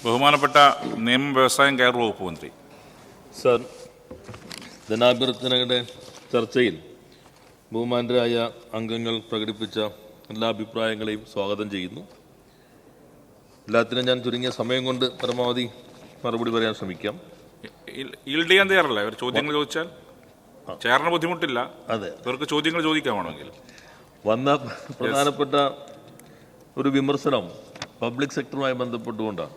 ബഹുമാനപ്പെട്ട നിയമ വ്യവസായം കയർ വകുപ്പ് മന്ത്രി. സർ, ധനാഭ്യർത്ഥനയുടെ ചർച്ചയിൽ ബഹുമാനരായ അംഗങ്ങൾ പ്രകടിപ്പിച്ച എല്ലാ അഭിപ്രായങ്ങളെയും സ്വാഗതം ചെയ്യുന്നു. എല്ലാത്തിനും ഞാൻ ചുരുങ്ങിയ സമയം കൊണ്ട് പരമാവധി മറുപടി പറയാൻ ശ്രമിക്കാം. ഈൽഡ് ചെയ്യാൻ തയ്യാറല്ലേ? ഒരു ചോദ്യങ്ങൾ ചോദിച്ചാൽ ചേർന്ന ബുദ്ധിമുട്ടില്ല. അതെ, ഇവർക്ക് ചോദ്യങ്ങൾ ചോദിക്കാമാണെങ്കിൽ. വന്ന പ്രധാനപ്പെട്ട ഒരു വിമർശനം പബ്ലിക് സെക്ടറുമായി ബന്ധപ്പെട്ടുകൊണ്ടാണ്.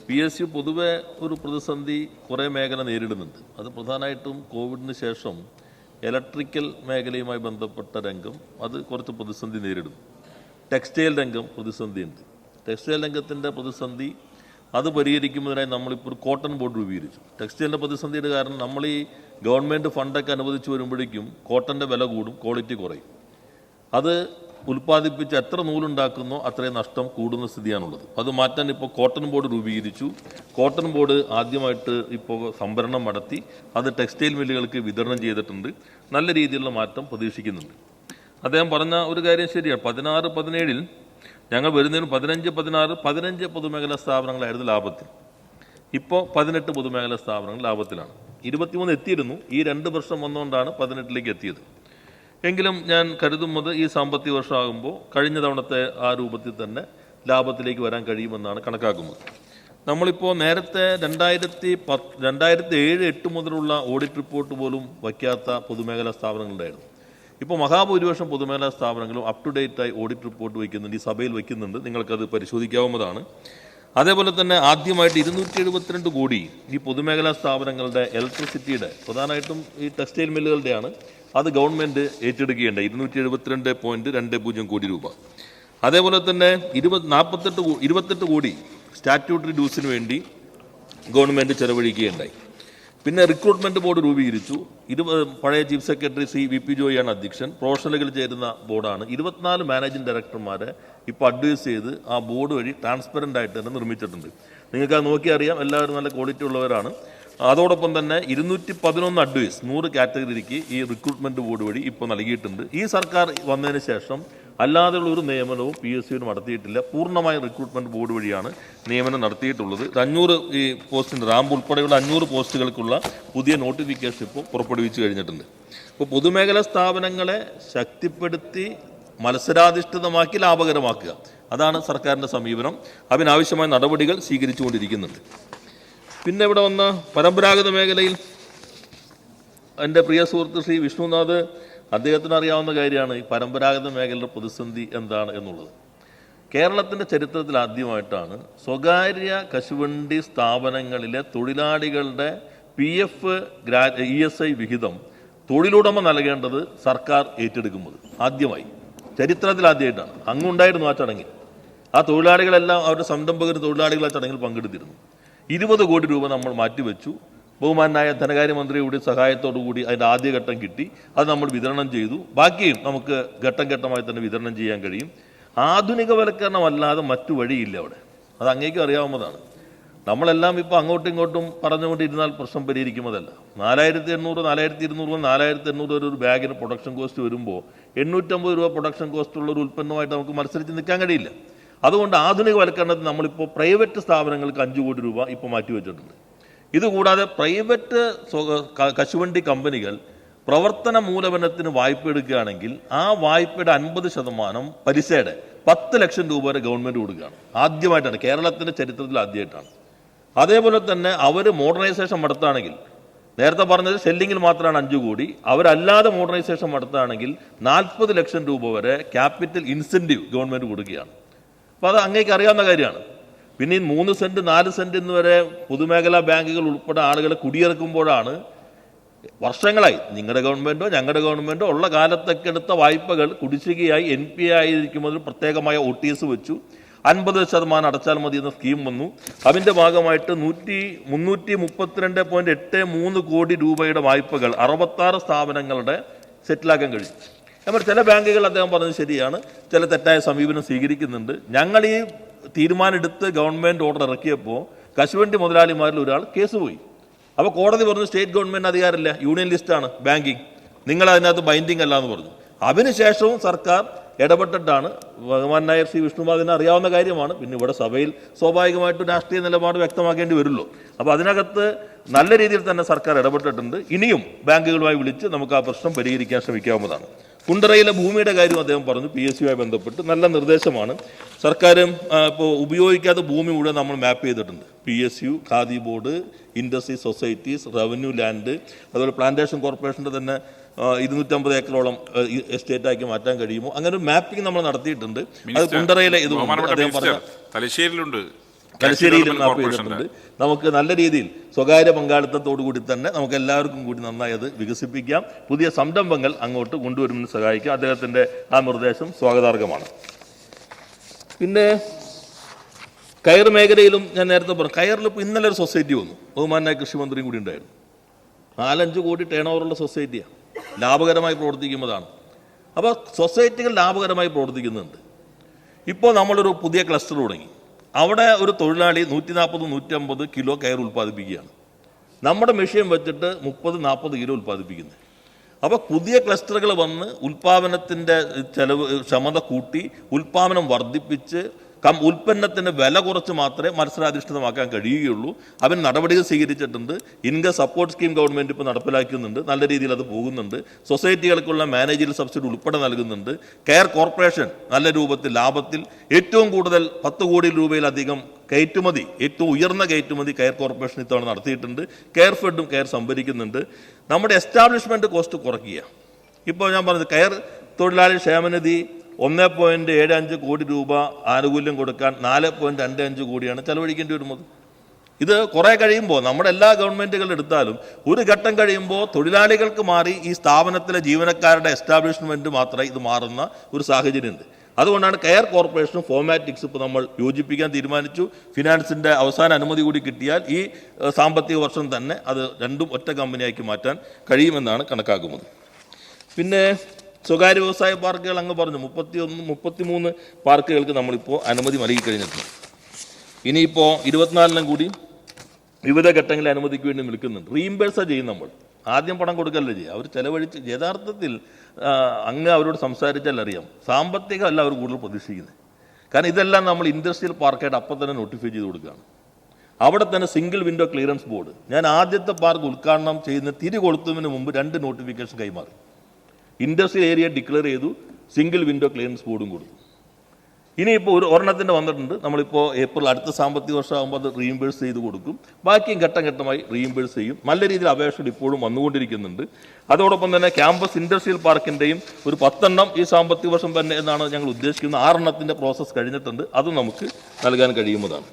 PSU പൊതുവെ ഒരു പ്രതിസന്ധി കുറേ മേഖല നേരിടുന്നുണ്ട്. അത് പ്രധാനമായിട്ടും കോവിഡിന് ശേഷം ഇലക്ട്രിക്കൽ മേഖലയുമായി ബന്ധപ്പെട്ട രംഗം അത് കുറച്ച് പ്രതിസന്ധി നേരിടുന്നു. ടെക്സ്റ്റൈൽ രംഗം പ്രതിസന്ധിയുണ്ട്. ടെക്സ്റ്റൈൽ രംഗത്തിൻ്റെ പ്രതിസന്ധി അത് പരിഹരിക്കുന്നതിനായി നമ്മളിപ്പോൾ ഒരു കോട്ടൺ ബോർഡ് രൂപീകരിച്ചു. ടെക്സ്റ്റൈലിൻ്റെ പ്രതിസന്ധിയുടെ കാരണം നമ്മൾ ഈ ഗവൺമെൻറ് ഫണ്ടൊക്കെ അനുവദിച്ചു വരുമ്പോഴേക്കും കോട്ടൻ്റെ വില കൂടും, ക്വാളിറ്റി കുറയും. അത് ഉൽപ്പാദിപ്പിച്ച് എത്ര നൂലുണ്ടാക്കുന്നോ അത്രയും നഷ്ടം കൂടുന്ന സ്ഥിതിയാണുള്ളത്. അത് മാറ്റാൻ ഇപ്പോൾ കോട്ടൺ ബോർഡ് രൂപീകരിച്ചു. കോട്ടൺ ബോർഡ് ആദ്യമായിട്ട് ഇപ്പോൾ സംഭരണം നടത്തി അത് ടെക്സ്റ്റൈൽ മില്ലുകൾക്ക് വിതരണം ചെയ്തിട്ടുണ്ട്. നല്ല രീതിയിലുള്ള മാറ്റം പ്രതീക്ഷിക്കുന്നുണ്ട്. അദ്ദേഹം പറഞ്ഞ ഒരു കാര്യം ശരിയാണ്. 16, 17 ഞങ്ങൾ വരുന്നതിന് 15, 16, 15 പൊതുമേഖലാ സ്ഥാപനങ്ങളായിരുന്നു ലാഭത്തിൽ. ഇപ്പോൾ 18 പൊതുമേഖലാ സ്ഥാപനങ്ങൾ ലാഭത്തിലാണ്. 23 എത്തിയിരുന്നു. ഈ 2 വർഷം വന്നുകൊണ്ടാണ് 18ലേക്ക് എത്തിയത്. എങ്കിലും ഞാൻ കരുതുന്നത് ഈ സാമ്പത്തിക വർഷമാകുമ്പോൾ കഴിഞ്ഞ തവണത്തെ ആ രൂപത്തിൽ തന്നെ ലാഭത്തിലേക്ക് വരാൻ കഴിയുമെന്നാണ് കണക്കാക്കുന്നത്. നമ്മളിപ്പോൾ നേരത്തെ 2007-8 മുതലുള്ള ഓഡിറ്റ് റിപ്പോർട്ട് പോലും വയ്ക്കാത്ത പൊതുമേഖലാ സ്ഥാപനങ്ങളുണ്ടായിരുന്നു. ഇപ്പോൾ മഹാഭൂരിപക്ഷം പൊതുമേഖലാ സ്ഥാപനങ്ങളും അപ് ടു ഡേറ്റായി ഓഡിറ്റ് റിപ്പോർട്ട് വയ്ക്കുന്നുണ്ട്, ഈ സഭയിൽ വയ്ക്കുന്നുണ്ട്. നിങ്ങൾക്കത് പരിശോധിക്കാവുന്നതാണ്. അതേപോലെ തന്നെ ആദ്യമായിട്ട് 272 കോടി ഈ പൊതുമേഖലാ സ്ഥാപനങ്ങളുടെ ഇലക്ട്രിസിറ്റിയുടെ, പ്രധാനമായിട്ടും ഈ ടെക്സ്റ്റൈൽ മില്ലുകളുടെയാണ്, അത് ഗവൺമെൻറ് ഏറ്റെടുക്കുകയുണ്ടായി. 272.20 കോടി രൂപ. അതേപോലെ തന്നെ 28 കോടി സ്റ്റാറ്റ്യൂട്ടറി ഡ്യൂസിന് വേണ്ടി ഗവൺമെൻറ് ചെലവഴിക്കുകയുണ്ടായി. പിന്നെ റിക്രൂട്ട്മെൻറ്റ് ബോർഡ് രൂപീകരിച്ചു. പഴയ ചീഫ് സെക്രട്ടറി ശ്രീ VP ജോയിയാണ് അധ്യക്ഷൻ. പ്രൊഫഷണലുകൾ ചേരുന്ന ബോർഡാണ്. 24 മാനേജിംഗ് ഡയറക്ടർമാരെ ഇപ്പോൾ അഡ്വൈസ് ചെയ്ത് ആ ബോർഡ് വഴി ട്രാൻസ്പെറൻ്റ് ആയിട്ട് തന്നെ നിർമ്മിച്ചിട്ടുണ്ട്. നിങ്ങൾക്ക് അത് നോക്കിയറിയാം, എല്ലാവരും നല്ല ക്വാളിറ്റി ഉള്ളവരാണ്. അതോടൊപ്പം തന്നെ 211 അഡ്വൈസ് 100 കാറ്റഗറിക്ക് ഈ റിക്രൂട്ട്മെൻറ്റ് ബോർഡ് വഴി ഇപ്പോൾ നൽകിയിട്ടുണ്ട്. ഈ സർക്കാർ വന്നതിന് ശേഷം അല്ലാതെയുള്ള ഒരു നിയമനവും PSU നടത്തിയിട്ടില്ല. പൂർണ്ണമായ റിക്രൂട്ട്മെൻറ്റ് ബോർഡ് വഴിയാണ് നിയമനം നടത്തിയിട്ടുള്ളത്. 500 ഈ പോസ്റ്റിൻ്റെ റാമ്പ് ഉൾപ്പെടെയുള്ള 500 പോസ്റ്റുകൾക്കുള്ള പുതിയ നോട്ടിഫിക്കേഷൻ ഇപ്പോൾ പുറപ്പെടുവിച്ച് കഴിഞ്ഞിട്ടുണ്ട്. ഇപ്പോൾ പൊതുമേഖലാ സ്ഥാപനങ്ങളെ ശക്തിപ്പെടുത്തി മത്സരാധിഷ്ഠിതമാക്കി ലാഭകരമാക്കുക, അതാണ് സർക്കാരിൻ്റെ സമീപനം. അതിനാവശ്യമായ നടപടികൾ സ്വീകരിച്ചുകൊണ്ടിരിക്കുന്നുണ്ട്. പിന്നെ ഇവിടെ വന്ന പരമ്പരാഗത മേഖലയിൽ എൻ്റെ പ്രിയ സുഹൃത്ത് ശ്രീ വിഷ്ണുനാഥ്, അദ്ദേഹത്തിന് അറിയാവുന്ന കാര്യമാണ് ഈ പരമ്പരാഗത മേഖലയുടെ പ്രതിസന്ധി എന്താണ് എന്നുള്ളത്. കേരളത്തിൻ്റെ ചരിത്രത്തിൽ ആദ്യമായിട്ടാണ് സ്വകാര്യ കശുവണ്ടി സ്ഥാപനങ്ങളിലെ തൊഴിലാളികളുടെ PF ESI വിഹിതം തൊഴിലുടമ നൽകേണ്ടത് സർക്കാർ ഏറ്റെടുക്കുന്നത്. ആദ്യമായി ചരിത്രത്തിൽ ആദ്യമായിട്ടാണ്. അങ്ങുണ്ടായിരുന്നു ആ ചടങ്ങിൽ. ആ തൊഴിലാളികളെല്ലാം അവരുടെ സംരംഭകർ തൊഴിലാളികൾ ആ ചടങ്ങിൽ പങ്കെടുത്തിരുന്നു. 20 കോടി രൂപ നമ്മൾ മാറ്റിവെച്ചു. ബഹുമാനായ ധനകാര്യമന്ത്രിയുടെ സഹായത്തോടു കൂടി അതിൻ്റെ ആദ്യഘട്ടം കിട്ടി. അത് നമ്മൾ വിതരണം ചെയ്തു. ബാക്കിയും നമുക്ക് ഘട്ടം ഘട്ടമായി തന്നെ വിതരണം ചെയ്യാൻ കഴിയും. ആധുനികവൽക്കരണമല്ലാതെ മറ്റു വഴിയില്ല അവിടെ. അത് അങ്ങേക്കും അറിയാവുന്നതാണ്. നമ്മളെല്ലാം ഇപ്പോൾ അങ്ങോട്ടും ഇങ്ങോട്ടും പറഞ്ഞുകൊണ്ടിരുന്നാൽ പ്രശ്നം പരിഹരിക്കുന്നതല്ല. 4800, 4200, 4800 വരെ ഒരു ബാഗിന് പ്രൊഡക്ഷൻ കോസ്റ്റ് വരുമ്പോൾ 850 രൂപ പ്രൊഡക്ഷൻ കോസ്റ്റ് ഉള്ള ഒരു ഉൽപ്പന്നമായിട്ട് നമുക്ക് മത്സരിച്ച് നിൽക്കാൻ കഴിയില്ല. അതുകൊണ്ട് ആധുനികവൽക്കരണത്തിൽ നമ്മളിപ്പോൾ പ്രൈവറ്റ് സ്ഥാപനങ്ങൾക്ക് 5 കോടി രൂപ ഇപ്പോൾ മാറ്റിവെച്ചിട്ടുണ്ട്. ഇതുകൂടാതെ പ്രൈവറ്റ് കശുവണ്ടി കമ്പനികൾ പ്രവർത്തന മൂലധനത്തിന് വായ്പ എടുക്കുകയാണെങ്കിൽ ആ വായ്പയുടെ 50% പലിശയുടെ 10 ലക്ഷം രൂപ വരെ ഗവൺമെൻറ് കൊടുക്കുകയാണ്. ആദ്യമായിട്ടാണ്, കേരളത്തിൻ്റെ ചരിത്രത്തിൽ ആദ്യമായിട്ടാണ്. അതേപോലെ തന്നെ അവർ മോഡേണൈസേഷൻ നടത്തുകയാണെങ്കിൽ, നേരത്തെ പറഞ്ഞത് സെല്ലിങ്ങിൽ മാത്രമാണ് 5 കോടി, അവരല്ലാതെ മോഡേണൈസേഷൻ നടത്തുകയാണെങ്കിൽ 40 ലക്ഷം രൂപ വരെ ക്യാപിറ്റൽ ഇൻസെൻറ്റീവ് ഗവൺമെൻറ് കൊടുക്കുകയാണ്. അപ്പോൾ അത് അങ്ങേക്ക് അറിയാവുന്ന കാര്യമാണ്. പിന്നെ 3 സെൻറ്റ് 4 സെൻറ്റ് എന്ന് വരെ പൊതുമേഖലാ ബാങ്കുകൾ ഉൾപ്പെടെ ആളുകളെ കുടിയിറക്കുമ്പോഴാണ് വർഷങ്ങളായി നിങ്ങളുടെ ഗവൺമെൻറ്റോ ഞങ്ങളുടെ ഗവൺമെൻറ്റോ ഉള്ള കാലത്തൊക്കെ എടുത്ത വായ്പകൾ കുടിശ്ശികയായി NPA ആയിരിക്കുമ്പോൾ പ്രത്യേകമായ OTS വെച്ചു. 50% അടച്ചാൽ മതി എന്ന സ്കീം വന്നു. അതിൻ്റെ ഭാഗമായിട്ട് 332.83 കോടി രൂപയുടെ വായ്പകൾ 66 സ്ഥാപനങ്ങളുടെ സെറ്റിലാക്കാൻ കഴിയും. എന്നാൽ ചില ബാങ്കുകൾ, അദ്ദേഹം പറഞ്ഞത് ശരിയാണ്, ചില തെറ്റായ സമീപനം സ്വീകരിക്കുന്നുണ്ട്. ഞങ്ങൾ ഈ തീരുമാനമെടുത്ത് ഗവൺമെൻറ് ഓർഡർ ഇറക്കിയപ്പോൾ കശുവണ്ടി മുതലാളിമാരിൽ ഒരാൾ കേസ് പോയി. അപ്പോൾ കോടതി പറഞ്ഞു സ്റ്റേറ്റ് ഗവൺമെൻറ് അധികാരമില്ല, യൂണിയൻ ലിസ്റ്റാണ് ബാങ്കിങ്, നിങ്ങൾ അതിനകത്ത് ബൈൻഡിങ് അല്ല എന്ന് പറഞ്ഞു. അതിനുശേഷവും സർക്കാർ ഇടപെട്ടിട്ടാണ്. ബഹുമാനായ ശ്രീ വിഷ്ണുപാദിനെ അറിയാവുന്ന കാര്യമാണ്. പിന്നെ ഇവിടെ സഭയിൽ സ്വാഭാവികമായിട്ടും രാഷ്ട്രീയ നിലപാട് വ്യക്തമാക്കേണ്ടി വരുമല്ലോ. അപ്പോൾ അതിനകത്ത് നല്ല രീതിയിൽ തന്നെ സർക്കാർ ഇടപെട്ടിട്ടുണ്ട്. ഇനിയും ബാങ്കുകളുമായി വിളിച്ച് നമുക്ക് ആ പ്രശ്നം പരിഹരിക്കാൻ ശ്രമിക്കാവുന്നതാണ്. കുണ്ടറയിലെ ഭൂമിയുടെ കാര്യം അദ്ദേഹം പറഞ്ഞു. PSUമായി ബന്ധപ്പെട്ട് നല്ല നിർദ്ദേശമാണ്. സർക്കാർ ഇപ്പോൾ ഉപയോഗിക്കാത്ത ഭൂമി മുഴുവൻ നമ്മൾ മാപ്പ് ചെയ്തിട്ടുണ്ട്. PSU, khadi board, industry societies, revenue land, അതുപോലെ പ്ലാന്റേഷൻ കോർപ്പറേഷൻ്റെ തന്നെ 250 ഏക്കറോളം എസ്റ്റേറ്റാക്കി മാറ്റാൻ കഴിയുമോ, അങ്ങനെ ഒരു മാപ്പിംഗ് നമ്മൾ നടത്തിയിട്ടുണ്ട്. അത് കുണ്ടറയിലെ ഇതുകൊണ്ട് അദ്ദേഹം പറഞ്ഞു. തലശ്ശേരിയിലും മാപ്പ് ചെയ്തിട്ടുണ്ട്. നമുക്ക് നല്ല രീതിയിൽ സ്വകാര്യ പങ്കാളിത്തത്തോടു കൂടി തന്നെ നമുക്ക് എല്ലാവർക്കും കൂടി നന്നായി അത് വികസിപ്പിക്കാം. പുതിയ സംരംഭങ്ങൾ അങ്ങോട്ട് കൊണ്ടുവരുമെന്ന് സഹായിക്കാം. അദ്ദേഹത്തിൻ്റെ ആ നിർദ്ദേശം സ്വാഗതാർഹമാണ്. പിന്നെ കയർ മേഖലയിലും ഞാൻ നേരത്തെ പറഞ്ഞു, കയറിൽ ഇപ്പോൾ ഇന്നലെ ഒരു സൊസൈറ്റി വന്നു. ബഹുമാനായ കൃഷിമന്ത്രിയും കൂടി ഉണ്ടായിരുന്നു. 4-5 കോടി ടേൺ ഓവറുള്ള സൊസൈറ്റിയാണ്. ലാഭകരമായി പ്രവർത്തിക്കുന്നതാണ്. അപ്പോൾ സൊസൈറ്റികൾ ലാഭകരമായി പ്രവർത്തിക്കുന്നുണ്ട്. ഇപ്പോൾ നമ്മളൊരു പുതിയ ക്ലസ്റ്റർ തുടങ്ങി. അവിടെ ഒരു തൊഴിലാളി 140-150 കിലോ കയർ ഉൽപ്പാദിപ്പിക്കുകയാണ്. നമ്മുടെ മെഷീൻ വെച്ചിട്ട് 30-40 കിലോ ഉൽപ്പാദിപ്പിക്കുന്നത്. അപ്പോൾ പുതിയ ക്ലസ്റ്ററുകൾ വന്ന് ഉൽപ്പാദനത്തിൻ്റെ ക്ഷമത കൂട്ടി ഉൽപ്പാദനം വർദ്ധിപ്പിച്ച് ഉൽപ്പന്നത്തിൻ്റെ വില കുറച്ച് മാത്രമേ മത്സരാധിഷ്ഠിതമാക്കാൻ കഴിയുകയുള്ളൂ. അവൻ നടപടികൾ സ്വീകരിച്ചിട്ടുണ്ട്. ഇൻകം സപ്പോർട്ട് സ്കീം ഗവൺമെൻറ് ഇപ്പോൾ നടപ്പിലാക്കുന്നുണ്ട്. നല്ല രീതിയിൽ അത് പോകുന്നുണ്ട്. സൊസൈറ്റികൾക്കുള്ള മാനേജറിയൽ സബ്സിഡി ഉൾപ്പെടെ നൽകുന്നുണ്ട്. കെയർ കോർപ്പറേഷൻ നല്ല രൂപത്തിൽ ലാഭത്തിൽ ഏറ്റവും കൂടുതൽ 10 കോടി രൂപയിലധികം കയറ്റുമതി, ഏറ്റവും ഉയർന്ന കയറ്റുമതി കെയർ കോർപ്പറേഷൻ ഇത്തവണ നടത്തിയിട്ടുണ്ട്. കെയർ ഫെഡും കെയർ സംഭരിക്കുന്നുണ്ട്. നമ്മുടെ എസ്റ്റാബ്ലിഷ്മെൻറ്റ് കോസ്റ്റ് കുറയ്ക്കുക. ഇപ്പോൾ ഞാൻ പറഞ്ഞത് കെയർ തൊഴിലാളി ക്ഷേമനിധി 1.75 കോടി രൂപ ആനുകൂല്യം കൊടുക്കാൻ 4.25 കോടിയാണ് ചെലവഴിക്കേണ്ടി വരുന്നത്. ഇത് കുറേ കഴിയുമ്പോൾ നമ്മുടെ എല്ലാ ഗവൺമെൻറ്റുകളും എടുത്താലും ഒരു ഘട്ടം കഴിയുമ്പോൾ തൊഴിലാളികൾക്ക് മാറി ഈ സ്ഥാപനത്തിലെ ജീവനക്കാരുടെ എസ്റ്റാബ്ലിഷ്മെൻറ്റ് മാത്രമേ ഇത് മാറുന്ന ഒരു സാഹചര്യമുണ്ട്. അതുകൊണ്ടാണ് കെയർ കോർപ്പറേഷനും ഫോമാറ്റിക്സ് ഇപ്പോൾ നമ്മൾ യോജിപ്പിക്കാൻ തീരുമാനിച്ചു. ഫിനാൻസിൻ്റെ അവസാന അനുമതി കൂടി കിട്ടിയാൽ ഈ സാമ്പത്തിക വർഷം തന്നെ അത് രണ്ടും ഒറ്റ കമ്പനിയാക്കി മാറ്റാൻ കഴിയുമെന്നാണ് കണക്കാക്കുന്നത്. പിന്നെ സ്വകാര്യ വ്യവസായ പാർക്കുകൾ അങ്ങ് പറഞ്ഞു. 33 പാർക്കുകൾക്ക് നമ്മളിപ്പോൾ അനുമതി നൽകി കഴിഞ്ഞിട്ടുണ്ട്. ഇനിയിപ്പോൾ 24 കൂടി വിവിധ ഘട്ടങ്ങളിൽ അനുമതിക്ക് വേണ്ടി നിൽക്കുന്നുണ്ട്. റീഇംബേഴ്സാണ് ചെയ്യും. നമ്മൾ ആദ്യം പണം കൊടുക്കല്ലേ ചെയ്യുക. അവർ ചെലവഴിച്ച് യഥാർത്ഥത്തിൽ അങ്ങ് അവരോട് സംസാരിച്ചാൽ അറിയാം, സാമ്പത്തികമല്ല അവർ കൂടുതൽ പ്രതീക്ഷിക്കുന്നത്. കാരണം ഇതെല്ലാം നമ്മൾ ഇൻഡസ്ട്രിയൽ പാർക്കായിട്ട് അപ്പം തന്നെ നോട്ടിഫൈ ചെയ്ത് കൊടുക്കുകയാണ്. അവിടെ തന്നെ സിംഗിൾ വിൻഡോ ക്ലിയറൻസ് ബോർഡ്. ഞാൻ ആദ്യത്തെ പാർക്ക് ഉദ്ഘാടനം ചെയ്യുന്ന കൊടുത്തതിന് മുമ്പ് 2 നോട്ടിഫിക്കേഷൻ കൈമാറി. ഇൻഡസ്ട്രിയൽ ഏരിയ ഡിക്ലെയർ ചെയ്തു, സിംഗിൾ വിൻഡോ ക്ലിയറൻസ് ബോർഡും കൊടുത്തു. ഇനിയിപ്പോൾ ഒരെണ്ണത്തിൻ്റെ വന്നിട്ടുണ്ട്. നമ്മളിപ്പോൾ ഏപ്രിൽ അടുത്ത സാമ്പത്തിക വർഷമാകുമ്പോൾ അത് റീഇംബേഴ്സ് ചെയ്ത് കൊടുക്കും. ബാക്കിയും ഘട്ടം ഘട്ടമായി റീഇംബേഴ്സ് ചെയ്യും. നല്ല രീതിയിൽ അപേക്ഷകൾ ഇപ്പോഴും വന്നുകൊണ്ടിരിക്കുന്നുണ്ട്. അതോടൊപ്പം തന്നെ ക്യാമ്പസ് ഇൻഡസ്ട്രിയൽ പാർക്കിൻ്റെയും ഒരു 10 എണ്ണം ഈ സാമ്പത്തിക വർഷം തന്നെ എന്നാണ് ഞങ്ങൾ ഉദ്ദേശിക്കുന്നത്. 6 എണ്ണത്തിൻ്റെ പ്രോസസ്സ് കഴിഞ്ഞിട്ടുണ്ട്. അതും നമുക്ക് നൽകാൻ കഴിയുന്നതാണ്.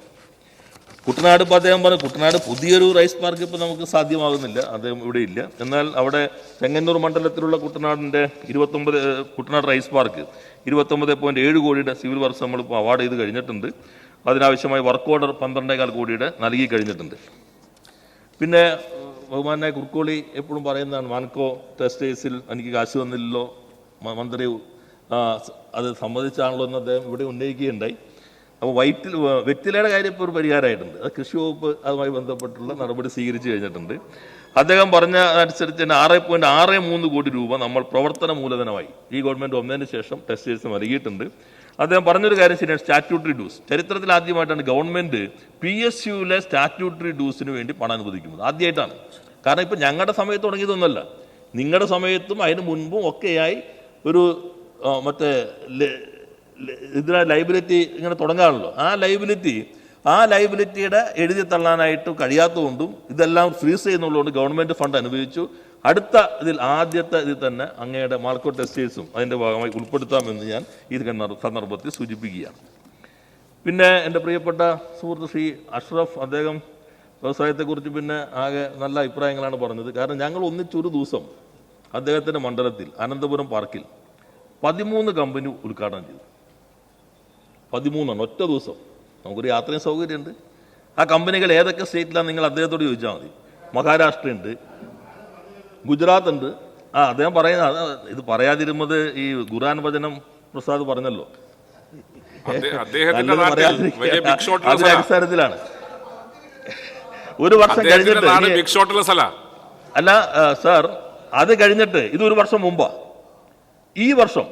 കുട്ടനാട് ഇപ്പോൾ അദ്ദേഹം പറഞ്ഞു, കുട്ടനാട് പുതിയൊരു റൈസ് പാർക്ക് ഇപ്പോൾ നമുക്ക് സാധ്യമാകുന്നില്ല. അദ്ദേഹം ഇവിടെ ഇല്ല. എന്നാൽ അവിടെ ചെങ്ങന്നൂർ മണ്ഡലത്തിലുള്ള കുട്ടനാടിൻ്റെ 29 കുട്ടനാട് റൈസ് പാർക്ക് 29.7 കോടിയുടെ സിവിൽ വർക്ക്സ് നമ്മളിപ്പോൾ അവാർഡ് ചെയ്ത് കഴിഞ്ഞിട്ടുണ്ട്. അതിനാവശ്യമായ വർക്ക് ഓർഡർ 12.25 കോടിയുടെ നൽകി കഴിഞ്ഞിട്ടുണ്ട്. പിന്നെ ബഹുമാനായ കുർക്കോളി എപ്പോഴും പറയുന്നതാണ്, മാൻകോ ടെക്സ്റ്റൈൽസിൽ എനിക്ക് കാശ് തന്നില്ലല്ലോ, മന്ത്രി അത് സമ്മതിച്ചാണല്ലോ എന്ന് അദ്ദേഹം ഇവിടെ ഉന്നയിക്കുകയുണ്ടായി. അപ്പോൾ വെറ്റിലയുടെ കാര്യം ഇപ്പോൾ ഒരു പരിഹാരമായിട്ടുണ്ട്. അത് കൃഷി വകുപ്പ് അതുമായി ബന്ധപ്പെട്ടുള്ള നടപടി സ്വീകരിച്ചു കഴിഞ്ഞിട്ടുണ്ട്. അദ്ദേഹം പറഞ്ഞ അനുസരിച്ച് തന്നെ 6.63 കോടി രൂപ നമ്മൾ പ്രവർത്തന മൂലധനമായി ഈ ഗവൺമെൻറ് വന്നതിന് ശേഷം ടെക്സ്റ്റൈൽസ് നൽകിയിട്ടുണ്ട്. അദ്ദേഹം പറഞ്ഞൊരു കാര്യം ശരിയാണ്, സ്റ്റാറ്റ്യൂട്ടറി ഡ്യൂസ്. ചരിത്രത്തിൽ ആദ്യമായിട്ടാണ് ഗവൺമെൻറ് PSUവിലെ സ്റ്റാറ്റ്യൂട്ടറി ഡ്യൂസിന് വേണ്ടി പണം അനുവദിക്കുന്നത്. ആദ്യമായിട്ടാണ്. കാരണം ഇപ്പം ഞങ്ങളുടെ സമയത്ത് തുടങ്ങിയതൊന്നുമല്ല, നിങ്ങളുടെ സമയത്തും അതിന് മുൻപും ഒക്കെയായി ഒരു മറ്റേ ഇതിന് ലൈബിലിറ്റി ഇങ്ങനെ തുടങ്ങാണല്ലോ. ആ ലൈബിലിറ്റിയുടെ എഴുതി തള്ളാനായിട്ട് കഴിയാത്തതുകൊണ്ടും ഇതെല്ലാം ഫ്രീസ് ചെയ്യുന്നുള്ളതുകൊണ്ട് ഗവൺമെൻറ് ഫണ്ട് അനുവദിച്ചു. അടുത്ത ആദ്യത്തെ ഇതിൽ തന്നെ അങ്ങയുടെ മാൾക്കോ ടെക്സ്റ്റൈൽസും അതിൻ്റെ ഭാഗമായി ഉൾപ്പെടുത്താമെന്ന് ഞാൻ ഈ സന്ദർഭത്തിൽ സൂചിപ്പിക്കുകയാണ്. പിന്നെ എൻ്റെ പ്രിയപ്പെട്ട സുഹൃത്ത് ശ്രീ അഷ്റഫ്, അദ്ദേഹം വ്യവസായത്തെക്കുറിച്ച് പിന്നെ ആകെ നല്ല അഭിപ്രായങ്ങളാണ് പറഞ്ഞത്. കാരണം ഞങ്ങൾ ഒന്നിച്ചൊരു ദിവസം അദ്ദേഹത്തിൻ്റെ മണ്ഡലത്തിൽ അനന്തപുരം പാർക്കിൽ 13 കമ്പനി ഉദ്ഘാടനം ചെയ്തു. 13 ഒറ്റ ദിവസം. നമുക്കൊരു യാത്രയും സൗകര്യമുണ്ട്. ആ കമ്പനികൾ ഏതൊക്കെ സ്റ്റേറ്റിലാണ് നിങ്ങൾ അദ്ദേഹത്തോട് ചോദിച്ചാൽ മതി. മഹാരാഷ്ട്രയുണ്ട്, ഗുജറാത്ത് ഉണ്ട്. അദ്ദേഹം പറയുന്ന ഇത് പറയാതിരുന്നത് ഈ ഖുർആൻ വചനം പ്രസാദ് പറഞ്ഞല്ലോ, അതിന്റെ അടിസ്ഥാനത്തിലാണ്. ഒരു വർഷം കഴിഞ്ഞിട്ട് അല്ല സാർ, അത് കഴിഞ്ഞിട്ട് ഇത് ഒരു വർഷം മുമ്പാ. ഈ വർഷം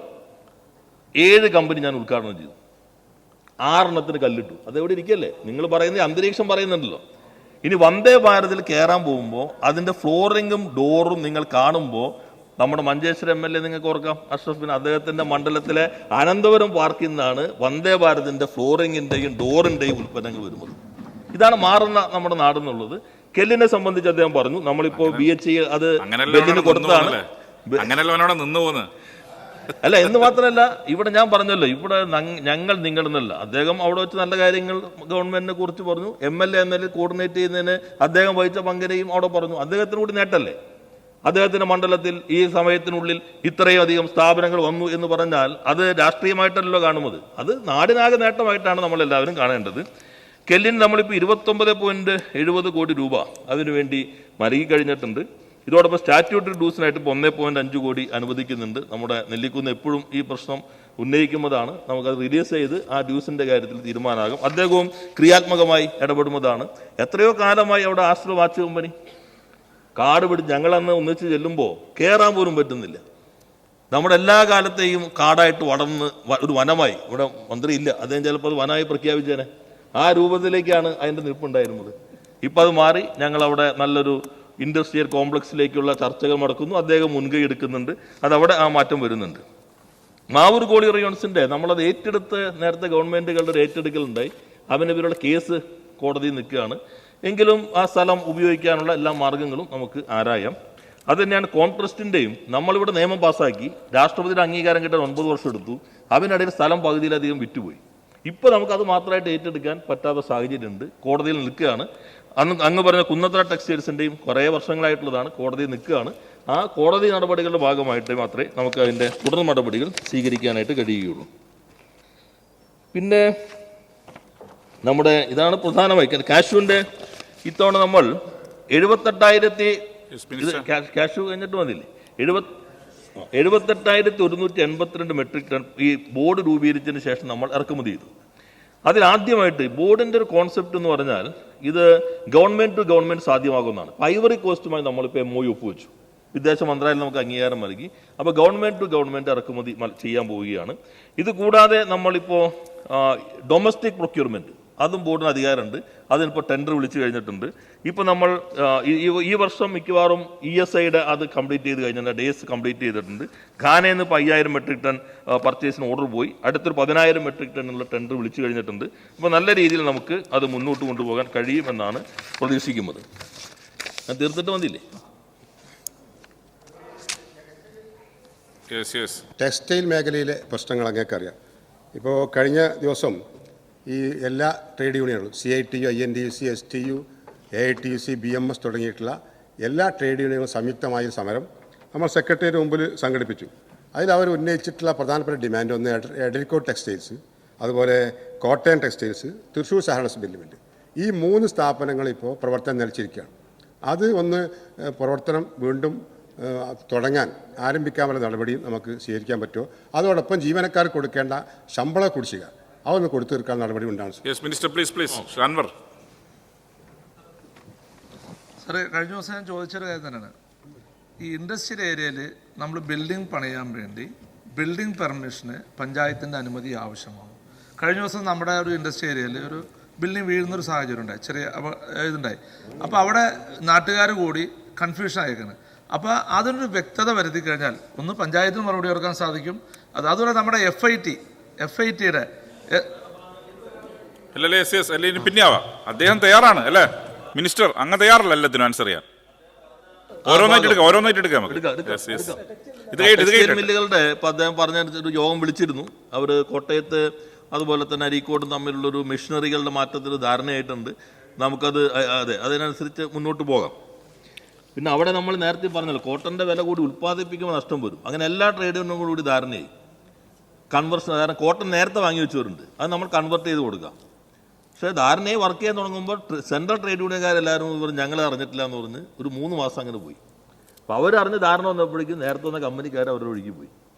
7 കമ്പനി ഞാൻ ഉദ്ഘാടനം ചെയ്തു, 6 കല്ലിട്ടു. അതെവിടെ ഇരിക്കല്ലേ, നിങ്ങൾ പറയുന്ന അന്തരീക്ഷം പറയുന്നുണ്ടല്ലോ. ഇനി വന്ദേ ഭാരതിൽ കയറാൻ പോകുമ്പോൾ അതിൻ്റെ ഫ്ലോറിങ്ങും ഡോറും നിങ്ങൾ കാണുമ്പോൾ നമ്മുടെ മഞ്ചേശ്വരം MLA നിങ്ങൾക്ക് ഓർക്കാം, അഷ്റഫിന്, അദ്ദേഹത്തിൻ്റെ മണ്ഡലത്തിലെ അനന്തപുരം പാർക്കിൽ നിന്നാണ് വന്ദേ ഭാരതിൻ്റെ ഫ്ലോറിങ്ങിൻ്റെയും ഡോറിൻ്റെയും ഉൽപ്പന്നങ്ങൾ വരുന്നത്. ഇതാണ് മാറുന്ന നമ്മുടെ നാടെന്നുള്ളത്. കെല്ലിനെ സംബന്ധിച്ച് അദ്ദേഹം പറഞ്ഞു, നമ്മളിപ്പോൾ BHE അത് ബെല്ലിന് കൊടുത്തതാണ്. അല്ല, എന്ന് മാത്രമല്ല, ഇവിടെ ഞാൻ പറഞ്ഞല്ലോ, ഇവിടെ ഞങ്ങൾ നിങ്ങളെന്നല്ല, അദ്ദേഹം അവിടെ വെച്ച് നല്ല കാര്യങ്ങൾ ഗവൺമെന്റിനെ കുറിച്ച് പറഞ്ഞു. MLA എന്നതിൽ കോർഡിനേറ്റ് ചെയ്യുന്നതിന് അദ്ദേഹം വഹിച്ച പങ്കിനെയും അവിടെ പറഞ്ഞു. അദ്ദേഹത്തിന് കൂടി നേട്ടല്ലേ, അദ്ദേഹത്തിന്റെ മണ്ഡലത്തിൽ ഈ സമയത്തിനുള്ളിൽ ഇത്രയും അധികം സ്ഥാപനങ്ങൾ വന്നു എന്ന് പറഞ്ഞാൽ അത് രാഷ്ട്രീയമായിട്ടല്ലോ കാണുന്നത്, അത് നാടിനാകെ നേട്ടമായിട്ടാണ് നമ്മളെല്ലാവരും കാണേണ്ടത്. കെല്ലിന് നമ്മളിപ്പോൾ 29.70 കോടി രൂപ അതിനുവേണ്ടി നൽകി കഴിഞ്ഞിട്ടുണ്ട്. ഇതോടൊപ്പം സ്റ്റാറ്റ്യൂട്ടറി ഡ്യൂസിനായിട്ട് ഇപ്പോൾ 1.5 കോടി അനുവദിക്കുന്നുണ്ട്. നമ്മുടെ നെല്ലിക്കുന്ന് എപ്പോഴും ഈ പ്രശ്നം ഉന്നയിക്കുന്നതാണ്. നമുക്കത് റിലീസ് ചെയ്ത് ആ ഡ്യൂസിൻ്റെ കാര്യത്തിൽ തീരുമാനമാകും. അദ്ദേഹവും ക്രിയാത്മകമായി ഇടപെടുന്നതാണ്. എത്രയോ കാലമായി അവിടെ ആശ്രയ വാച്ച് കമ്പനി കാട് പിടിച്ച് ഞങ്ങളന്ന് ഒന്നിച്ച് ചെല്ലുമ്പോൾ കയറാൻ പോലും പറ്റുന്നില്ല. നമ്മുടെ എല്ലാ കാലത്തെയും കാടായിട്ട് വളർന്ന് ഒരു വനമായി, ഇവിടെ മന്ത്രി ഇല്ല, അദ്ദേഹം ചിലപ്പോൾ അത് വനമായി പ്രഖ്യാപിച്ചേനെ. ആ രൂപത്തിലേക്കാണ് അതിൻ്റെ നിൽപ്പുണ്ടായിരുന്നത്. ഇപ്പം അത് മാറി ഞങ്ങളവിടെ നല്ലൊരു ഇൻഡസ്ട്രിയൽ കോംപ്ലക്സിലേക്കുള്ള ചർച്ചകൾ നടക്കുന്നു. അദ്ദേഹം മുൻകൈ എടുക്കുന്നുണ്ട്. അതവിടെ ആ മാറ്റം വരുന്നുണ്ട്. മാവൂർ കോളി റയോൺസിൻ്റെ നമ്മളത് ഏറ്റെടുത്ത് നേരത്തെ ഗവൺമെൻറ്റുകളുടെ ഒരു ഏറ്റെടുക്കലുണ്ടായി. അവനിവരുടെ കേസ് കോടതിയിൽ നിൽക്കുകയാണ്. എങ്കിലും ആ സ്ഥലം ഉപയോഗിക്കാനുള്ള എല്ലാ മാർഗങ്ങളും നമുക്ക് ആരായാം. അത് തന്നെയാണ് കോൺട്രസ്റ്റിൻ്റെയും. നമ്മളിവിടെ നിയമം പാസ്സാക്കി രാഷ്ട്രപതിയുടെ അംഗീകാരം കിട്ടാൻ 9 വർഷം എടുത്തു. അതിനിടയിൽ സ്ഥലം പകുതിയിലധികം വിറ്റുപോയി. ഇപ്പോൾ നമുക്കത് മാത്രമായിട്ട് ഏറ്റെടുക്കാൻ പറ്റാത്ത സാഹചര്യമുണ്ട്. കോടതിയിൽ നിൽക്കുകയാണ്. അങ്ങ് പറഞ്ഞ കുന്നത്തറ ടെക്സ്റ്റൈൽസിൻ്റെയും കുറേ വർഷങ്ങളായിട്ടുള്ളതാണ്, കോടതിയിൽ നിൽക്കുകയാണ്. ആ കോടതി നടപടികളുടെ ഭാഗമായിട്ട് മാത്രമേ നമുക്ക് അതിൻ്റെ തുടർ നടപടികൾ സ്വീകരിക്കാനായിട്ട് കഴിയുകയുള്ളൂ. പിന്നെ നമ്മുടെ ഇതാണ് പ്രധാനമായി കാശുവിൻ്റെ ഇത്തവണ നമ്മൾ 78,000 കാശു കഴിഞ്ഞിട്ട് വന്നില്ലേ, 78,182 മെട്രിക് ടൺ ഈ ബോർഡ് രൂപീകരിച്ചതിന് ശേഷം നമ്മൾ ഇറക്കുമതി ചെയ്തു. അതിലാദ്യമായിട്ട് ബോർഡിൻ്റെ ഒരു കോൺസെപ്റ്റ് എന്ന് പറഞ്ഞാൽ ഇത് ഗവൺമെൻറ് ടു ഗവൺമെൻറ് സാധ്യമാകുന്നതാണ്. ഐവറി കോസ്റ്റുമായി നമ്മളിപ്പോൾ MOU ഒപ്പുവെച്ചു. വിദേശ മന്ത്രാലയം നമുക്ക് അംഗീകാരം നൽകി. അപ്പോൾ ഗവൺമെൻറ് ടു ഗവൺമെൻറ് ഇറക്കുമതി ചെയ്യാൻ പോവുകയാണ്. ഇത് കൂടാതെ നമ്മളിപ്പോൾ ഡൊമസ്റ്റിക് പ്രൊക്യൂർമെൻറ്റ് അതും ബോർഡിന് അധികാരമുണ്ട്. അതിനിപ്പോൾ ടെൻഡർ വിളിച്ചു കഴിഞ്ഞിട്ടുണ്ട്. ഇപ്പോൾ നമ്മൾ ഈ വർഷം മിക്കവാറും ESIയുടെ അത് കംപ്ലീറ്റ് ചെയ്ത് കഴിഞ്ഞാൽ ഡേയ്സ് കംപ്ലീറ്റ് ചെയ്തിട്ടുണ്ട്. ഘാനയിൽ നിന്ന് ഇപ്പോൾ 5,000 മെട്രിക് ടൺ പർച്ചേസിന് ഓർഡർ പോയി. അടുത്തൊരു 10,000 മെട്രിക് ടണ്ണിനുള്ള ടെൻഡർ വിളിച്ചു കഴിഞ്ഞിട്ടുണ്ട്. അപ്പോൾ നല്ല രീതിയിൽ നമുക്ക് അത് മുന്നോട്ട് കൊണ്ടുപോകാൻ കഴിയുമെന്നാണ് പ്രതീക്ഷിക്കുന്നത്. ഞാൻ തീർത്തിട്ട് വന്നില്ലേ? ടെക്സ്റ്റൈൽ മേഖലയിലെ പ്രശ്നങ്ങൾ അങ്ങേക്കറിയാം. ഇപ്പോൾ കഴിഞ്ഞ ദിവസം ഈ എല്ലാ trade യൂണിയനുകളും CITU, INTUC, STU, AITUC, BMS തുടങ്ങിയിട്ടുള്ള എല്ലാ ട്രേഡ് യൂണിയനുകളും സംയുക്തമായ സമരം നമ്മൾ സെക്രട്ടറിയുടെ മുമ്പിൽ സംഘടിപ്പിച്ചു. അതിൽ അവർ ഉന്നയിച്ചിട്ടുള്ള പ്രധാനപ്പെട്ട ഡിമാൻഡ് ഒന്ന് എഡൽകോട്ട് ടെക്സ്റ്റൈൽസ്, അതുപോലെ കോട്ടയം ടെക്സ്റ്റൈൽസ്, തൃശ്ശൂർ സഹകരണ മില്ല്, ഈ 3 സ്ഥാപനങ്ങൾ ഇപ്പോൾ പ്രവർത്തനം നിലച്ചിരിക്കുകയാണ്. അത് ഒന്ന് പ്രവർത്തനം വീണ്ടും തുടങ്ങാൻ ആരംഭിക്കാനുള്ള നടപടിയും നമുക്ക് സ്വീകരിക്കാൻ പറ്റുമോ? അതോടൊപ്പം ജീവനക്കാർക്ക് കൊടുക്കേണ്ട ശമ്പള കുടിശ്ശിക അതൊന്ന് കൊടുത്തു തീർക്കാൻ നടപടി ഉണ്ടാകും. സാറേ, കഴിഞ്ഞ ദിവസം ഞാൻ ചോദിച്ചൊരു കാര്യം തന്നെയാണ്. ഈ ഇൻഡസ്ട്രിയൽ ഏരിയയിൽ നമ്മൾ ബിൽഡിംഗ് പണിയാൻ വേണ്ടി ബിൽഡിംഗ് പെർമിഷന് പഞ്ചായത്തിൻ്റെ അനുമതി ആവശ്യമാണ്. കഴിഞ്ഞ ദിവസം നമ്മുടെ ഒരു ഇൻഡസ്ട്രിയൽ ഏരിയയിൽ ഒരു ബിൽഡിംഗ് വീഴുന്നൊരു സാഹചര്യം ഉണ്ടായി, ചെറിയ ഇതുണ്ടായി. അപ്പോൾ അവിടെ നാട്ടുകാർ കൂടി കൺഫ്യൂഷൻ ആയിരിക്കണം. അപ്പോൾ അതിനൊരു വ്യക്തത വരുത്തി കഴിഞ്ഞാൽ ഒന്ന് പഞ്ചായത്തിന് മറുപടി കൊടുക്കാൻ സാധിക്കും. അതുപോലെ നമ്മുടെ FITയുടെ പിന്നെയാവാം. അദ്ദേഹം തയ്യാറാണ് അല്ലേ മിനിസ്റ്റർ? അങ്ങ് തയ്യാറല്ല എല്ലാത്തിനും ആൻസർ ചെയ്യാൻ? ഓരോന്നായിട്ട് എടുക്കാം. മില്ലുകളുടെ ഇപ്പം അദ്ദേഹം പറഞ്ഞ ഒരു യോഗം വിളിച്ചിരുന്നു. അവർ കോട്ടയത്ത് അതുപോലെ തന്നെ അരീക്കോടും തമ്മിലുള്ളൊരു മെഷീനറികളുടെ മാറ്റത്തിൽ ധാരണയായിട്ടുണ്ട്. നമുക്കത് അതിനനുസരിച്ച് മുന്നോട്ട് പോകാം. പിന്നെ അവിടെ നമ്മൾ നേരത്തെ പറഞ്ഞല്ലോ, കോട്ടൻ്റെ വില കൂടി ഉൽപ്പാദിപ്പിക്കുമ്പോൾ നഷ്ടം വരും. അങ്ങനെ എല്ലാ ട്രേഡ് യൂണിയനും കൂടി ധാരണയായി കൺവേർഷൻ. കാരണം കോട്ടൺ നേരത്തെ വാങ്ങി വെച്ചവരുണ്ട്, അത് നമ്മൾ കൺവേർട്ട് ചെയ്ത് കൊടുക്കാം. പക്ഷേ ധാരണയെ വർക്ക് ചെയ്യാൻ തുടങ്ങുമ്പോൾ സെൻട്രൽ ട്രേഡ് യൂണിയൻകാരെല്ലാവരും പറഞ്ഞ് ഞങ്ങൾ അറിഞ്ഞിട്ടില്ല എന്ന് പറഞ്ഞ് ഒരു 3 മാസം അങ്ങനെ പോയി. അപ്പോൾ അവരറിഞ്ഞ് ധാരണ വന്നപ്പോഴേക്കും നേരത്തെ വന്ന കമ്പനിക്കാർ അവരുടെ ഒഴുകി പോയി.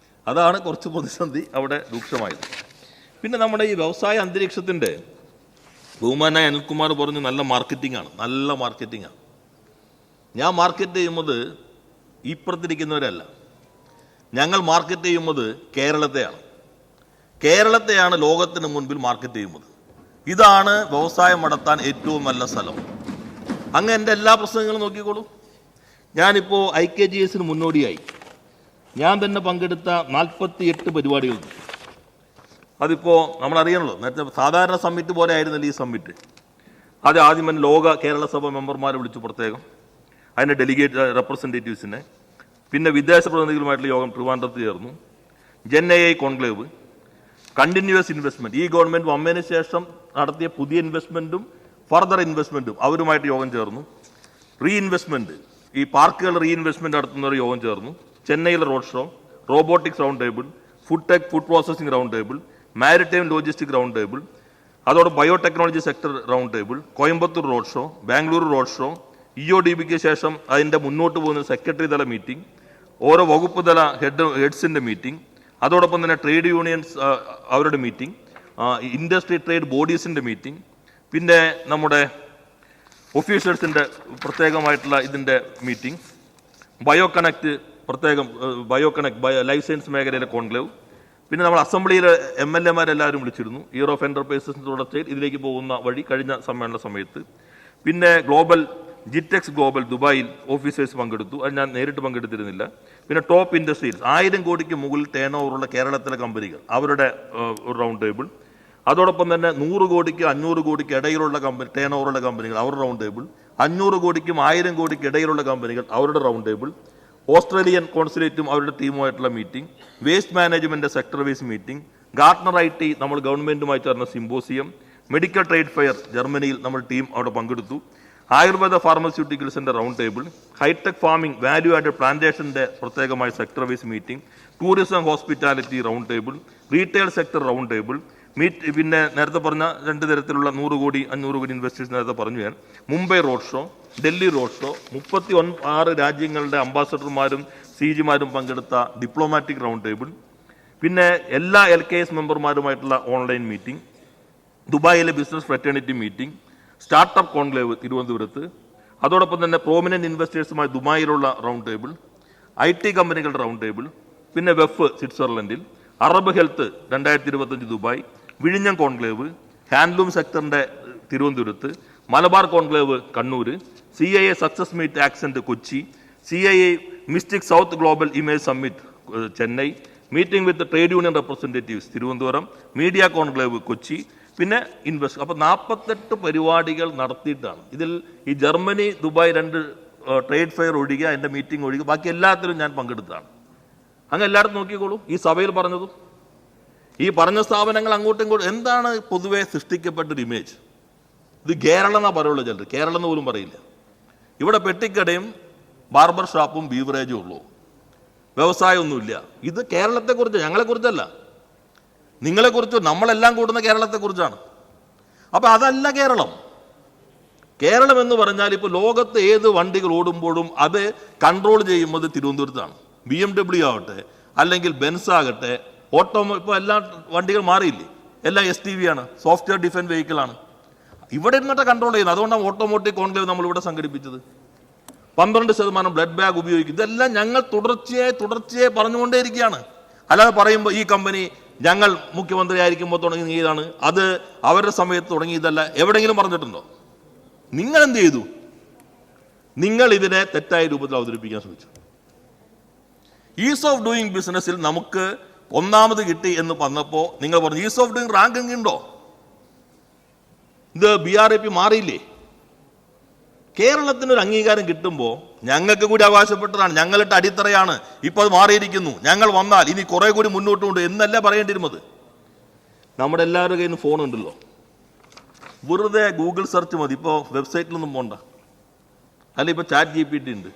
അതാണ് കുറച്ച് പ്രതിസന്ധി അവിടെ രൂക്ഷമായത്. പിന്നെ നമ്മുടെ ഈ വ്യവസായ അന്തരീക്ഷത്തിൻ്റെ ബഹുമാനായ അനിൽകുമാർ പറഞ്ഞു നല്ല മാർക്കറ്റിംഗാണ്. ഞാൻ മാർക്കറ്റ് ചെയ്യുന്നത് ഇപ്പുറത്തിരിക്കുന്നവരല്ല, ഞങ്ങൾ മാർക്കറ്റ് ചെയ്യുന്നത് കേരളത്തെയാണ്. കേരളത്തെയാണ് ലോകത്തിന് മുൻപിൽ മാർക്കറ്റ് ചെയ്യുന്നത്. ഇതാണ് വ്യവസായം നടത്താൻ ഏറ്റവും നല്ല സ്ഥലം. അങ്ങ് എൻ്റെ എല്ലാ പ്രസംഗങ്ങളും നോക്കിക്കോളൂ. ഞാനിപ്പോൾ IKGS മുന്നോടിയായി ഞാൻ തന്നെ പങ്കെടുത്ത 48 പരിപാടികളുണ്ട്. അതിപ്പോൾ നമ്മളറിയണല്ലോ, നേരത്തെ സാധാരണ സമ്മിറ്റ് പോലെ ആയിരുന്നല്ലോ ഈ സമ്മിറ്റ്. അത് ആദ്യം തന്നെ ലോക കേരള സഭ മെമ്പർമാരെ വിളിച്ചു പ്രത്യേകം, അതിൻ്റെ ഡെലിഗേറ്റ് റെപ്രസെൻറ്റേറ്റീവ്സിനെ, പിന്നെ വിദേശ പ്രതിനിധികളുമായിട്ടുള്ള യോഗം ട്രിവാൻഡ്രത്ത് ചേർന്നു, GenAI കോൺക്ലേവ്, കണ്ടിന്യൂസ് ഇൻവെസ്റ്റ്മെൻറ്റ്, ഈ ഗവൺമെൻറ് വന്നതിന് ശേഷം നടത്തിയ പുതിയ ഇൻവെസ്റ്റ്മെൻറ്റും ഫർദർ ഇൻവെസ്റ്റ്മെൻറ്റും അവരുമായിട്ട് യോഗം ചേർന്നു, റീഇൻവെസ്റ്റ്മെൻറ്റ്, ഈ പാർക്കുകൾ റീഇൻവെസ്റ്റ്മെൻറ്റ് നടത്തുന്ന ഒരു യോഗം ചേർന്നു, ചെന്നൈയിലെ road show, robotics round table, food tech food processing round table, maritime logistic round table, അതോടെ biotechnology sector round table, Coimbatore road show, Bangalore road show, EODBക്ക് ശേഷം അതിൻ്റെ മുന്നോട്ട് പോകുന്ന സെക്രട്ടറി തല മീറ്റിംഗ്, ഓരോ വകുപ്പ് തല ഹെഡ്സിൻ്റെ മീറ്റിംഗ്, അതോടൊപ്പം തന്നെ ട്രേഡ് യൂണിയൻസ് അവരുടെ മീറ്റിംഗ്, ഇൻഡസ്ട്രി ട്രേഡ് ബോഡീസിൻ്റെ മീറ്റിംഗ്, പിന്നെ നമ്മുടെ ഒഫീഷ്യൽസിൻ്റെ പ്രത്യേകമായിട്ടുള്ള ഇതിൻ്റെ മീറ്റിംഗ്, ബയോകണക്ട് പ്രത്യേകം ലൈഫ് സയൻസ് മേഖലയിലെ കോൺക്ലേവ്, പിന്നെ നമ്മൾ അസംബ്ലിയിലെ MLAമാരെല്ലാവരും വിളിച്ചിരുന്നു. ഇയർ ഓഫ് എൻ്റർപ്രൈസസിൻ്റെ തുടർച്ചയിൽ ഇതിലേക്ക് പോകുന്ന വഴി കഴിഞ്ഞ സമ്മേളന സമയത്ത്. പിന്നെ ജിറ്റെക്സ് ഗ്ലോബൽ ദുബായിൽ ഓഫീസേഴ്സ് പങ്കെടുത്തു, അത് ഞാൻ നേരിട്ട് പങ്കെടുത്തിരുന്നില്ല. പിന്നെ ടോപ്പ് ഇൻഡസ്ട്രീസ് 1000 കോടിക്ക് മുകളിൽ ടേൺ ഓവറുള്ള കേരളത്തിലെ കമ്പനികൾ അവരുടെ റൗണ്ട് ടേബിൾ, അതോടൊപ്പം തന്നെ 100 കോടിക്ക് 500 കോടിക്ക് ഇടയിലുള്ള ടേൺ ഓവറുള്ള കമ്പനികൾ അവരുടെ റൗണ്ട് ടേബിൾ, 500 കോടിക്കും 1000 കോടിക്ക് ഇടയിലുള്ള കമ്പനികൾ അവരുടെ റൗണ്ട് ടേബിൾ, ഓസ്ട്രേലിയൻ കോൺസുലേറ്റും അവരുടെ ടീമുമായിട്ടുള്ള meeting, waste management sector wise meeting, Gartner IT നമ്മൾ ഗവൺമെൻറ്റുമായി ചേർന്ന സിമ്പോസിയം, മെഡിക്കൽ ട്രേഡ് ഫെയർ ജർമ്മനിയിൽ നമ്മൾ ടീം അവിടെ പങ്കെടുത്തു, ആയുർവേദ ഫാർമസ്യൂട്ടിക്കൽസിൻ്റെ round table, hi-tech farming value added പ്ലാന്റേഷൻ്റെ പ്രത്യേകമായ sector wise meeting, tourism hospitality round table, retail sector round table, പിന്നെ നേരത്തെ പറഞ്ഞ 2 തരത്തിലുള്ള 100 കോടി 500 കോടി ഇൻവെസ്റ്റേഴ്സ് നേരത്തെ പറഞ്ഞു ഞാൻ, Mumbai road show, Delhi road show, 36 രാജ്യങ്ങളുടെ അംബാസഡർമാരും CGമാരും പങ്കെടുത്ത ഡിപ്ലോമാറ്റിക് റൗണ്ട് ടേബിൾ, പിന്നെ എല്ലാ LKS മെമ്പർമാരുമായിട്ടുള്ള ഓൺലൈൻ മീറ്റിംഗ്, ദുബായിലെ business fraternity meeting, startup conclave തിരുവനന്തപുരത്ത്, അതോടൊപ്പം തന്നെ പ്രോമിനൻറ്റ് ഇൻവെസ്റ്റേഴ്സുമായി ദുബായിലുള്ള റൗണ്ട് ടേബിൾ, IT കമ്പനികളുടെ റൗണ്ട് ടേബിൾ, പിന്നെ വെഫ് സ്വിറ്റ്സർലൻഡിൽ, അറബ് ഹെൽത്ത് 2025 ദുബായ്, വിഴിഞ്ഞം കോൺക്ലേവ്, ഹാൻഡ്ലൂം സെക്ടറിൻ്റെ തിരുവനന്തപുരത്ത്, Malabar conclave Kannur, CIA success meet ascent Kochi, CIA mystic south global image summit Chennai, meeting with trade union representatives Thiruvananthapuram, media conclave Kochi, പിന്നെ ഇൻവെസ്റ്റ്. അപ്പോൾ 48 പരിപാടികൾ നടത്തിയിട്ടാണ്. ഇതിൽ ഈ ജർമ്മനി ദുബായ് 2 ട്രേഡ് ഫെയർ ഒഴികെ അതിൻ്റെ മീറ്റിംഗ് ഒഴികെ ബാക്കി എല്ലാത്തിലും ഞാൻ പങ്കെടുത്തതാണ്. അങ്ങ് എല്ലായിടത്തും നോക്കിക്കോളൂ. ഈ സഭയിൽ പറഞ്ഞതും ഈ പറഞ്ഞ സ്ഥാപനങ്ങൾ അങ്ങോട്ടും ഇങ്ങോട്ടും എന്താണ് പൊതുവെ സൃഷ്ടിക്കപ്പെട്ടൊരു ഇമേജ്? ഇത് കേരളം എന്നാ പറയുള്ളൂ, ചിലർ കേരളം എന്ന് പോലും പറയില്ല. ഇവിടെ പെട്ടിക്കടയും ബാർബർ ഷാപ്പും ബീവറേജും ഉള്ളൂ, വ്യവസായമൊന്നുമില്ല. ഇത് കേരളത്തെക്കുറിച്ച്, ഞങ്ങളെക്കുറിച്ചല്ല, നിങ്ങളെക്കുറിച്ച്, നമ്മളെല്ലാം കൂടുന്ന കേരളത്തെക്കുറിച്ചാണ്. അപ്പം അതല്ല കേരളം. കേരളം എന്ന് പറഞ്ഞാൽ ഇപ്പോൾ ലോകത്ത് ഏത് വണ്ടികൾ ഓടുമ്പോഴും അത് കൺട്രോൾ ചെയ്യുന്നത് തിരുവനന്തപുരത്താണ്. BMW ആവട്ടെ, അല്ലെങ്കിൽ ബെൻസ് ആകട്ടെ, ഇപ്പോൾ എല്ലാ വണ്ടികൾ മാറിയില്ലേ, എല്ലാം STV ആണ്, സോഫ്റ്റ്വെയർ ഡിഫൻസ് വെഹിക്കിളാണ്. ഇവിടെ ഇരുന്നിട്ട് കൺട്രോൾ ചെയ്യുന്നത്. അതുകൊണ്ടാണ് ഓട്ടോമോട്ടീവ് കോൺക്ലേവ് നമ്മളിവിടെ സംഘടിപ്പിച്ചത്. 12% ബ്ലഡ് ബാഗ് ഉപയോഗിക്കും. ഇതെല്ലാം ഞങ്ങൾ തുടർച്ചയായി പറഞ്ഞുകൊണ്ടേയിരിക്കുകയാണ്. അല്ലാതെ പറയുമ്പോൾ ഈ കമ്പനി ഞങ്ങൾ മുഖ്യമന്ത്രി ആയിരിക്കുമ്പോൾ തുടങ്ങിയതാണ്, അത് അവരുടെ സമയത്ത് തുടങ്ങിയതല്ല, എവിടെയെങ്കിലും പറഞ്ഞിട്ടുണ്ടോ? നിങ്ങൾ എന്ത് ചെയ്തു? നിങ്ങൾ ഇതിനെ തെറ്റായ രൂപത്തിൽ അവതരിപ്പിക്കാൻ ശ്രമിച്ചു. ഈസ് ഓഫ് ഡൂയിങ് ബിസിനസ്സിൽ നമുക്ക് 1ാമത് കിട്ടി എന്ന് പറഞ്ഞപ്പോൾ നിങ്ങൾ പറഞ്ഞു ഈസ് ഓഫ് ഡൂയിങ് റാങ്കിങ് ഉണ്ടോ? ഇത് BRAP മാറിയില്ലേ? കേരളത്തിനൊരു അംഗീകാരം കിട്ടുമ്പോൾ ഞങ്ങൾക്ക് കൂടി അവകാശപ്പെട്ടതാണ്, ഞങ്ങളിട്ട് അടിത്തറയാണ്, ഇപ്പോൾ അത് മാറിയിരിക്കുന്നു, ഞങ്ങൾ വന്നാൽ ഇനി കുറെ കൂടി മുന്നോട്ടുണ്ട് എന്നല്ല പറയേണ്ടിയിരുന്നത്. നമ്മുടെ എല്ലാവരുടെ കയ്യിൽ നിന്ന് ഫോണുണ്ടല്ലോ, വെറുതെ ഗൂഗിൾ സെർച്ച് മതി, ഇപ്പോൾ വെബ്സൈറ്റിലൊന്നും പോണ്ട, അല്ല ഇപ്പോൾ ChatGPT ഉണ്ട്.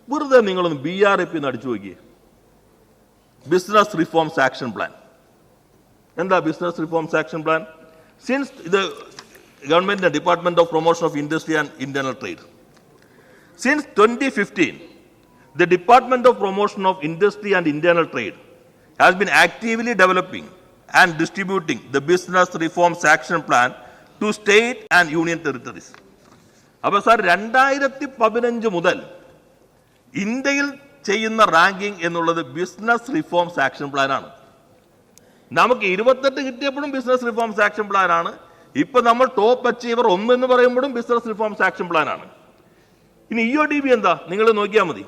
വെറുതെ നിങ്ങളൊന്ന് BRAP എന്ന് അടിച്ചു നോക്കിയേ, ബിസിനസ് റിഫോംസ് ആക്ഷൻ പ്ലാൻ. എന്താ business reforms action plan? Since ഇത് ഗവൺമെന്റിന്റെ department of promotion of industry and internal trade, since 2015 the Department of Promotion of Industry and Internal Trade has been actively developing and distributing the business reforms action plan to state and union territories. അപ്പോൾ sir 2015 മുതൽ ഇന്ത്യയിൽ ചെയ്യുന്ന ranking എന്നുള്ളത് business reforms action പ്ലാനാണ്. നമുക്ക് 28 കിട്ടിയപ്പോഴും business reforms action plan ആണ്. ഇപ്പൊ നമ്മൾ ടോപ്പ് അച്ചീവർ 1 എന്ന് പറയുമ്പോഴും ബിസിനസ് റിഫോംസ് ആക്ഷൻ പ്ലാൻ ആണ്. ഇനി EODB എന്താ നിങ്ങൾ നോക്കിയാൽ madi.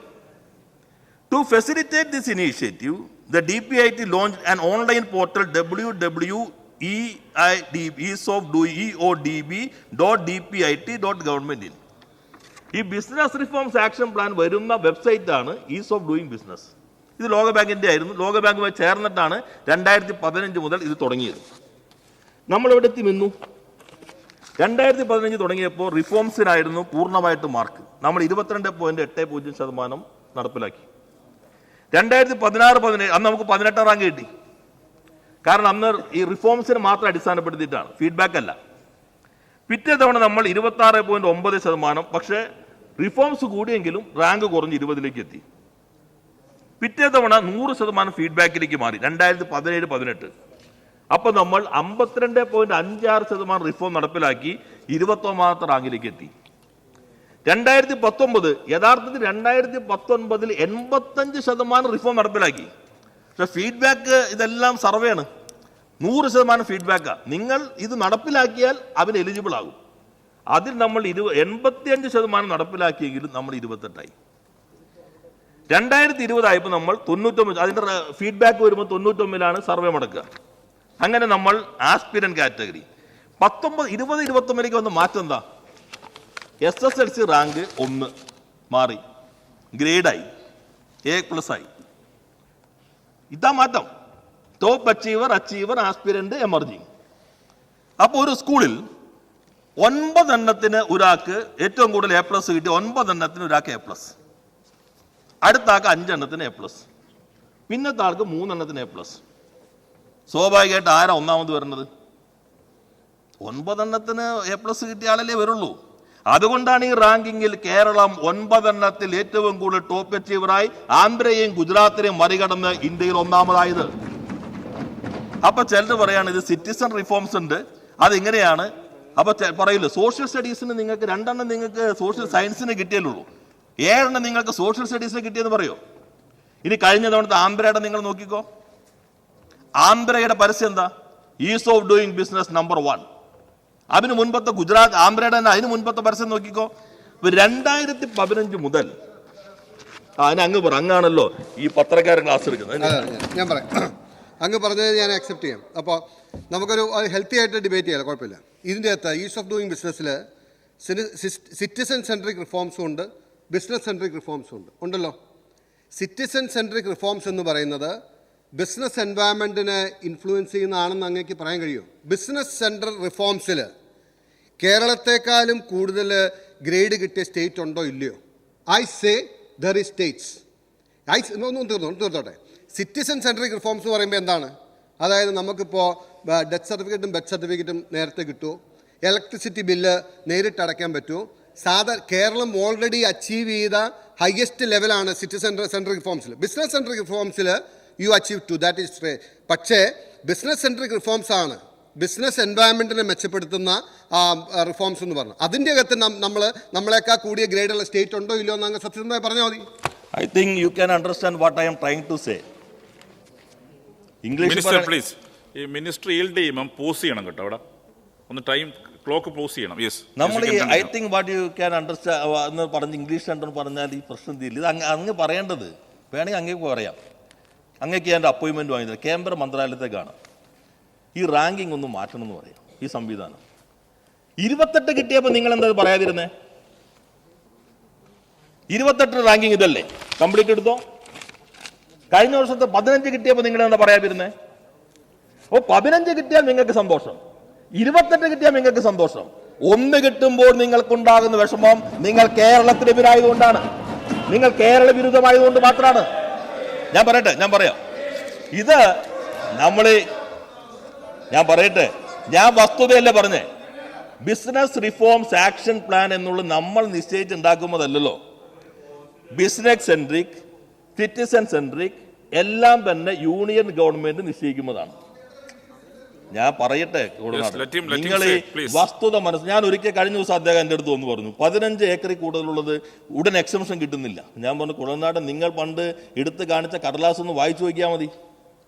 To facilitate this initiative, the DPIT launched an online portal www.eodb.dpit.government.in. ഈ ബിസിനസ് റിഫോംസ് ആക്ഷൻ പ്ലാൻ വരുന്ന വെബ്സൈറ്റ് ആണ് ഈസ് ഓഫ് ഡൂയിങ് ബിസിനസ്. ഇത് ലോകബാങ്കിന്റെ ആയിരുന്നു. ലോകബാങ്കുമായി ചേർന്നിട്ടാണ് 2015 മുതൽ ഇത് തുടങ്ങിയത്. നമ്മൾ എവിടെ എത്തി നിന്നു? 2015 തുടങ്ങിയപ്പോൾ റിഫോംസിനായിരുന്നു പൂർണ്ണമായിട്ട് മാർക്ക്. നമ്മൾ 22.80% നടപ്പിലാക്കി. 2016-17 അന്ന് നമുക്ക് 18 റാങ്ക് കിട്ടി. കാരണം അന്ന് ഈ റിഫോംസിന് മാത്രം അടിസ്ഥാനപ്പെടുത്തിയിട്ടാണ്, ഫീഡ്ബാക്ക് അല്ല. പിറ്റേ തവണ നമ്മൾ 26.9%, പക്ഷേ റിഫോംസ് കൂടിയെങ്കിലും റാങ്ക് കുറഞ്ഞ് 20ലേക്ക് എത്തി. പിറ്റേ തവണ 100% ഫീഡ്ബാക്കിലേക്ക് മാറി 2017-18. അപ്പോൾ നമ്മൾ 52.56% റിഫോം നടപ്പിലാക്കി 29ാമത്തെ റാങ്കിലേക്ക് എത്തി. 2019 യഥാർത്ഥത്തിൽ 2019 85% റിഫോം നടപ്പിലാക്കി. പക്ഷെ ഫീഡ്ബാക്ക് ഇതെല്ലാം സർവേ ആണ്. 100% ഫീഡ്ബാക്കാണ്. നിങ്ങൾ ഇത് നടപ്പിലാക്കിയാൽ അവന് എലിജിബിൾ ആകും. അതിൽ നമ്മൾ 85% നടപ്പിലാക്കിയെങ്കിലും നമ്മൾ 28ആയി. 2020 ആയപ്പോൾ നമ്മൾ 99, അതിൻ്റെ ഫീഡ്ബാക്ക് വരുമ്പോൾ 99ലാണ് സർവേ നടക്കുക. അങ്ങനെ നമ്മൾ ആസ്പിരന്റ് കാറ്റഗറി 20-21 വന്ന മാറ്റം എന്താ? SSLC റാങ്ക് 1 മാറി, ഗ്രേഡായി, A+ ആയി. ഇതാ മാറ്റം. Top achiever, aspirant, emerging. അപ്പോൾ ഒരു സ്കൂളിൽ 9 എണ്ണത്തിന് ഒരാൾക്ക് ഏറ്റവും കൂടുതൽ A+ കിട്ടി. 9 എണ്ണത്തിന് ഒരാൾക്ക് A+, അടുത്ത ആൾക്ക് 5 എണ്ണത്തിന് A+, പിന്നത്തെ ആൾക്ക് 3 എണ്ണത്തിന് A+. സ്വാഭാവികമായിട്ട് ആരാ ഒന്നാമത് വരുന്നത്? 9 എണ്ണത്തിന് A+ കിട്ടിയ ആളല്ലേ വരുള്ളൂ. അതുകൊണ്ടാണ് ഈ റാങ്കിങ്ങിൽ കേരളം 9 എണ്ണത്തിൽ ഏറ്റവും കൂടുതൽ ടോപ്പ് അച്ചീവറായി ആന്ധ്രയെയും ഗുജറാത്തിനെയും മറികടന്ന് ഇന്ത്യയിൽ ഒന്നാമതായത്. അപ്പൊ ചിലർ പറയാണ് ഇത് സിറ്റിസൺ റിഫോംസ് ഉണ്ട്, അതെങ്ങനെയാണ്? അപ്പൊ പറയില്ല, സോഷ്യൽ സ്റ്റഡീസിന് നിങ്ങൾക്ക് 2 എണ്ണം നിങ്ങൾക്ക് സോഷ്യൽ സയൻസിന് കിട്ടിയല്ലോ, 7 എണ്ണം നിങ്ങൾക്ക് സോഷ്യൽ സ്റ്റഡീസിന് കിട്ടിയെന്ന് പറയോ? ഇനി കഴിഞ്ഞ തവണത്തെ ആന്ധ്രയുടെ നിങ്ങൾ നോക്കിക്കോ. ആന്ധ്രയുടെ പരസ്യം എന്താ? Is of doing business number 1. അതിന് മുൻപത്തെ ഗുജറാത്ത്, ആന്ധ്രയുടെ തന്നെ അതിന് മുൻപത്തെ പരസ്യം നോക്കിക്കോ. 2015 മുതൽ അങ്ങ് പറ, അങ്ങാണല്ലോ ഈ പത്രക്കാരൻ ക്ലാസ് എടുക്കുന്നത്. ഞാൻ പറയാം, അങ്ങ് പറഞ്ഞത് ഞാൻ അക്സെപ്റ്റ് ചെയ്യാം. അപ്പോൾ നമുക്കൊരു ഹെൽത്തി ആയിട്ട് ഡിബേറ്റ് ചെയ്യാം, കുഴപ്പമില്ല. ഇതിൻ്റെ അകത്ത് ഈസ് ഓഫ് ഡൂയിങ് ബിസിനസ്സിൽ സിറ്റിസൺ സെൻട്രിക് റിഫോംസും ഉണ്ട്, ബിസിനസ് സെൻട്രിക് റിഫോംസും ഉണ്ടല്ലോ. സിറ്റിസൺ സെൻട്രിക് റിഫോംസ് എന്ന് പറയുന്നത് ബിസിനസ് എൻവയറമെൻറ്റിനെ ഇൻഫ്ലുവൻസ് ചെയ്യുന്നതാണെന്ന് അങ്ങേക്ക് പറയാൻ കഴിയുമോ? ബിസിനസ് സെൻട്രൽ റിഫോംസിൽ കേരളത്തെക്കാളും കൂടുതൽ ഗ്രേഡ് കിട്ടിയ സ്റ്റേറ്റ് ഉണ്ടോ ഇല്ലയോ? I say there is states. തീർത്തോട്ടെ. സിറ്റിസൺ സെൻട്രിക് റിഫോംസ് എന്ന് പറയുമ്പോൾ എന്താണ്? അതായത് നമുക്കിപ്പോൾ ഡെത്ത് സർട്ടിഫിക്കറ്റും ബർത്ത് സർട്ടിഫിക്കറ്റും നേരത്തെ കിട്ടുമോ? ഇലക്ട്രിസിറ്റി ബില്ല് നേരിട്ട് അടയ്ക്കാൻ പറ്റുമോ? കേരളം ഓൾറെഡി അച്ചീവ് ചെയ്ത ഹയസ്റ്റ് ലെവലാണ് സിറ്റിസൺ സെൻട്രിക് റിഫോംസിൽ. ബിസിനസ് സെൻട്രിക് റിഫോംസിൽ you achieve two, that is റേ. പക്ഷേ ബിസിനസ് സെൻട്രിക് റിഫോംസ് ആണ് ബിസിനസ് എൻവയറമെൻറ്റിനെ മെച്ചപ്പെടുത്തുന്ന റിഫോംസ് എന്ന് പറഞ്ഞു. അതിൻ്റെ അകത്ത് നമ്മളെക്കാൾ കൂടിയ ഗ്രേഡുള്ള സ്റ്റേറ്റ് ഉണ്ടോ ഇല്ലയോ എന്ന് അങ്ങ് സത്യസന്ധമായി പറഞ്ഞാൽ മതി. I think you can understand what I am trying to say. English minister please, ഈ മിനിസ്റ്റർ ഈൽഡ് ചെയ്യുമ്പോൾ പോസ് ചെയ്യണം കേട്ടോ. അവിടെ ഒന്ന് ടൈം ക്ലോക്ക് പോസ് ചെയ്യണം. യെസ്, നമ്മൾ I think what you can understand എന്ന് പറഞ്ഞ് ഇംഗ്ലീഷ് രണ്ടെന്ന് പറഞ്ഞാൽ ഈ പ്രശ്നം തീരില്ല. ഇത് അങ്ങ് പറയേണ്ടത് വേണമെങ്കിൽ അങ്ങേക്ക് പറയാം. അങ്ങേക്ക് എൻ്റെ അപ്പോയിൻമെൻറ്റ് വാങ്ങിയത് കേന്ദ്ര മന്ത്രാലയത്തേക്കാണ്. ഈ റാങ്കിങ് ഒന്ന് മാറ്റണം എന്ന് പറയാം. ഈ സംവിധാനം 28 കിട്ടിയപ്പോൾ നിങ്ങൾ എന്താ പറയാതിരുന്നേ? 28 റാങ്കിങ് ഇതല്ലേ, കംപ്ലീറ്റ് എടുത്തോ. കഴിഞ്ഞ വർഷത്തെ 15 കിട്ടിയപ്പോൾ നിങ്ങൾ എന്താ പറയാതിരുന്നേ? അപ്പോൾ 15 കിട്ടിയാൽ നിങ്ങൾക്ക് സന്തോഷം, 28 കിട്ടിയാൽ നിങ്ങൾക്ക് സന്തോഷം. 1 കിട്ടുമ്പോൾ നിങ്ങൾക്കുണ്ടാകുന്ന വിഷമം നിങ്ങൾ കേരളത്തിനെതിരായതുകൊണ്ടാണ്, നിങ്ങൾ കേരള വിരുദ്ധമായതുകൊണ്ട് മാത്രമാണ്. ഞാൻ പറയാം ഇത് ഞാൻ വസ്തുതയല്ലേ പറഞ്ഞേ. ബിസിനസ് റിഫോംസ് ആക്ഷൻ പ്ലാൻ എന്നുള്ള നമ്മൾ നിശ്ചയിച്ചുണ്ടാക്കുമ്പോഴല്ലോ, ബിസിനസ് സെൻട്രിക്, സിറ്റിസൺ സെൻട്രിക് എല്ലാം തന്നെ യൂണിയൻ ഗവൺമെന്റ് നിശ്ചയിക്കുന്നതാണ്. ഞാൻ പറയട്ടെ, നിങ്ങൾ ഈ വസ്തുത ഞാൻ ഒരിക്കൽ കഴിഞ്ഞ ദിവസം അദ്ദേഹം എൻ്റെ അടുത്ത് വന്ന് പറഞ്ഞു 15 ഏക്കറിൽ കൂടുതലുള്ളത് ഉടൻ എക്സംഷൻ കിട്ടുന്നില്ല. ഞാൻ പറഞ്ഞു, കുഴൽനാടൻ നിങ്ങൾ പണ്ട് എടുത്ത് കാണിച്ച കടലാസ് ഒന്ന് വായിച്ചു നോക്കിയാൽ മതി.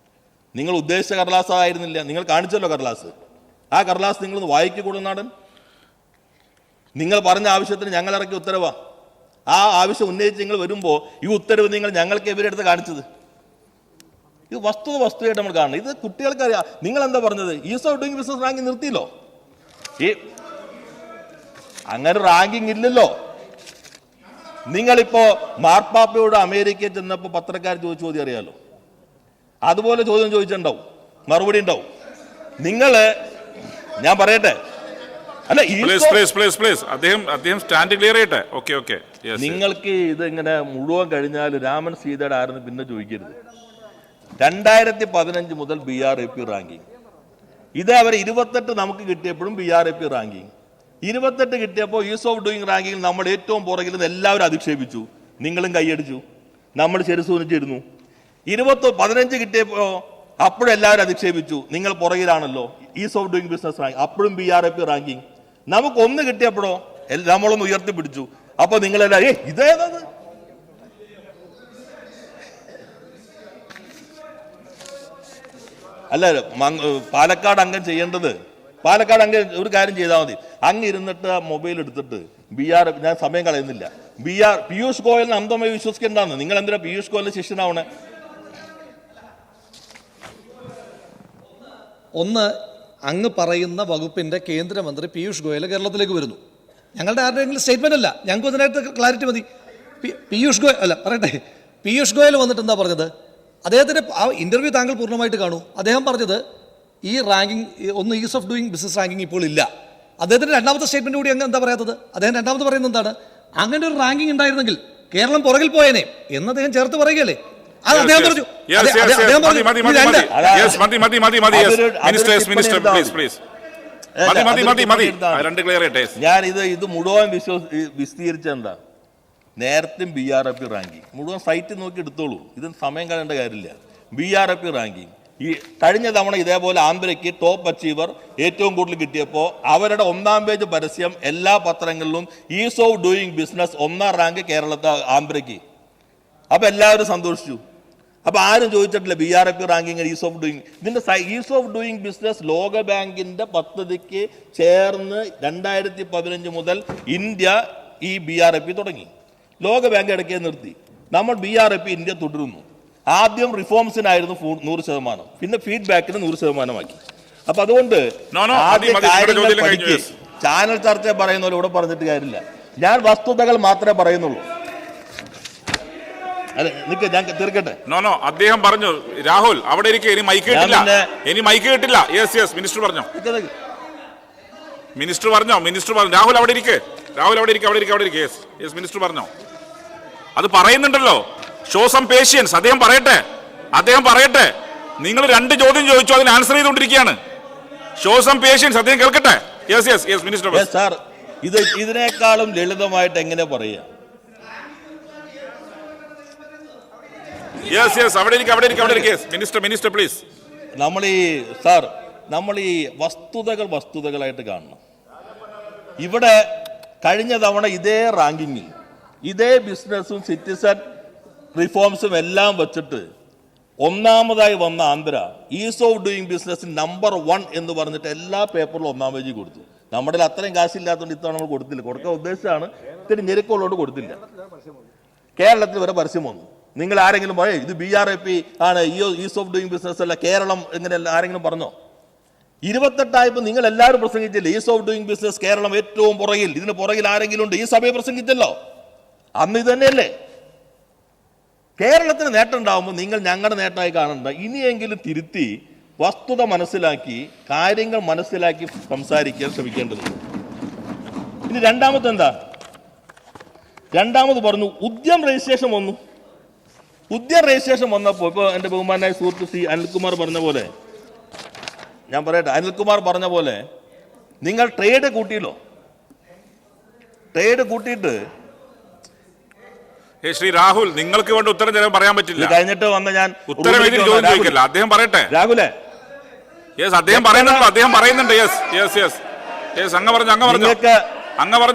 നിങ്ങൾ ഉദ്ദേശിച്ച കടലാസ് ആയിരുന്നില്ല. നിങ്ങൾ കാണിച്ചല്ലോ കടലാസ്. ആ കടലാസ് നിങ്ങളൊന്ന് വായിക്കൂടും നാടൻ. നിങ്ങൾ പറഞ്ഞ ആവശ്യത്തിന് ഞങ്ങൾ ഇറക്കിയ ഉത്തരവാ. ആ ആവശ്യം ഉന്നയിച്ച് നിങ്ങൾ വരുമ്പോൾ ഈ ഉത്തരവ് നിങ്ങൾ ഞങ്ങൾക്ക് എവരെടുത്ത് കാണിച്ചത്. ഇത് വസ്തുതയായിട്ട് നമ്മൾ കാണണം. ഇത് കുട്ടികൾക്ക് അറിയാം. നിങ്ങൾ എന്താ പറഞ്ഞത്? Ease of doing business ranking നിർത്തിയല്ലോ. ഈ അങ്ങനെ റാങ്കിങ് ഇല്ലല്ലോ. നിങ്ങളിപ്പോ മാർപ്പാപ്പയോട് അമേരിക്കയിൽ ചെന്നപ്പോൾ പത്രക്കാർ ചോദിച്ച ചോദ്യം അറിയാലോ. അതുപോലെ ചോദ്യം ചോദിച്ചിട്ടുണ്ടാവും, മറുപടി ഉണ്ടാവും. നിങ്ങള് ഞാൻ പറയട്ടെ, അല്ല അദ്ദേഹം സ്റ്റാൻഡ് ക്ലിയർ ചെയ്യട്ടെ. ഓക്കെ നിങ്ങൾക്ക് ഇത് ഇങ്ങനെ മുഴുവൻ കഴിഞ്ഞാൽ രാമൻ സീതയുടെ ആരെന്ന് പിന്നെ ചോദിക്കരുത്. 2015 മുതൽ BRAP റാങ്കിങ്, ഇത് അവർ 28 നമുക്ക് കിട്ടിയപ്പോഴും BRAP റാങ്കിങ്, 28 കിട്ടിയപ്പോൾ ഈസ് ഓഫ് ഡൂയിങ് റാങ്കിങ്ങിൽ നമ്മൾ ഏറ്റവും പുറകിൽ നിന്ന് എല്ലാവരും അധിക്ഷേപിച്ചു. നിങ്ങളും കൈയടിച്ചു, നമ്മൾ ചെറുസൂനിച്ചിരുന്നു. 15 കിട്ടിയപ്പോൾ അപ്പോഴും എല്ലാവരും അധിക്ഷേപിച്ചു. നിങ്ങൾ പുറകിലാണല്ലോ, ease of doing business ranking, അപ്പോഴും BRAP റാങ്കിങ്. നമുക്ക് 1 കിട്ടിയപ്പോഴോ നമ്മളൊന്ന് ഉയർത്തിപ്പിടിച്ചു. അപ്പൊ നിങ്ങളെല്ലാം ഇതേതത്? അല്ല, പാലക്കാട് അംഗം ചെയ്യേണ്ടത്, പാലക്കാട് അംഗം ഒരു കാര്യം ചെയ്താൽ മതി. അങ്ങ് ഇരുന്നിട്ട് ആ മൊബൈൽ എടുത്തിട്ട് ഞാൻ സമയം കളയുന്നില്ല, പീയൂഷ് ഗോയലിന് അന്ധമായി വിശ്വസിക്കേണ്ടെന്ന്. നിങ്ങൾ എന്തിനാ പീയൂഷ് ഗോയലിന്റെ ശിഷ്യനാവണേ? ഒന്ന്, അങ്ങ് പറയുന്ന വകുപ്പിന്റെ കേന്ദ്രമന്ത്രി പീയൂഷ് ഗോയൽ കേരളത്തിലേക്ക് വരുന്നു. ഞങ്ങളുടെ ആരുടെയെങ്കിലും സ്റ്റേറ്റ്മെന്റ് അല്ല, ഞങ്ങൾക്ക് അതിനകത്ത് ക്ലാരിറ്റി മതി. പീയൂഷ് ഗോയൽ അല്ല, പറയട്ടെ, പീയൂഷ് ഗോയൽ വന്നിട്ട് എന്താ പറഞ്ഞത്? അദ്ദേഹത്തിന്റെ ആ ഇന്റർവ്യൂ താങ്കൾ പൂർണ്ണമായിട്ട് കാണൂ. അദ്ദേഹം പറഞ്ഞത് ഈ റാങ്കിങ് ഒന്ന് is of doing business ranking ഇപ്പോൾ ഇല്ല. അദ്ദേഹത്തിന്റെ രണ്ടാമത്തെ സ്റ്റേറ്റ്മെന്റ് കൂടി അങ്ങ് എന്താ പറയാത്തത്? അദ്ദേഹം രണ്ടാമത് പറയുന്നത് എന്താണ്? അങ്ങനെ ഒരു റാങ്കിങ് ഉണ്ടായിരുന്നെങ്കിൽ കേരളം പുറകിൽ പോയേനെ എന്ന് അദ്ദേഹം ചേർത്ത് പറയുകയല്ലേ. അത് അദ്ദേഹം പറഞ്ഞു. ഞാൻ ഇത് മുഴുവൻ വിശദീകരിച്ചെന്താ? നേരത്തെ BRAP റാങ്കിങ് മുഴുവൻ സൈറ്റ് നോക്കി എടുത്തോളൂ. ഇതിന് സമയം കളയേണ്ട കാര്യമില്ല. BRAP റാങ്കിങ് ഈ കഴിഞ്ഞ തവണ ഇതേപോലെ ആന്ധ്രയ്ക്ക് ടോപ്പ് അച്ചീവർ ഏറ്റവും കൂടുതൽ കിട്ടിയപ്പോൾ അവരുടെ 1ാം പേജ് പരസ്യം എല്ലാ പത്രങ്ങളിലും is of doing business 1ാം rank കേരളത്തെ ആന്ധ്രയ്ക്ക്. അപ്പൊ എല്ലാവരും സന്തോഷിച്ചു. അപ്പൊ ആരും ചോദിച്ചിട്ടില്ല BRAP ranking is of doing. ഇതിന്റെ ഈസ് ഓഫ് ഡൂയിങ് ബിസിനസ് ലോക ബാങ്കിന്റെ പദ്ധതിക്ക് ചേർന്ന് 2015 മുതൽ ഇന്ത്യ ഈ BRAP തുടങ്ങി. ലോക ബാങ്ക് ഇടയ്ക്ക് നിർത്തി. നമ്മൾ BRAP ഇന്ത്യ തുടരുന്നു. ആദ്യം റിഫോംസിനായിരുന്നു 100%, പിന്നെ ഫീഡ്ബാക്കിന് 100%ആക്കി. അപ്പൊ അതുകൊണ്ട് ചാനൽ ചർച്ച പറയുന്ന പോലെ ഇവിടെ പറഞ്ഞിട്ട് കാര്യമില്ല. ഞാൻ വസ്തുതകൾ മാത്രമേ പറയുന്നുള്ളൂ. അല്ല, ഞാൻ തീർക്കട്ടെ. അദ്ദേഹം പറഞ്ഞു, രാഹുൽ അവിടെ ഇരിക്കും, ഇനി മൈക്ക് കിട്ടില്ല. മിനിസ്റ്റർ പറഞ്ഞോ, രാഹുൽ അവിടെ ഇരിക്കും. മിനിസ്റ്റർ പറഞ്ഞോ, അത് പറയുന്നുണ്ടല്ലോ. Show some patience. അദ്ദേഹം പറയട്ടെ. നിങ്ങൾ 2 ചോദ്യം ചോദിച്ചു, അതിന് ആൻസർ ചെയ്തുകൊണ്ടിരിക്കുകയാണ്. Show some patience. അദ്ദേഹം കേൾക്കട്ടെ. മിനിസ്റ്റർ സാർ, ഇതിനേക്കാളും ലളിതമായിട്ട് എങ്ങനെ പറയാ? Minister please. നമ്മൾ ഈ വസ്തുതകളായിട്ട് കാണണം. ഇവിടെ കഴിഞ്ഞ തവണ ഇതേ റാങ്കിങ്ങിൽ ഇതേ ബിസിനസ്സും സിറ്റിസൺ റിഫോംസും എല്ലാം വെച്ചിട്ട് 1ാമതായി വന്ന Andhra is of doing business number 1 എന്ന് പറഞ്ഞിട്ട് എല്ലാ പേപ്പറിലും 1ാം പേജ് കൊടുത്തു. നമ്മുടെ അത്രയും കാശില്ലാത്തതുകൊണ്ട് ഇത്തവണ നമ്മൾ കൊടുത്തില്ല. കൊടുക്കാൻ ഉദ്ദേശിച്ചാണ്, ഇത്തിരി ഞെരുക്കമുള്ളതുകൊണ്ട് കൊടുത്തില്ല. കേരളത്തിൽ വരെ പരസ്യം വന്നു. നിങ്ങൾ ആരെങ്കിലും പറയേ ഇത് BRAP ആണ്, ഈസ് ഓഫ് ഡൂയിങ് ബിസിനസ് അല്ല കേരളം, ഇങ്ങനെ ആരെങ്കിലും പറഞ്ഞോ? 28 നിങ്ങൾ എല്ലാവരും പ്രസംഗിച്ചില്ലേ ease of doing business Keralam ഏറ്റവും പുറകിൽ. ഇതിന് പുറകിൽ ആരെങ്കിലും ഉണ്ട്? ഈ സഭയെ പ്രസംഗിച്ചല്ലോ. അന്ന് ഇത് തന്നെയല്ലേ. കേരളത്തിന് നേട്ടം ഉണ്ടാവുമ്പോൾ നിങ്ങൾ ഞങ്ങളുടെ നേട്ടമായി കാണണ്ട. ഇനിയെങ്കിലും തിരുത്തി വസ്തുത മനസ്സിലാക്കി കാര്യങ്ങൾ മനസ്സിലാക്കി സംസാരിക്കാൻ ശ്രമിക്കേണ്ടത്. ഇനി രണ്ടാമത് പറഞ്ഞു ഉദ്യം രജിസ്ട്രേഷൻ വന്നു. ഉദ്യം രജിസ്ട്രേഷൻ വന്നപ്പോൾ ഇപ്പോൾ എൻ്റെ ബഹുമാനായ സുഹൃത്ത് അനിൽകുമാർ പറഞ്ഞ പോലെ, ഞാൻ പറയട്ടെ, അനിൽകുമാർ പറഞ്ഞ പോലെ നിങ്ങൾ ട്രേഡ് കൂട്ടിയല്ലോ. ട്രേഡ് കൂട്ടിയിട്ട് ശ്രീ രാഹുൽ, നിങ്ങൾക്ക് വേണ്ട ഉത്തരം ചിലപ്പോൾ പറയാൻ പറ്റില്ല. കഴിഞ്ഞിട്ട് വന്ന ഞാൻ ഉത്തരം ചോദിക്കില്ല. അദ്ദേഹം പറയട്ടെ. രാഹുലെ, അദ്ദേഹം പറയുന്നുണ്ടല്ലോ. അദ്ദേഹം പറയുന്നുണ്ട്.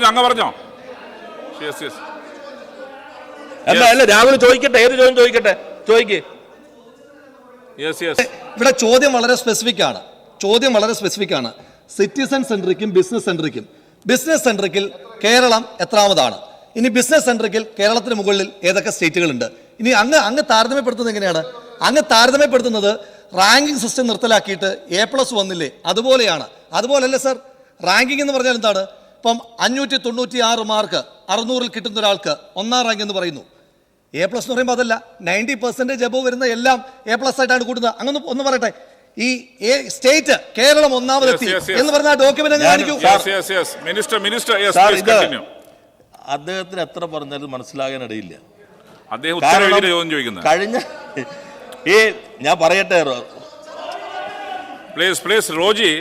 അങ്ങ് പറഞ്ഞോ. അല്ല രാഹുൽ ചോദിക്കട്ടെ, ഏത് ചോദ്യം ചോദിക്കട്ടെ? യെസ് യെസ് ഇവിടെ ചോദ്യം വളരെ സ്പെസിഫിക് ആണ്. സിറ്റിസൺ സെൻട്രിക്കും ബിസിനസ് സെൻട്രിക്കും. ബിസിനസ് സെൻട്രിക്കിൽ കേരളം എത്രാമതാണ്? ഇനി ബിസിനസ് സെൻട്രിക്കിൽ കേരളത്തിന് മുകളിൽ ഏതൊക്കെ സ്റ്റേറ്റുകളുണ്ട്? ഇനി അങ്ങ് താരതമ്യപ്പെടുത്തുന്നത് എങ്ങനെയാണ്? അങ്ങ് താരതമ്യപ്പെടുത്തുന്നത് റാങ്കിങ് സിസ്റ്റം നിർത്തലാക്കിയിട്ട് A+ വന്നില്ലേ, അതുപോലെയാണ്. അതുപോലല്ലേ സാർ? റാങ്കിങ് എന്ന് പറഞ്ഞാൽ എന്താണ്? ഇപ്പം 596 മാർക്ക് 600-ൽ കിട്ടുന്ന ഒരാൾക്ക് 1ാം റാങ്ക് എന്ന് പറയുന്നു. A+ എന്ന് പറയുമ്പോൾ അതല്ല, 90% എബവ് വരുന്ന എല്ലാം A+ ആയിട്ടാണ് കൂടുന്നത്. അങ്ങനെ ഒന്ന് പറയട്ടെ, ഈ സ്റ്റേറ്റ് കേരളം ഒന്നാമതെത്തി എന്ന് പറഞ്ഞ ഡോക്യുമെന്റ് കാണിക്കൂ. സാർ, ഇത് അദ്ദേഹത്തിന് എത്ര പറഞ്ഞാലും മനസ്സിലാകാനിടയില്ല. അദ്ദേഹം ഉത്തരം എഴുതിയ ചോദ്യം ചോദിക്കുന്നത്. കഴിഞ്ഞ ഞാൻ പറയട്ടെ പ്ലീസ് റോജിയെ